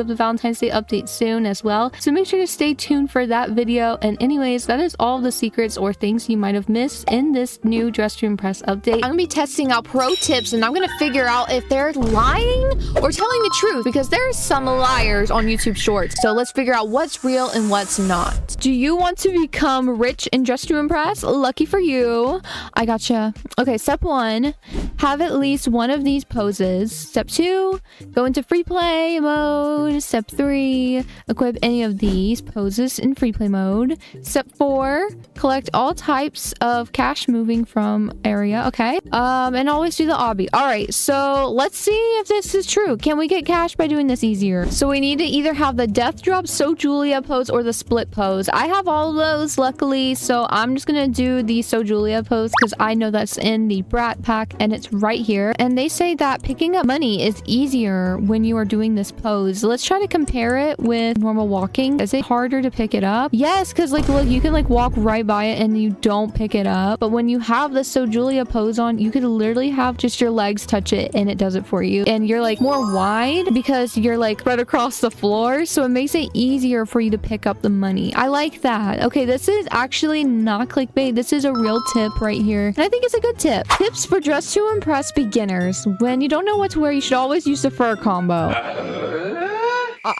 of the Valentine's Day update soon as well, so make sure to stay tuned for that video. And anyways, that is all the secrets or things you might have missed in this new Dress Room Press update. I'm gonna be testing out pro tips, and I'm gonna figure out if they're lying or telling the truth because there's some liars on YouTube Shorts. So let's figure out what's real and what's not. Do you want to become rich in Dress to Impress? Lucky for you, I gotcha. Okay, step 1, have at least one of these poses. Step 2, go into free play mode. mode. Step 3, equip any of these poses in free play mode. Step 4, collect all types of cash moving from area. Okay. And always do the obby. All right, so let's see if this is true. Can we get cash by doing this easier? So we need to either have the death drop, So Julia pose, or the split pose. I have all of those, luckily, so I'm just gonna do the So Julia pose because I know that's in the Brat pack and it's right here. And they say that picking up money is easier when you are doing this pose. Let's try to compare it with normal walking. Is it harder to pick it up? Yes, because like look, you can like walk right by it and you don't pick it up. But when you have the So Julia pose on, you could literally have just your legs touch it and it does it for you. And you're like more wide because you're like spread across the floor, so it makes it easier for you to pick up the money. I like that. Okay, this is actually not clickbait. This is a real tip right here, and I think it's a good tip. Tips for dress to impress beginners. When you don't know what to wear, you should always use the fur combo.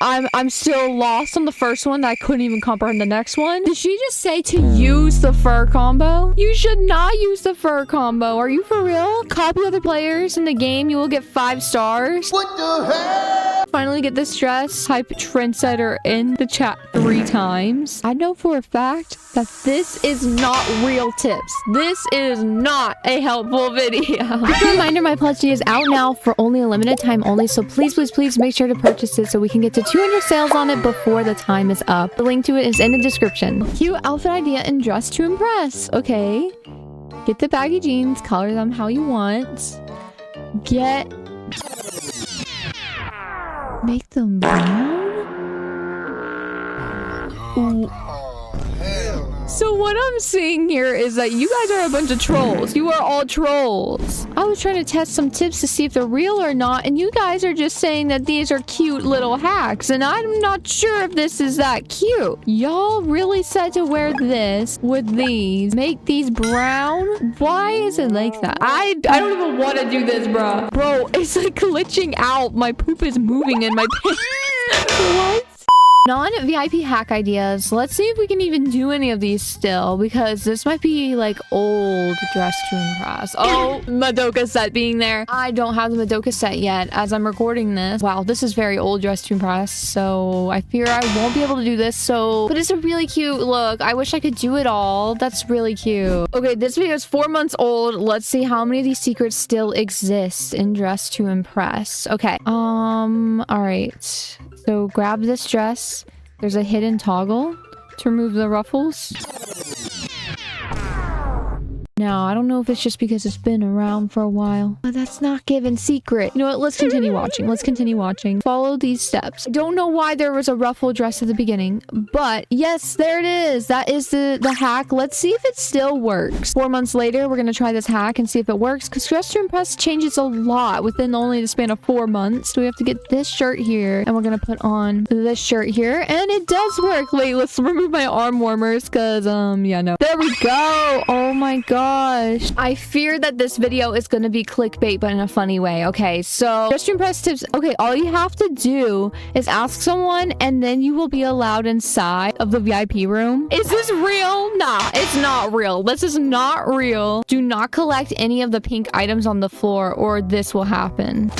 I'm still lost on the first one. I couldn't even comprehend the next one. Did she just say to use the fur combo? You should not use the fur combo. Are you for real? Copy other players in the game. You will get 5 stars. What the heck? Finally get this dress. Type trendsetter in the chat 3 times. I know for a fact that this is not real tips. This is not a helpful video. Just a reminder, my plushie is out now for only a limited time only, so please make sure to purchase it so we can get to 200 sales on it before the time is up. The link to it is in the description. Cute outfit idea and dress to impress. Okay. Get the baggy jeans, color them how you want. Make them brown? Ooh. So what I'm seeing here is that you guys are a bunch of trolls. You are all trolls. I was trying to test some tips to see if they're real or not, and you guys are just saying that these are cute little hacks, and I'm not sure if this is that cute. Y'all really said to wear this with these. Make these brown? Why is it like that? I don't even want to do this, bro. Bro, it's like glitching out. My poop is moving in my pants. What? Non-VIP hack ideas. Let's see if we can even do any of these still, because this might be like old dress to impress. Oh, Madoka set being there. I don't have the Madoka set yet as I'm recording this. Wow, this is very old dress to impress, so I fear I won't be able to do this. But it's a really cute look. I wish I could do it all. That's really cute. Okay, this video is 4 months old. Let's see how many of these secrets still exist in dress to impress. Okay. All right. So grab this dress. There's a hidden toggle to remove the ruffles. Now, I don't know if it's just because it's been around for a while, but that's not given secret. You know what? Let's continue watching. Let's continue watching. Follow these steps. I don't know why there was a ruffle dress at the beginning, but yes, there it is. That is the hack. Let's see if it still works. 4 months later, we're going to try this hack and see if it works, because dress to impress changes a lot within only the span of 4 months. So we have to get this shirt here, and we're going to put on this shirt here, and it does work. Wait, let's remove my arm warmers, because, yeah, no. There we go. Oh my god. I fear that this video is going to be clickbait, but in a funny way. Okay, so dress to impress tips. Okay, all you have to do is ask someone, and then you will be allowed inside of the VIP room. Is this real? Nah, it's not real. This is not real. Do not collect any of the pink items on the floor, or this will happen.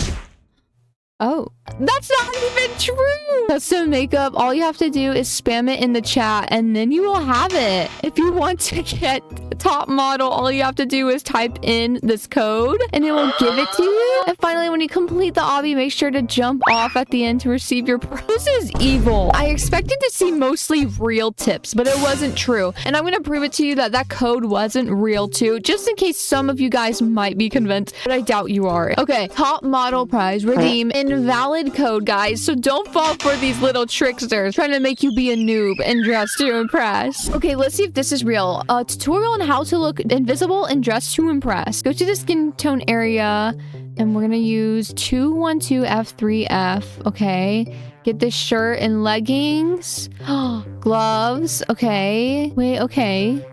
Oh, that's not even true. Custom makeup, all you have to do is spam it in the chat, and then you will have it. If you want to get top model, all you have to do is type in this code, and it will give it to you. And finally, when you complete the obby, make sure to jump off at the end to receive your This is evil. I expected to see mostly real tips, but it wasn't true. And I'm going to prove it to you that that code wasn't real too, just in case some of you guys might be convinced, but I doubt you are. Okay, top model prize, redeem invalid code, guys. So don't fall for these little tricksters trying to make you be a noob and dress to impress. Okay, let's see if this is real. A tutorial on how to look invisible and dress to impress. Go to the skin tone area, and we're gonna use 212F3F. Okay, get this shirt and leggings. Gloves. Okay, wait, okay.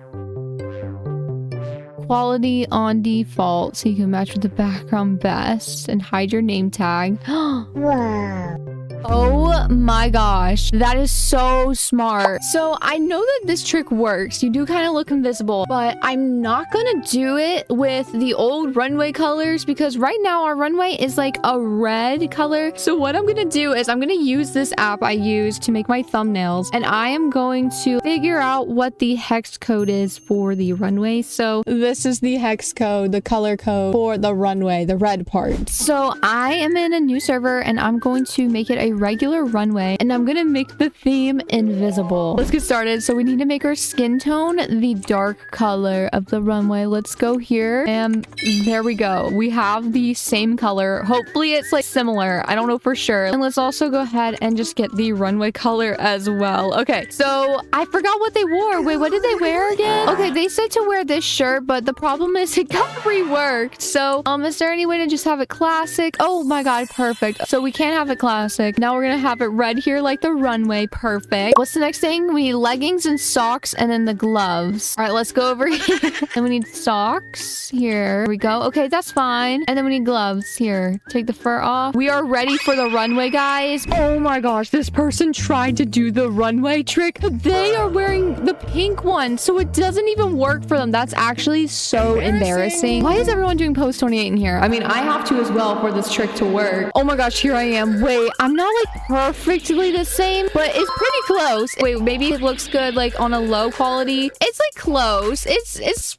Quality on default, so you can match with the background best, and hide your name tag. Wow. Oh my gosh, that is so smart. So I know that this trick works. You do kind of look invisible, but I'm not gonna do it with the old runway colors because right now our runway is like a red color. So what I'm gonna do is I'm gonna use this app I use to make my thumbnails, and I am going to figure out what the hex code is for the runway. So this is the hex code, the color code for the runway, the red part. So I am in a new server and I'm going to make it a regular runway, and I'm gonna make the theme invisible. Let's get started. So we need to make our skin tone the dark color of the runway. Let's go here, and there we go. We have the same color. Hopefully it's like similar. I don't know for sure. And let's also go ahead and just get the runway color as well. Okay, so I forgot what they wore. Wait, what did they wear again? Okay, they said to wear this shirt, but the problem is it got reworked. So is there any way to just have it classic? Oh my god, perfect. So we can't have it classic. Now we're gonna have it red here like the runway. Perfect. What's the next thing? We need leggings and socks and then the gloves. All right, let's go over here. And we need socks. Here we go. Okay, that's fine. And then we need gloves. Here, take the fur off. We are ready for the runway, guys. Oh my gosh, this person tried to do the runway trick. They are wearing the pink one, so it doesn't even work for them. That's actually so embarrassing. Why is everyone doing post 28 in here? I mean, I have to as well for this trick to work. Oh my gosh, here I am. Wait, I'm not like perfectly the same, but it's pretty close. Wait, maybe it looks good like on a low quality. It's like close. It's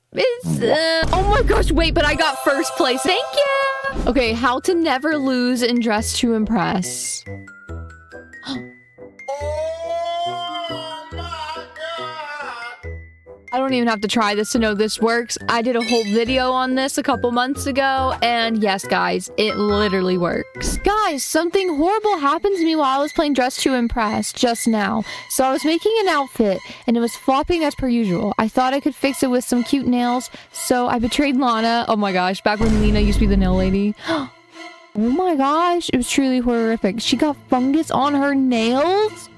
oh my gosh, wait, but I got first place. Thank you. Okay, how to never lose and dress to impress. I don't even have to try this to know this works. I did a whole video on this a couple months ago, and yes, guys, it literally works. Guys, something horrible happened to me while I was playing Dress to Impress just now. So I was making an outfit, and it was flopping as per usual. I thought I could fix it with some cute nails, so I betrayed Lana. Oh my gosh, back when Lena used to be the nail lady. Oh my gosh, it was truly horrific. She got fungus on her nails?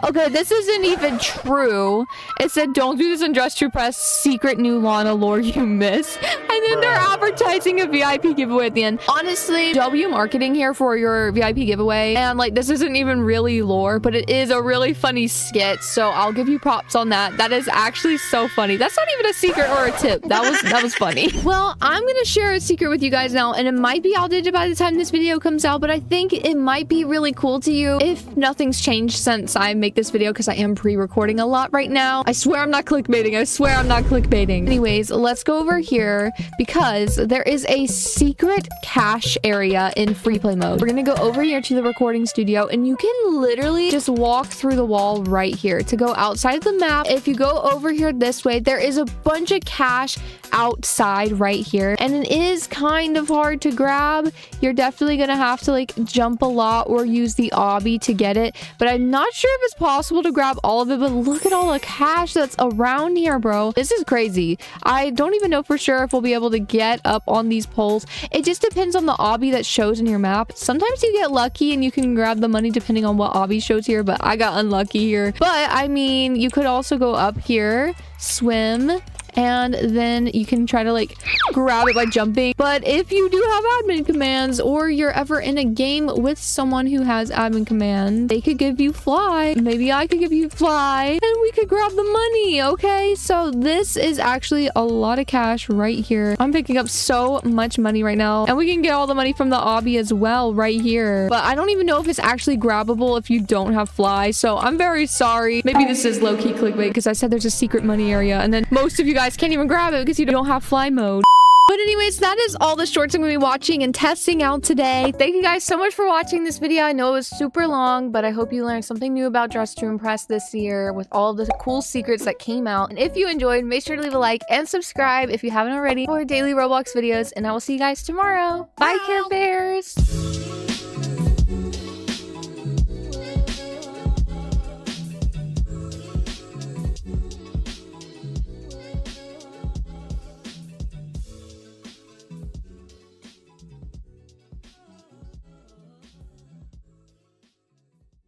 Okay, this isn't even true. It said, don't do this in Dress to Impress, secret new Lana lore you miss. And then they're advertising a VIP giveaway at the end. Honestly, W marketing here for your VIP giveaway. And like, this isn't even really lore, but it is a really funny skit. So I'll give you props on that. That is actually so funny. That's not even a secret or a tip. That was funny. Well, I'm gonna share a secret with you guys now, and it might be outdated by the time this video comes out, but I think it might be really cool to you if nothing's changed since I make this video, because I am pre-recording a lot right now. I swear I'm not clickbaiting. I swear I'm not clickbaiting. Anyways, let's go over here because there is a secret cache area in free play mode. We're gonna go over here to the recording studio, and you can literally just walk through the wall right here to go outside of the map. If you go over here this way, there is a bunch of cache outside right here, and it is kind of hard to grab. You're definitely gonna have to like jump a lot or use the obby to get it, but I'm not sure if it's possible to grab all of it. But look at all the cash that's around here, bro. This is crazy. I don't even know for sure if we'll be able to get up on these poles. It just depends on the obby that shows in your map. Sometimes you get lucky and you can grab the money depending on what obby shows here, but I got unlucky here. But I mean, you could also go up here, swim, and then you can try to like grab it by jumping. But if you do have admin commands, or you're ever in a game with someone who has admin commands, they could give you fly. Maybe I could give you fly and we could grab the money. Okay, so this is actually a lot of cash right here. I'm picking up so much money right now, and we can get all the money from the obby as well right here. But I don't even know if it's actually grabbable if you don't have fly, so I'm very sorry. Maybe this is low-key clickbait because I said there's a secret money area, and then most of you guys can't even grab it because you don't have fly mode. But anyways, that is all the shorts I'm going to be watching and testing out today. Thank you guys so much for watching this video. I know it was super long, but I hope you learned something new about Dress to Impress this year with all the cool secrets that came out. And if you enjoyed, make sure to leave a like and subscribe if you haven't already for daily Roblox videos. And I will see you guys tomorrow. Bye, Care Bears!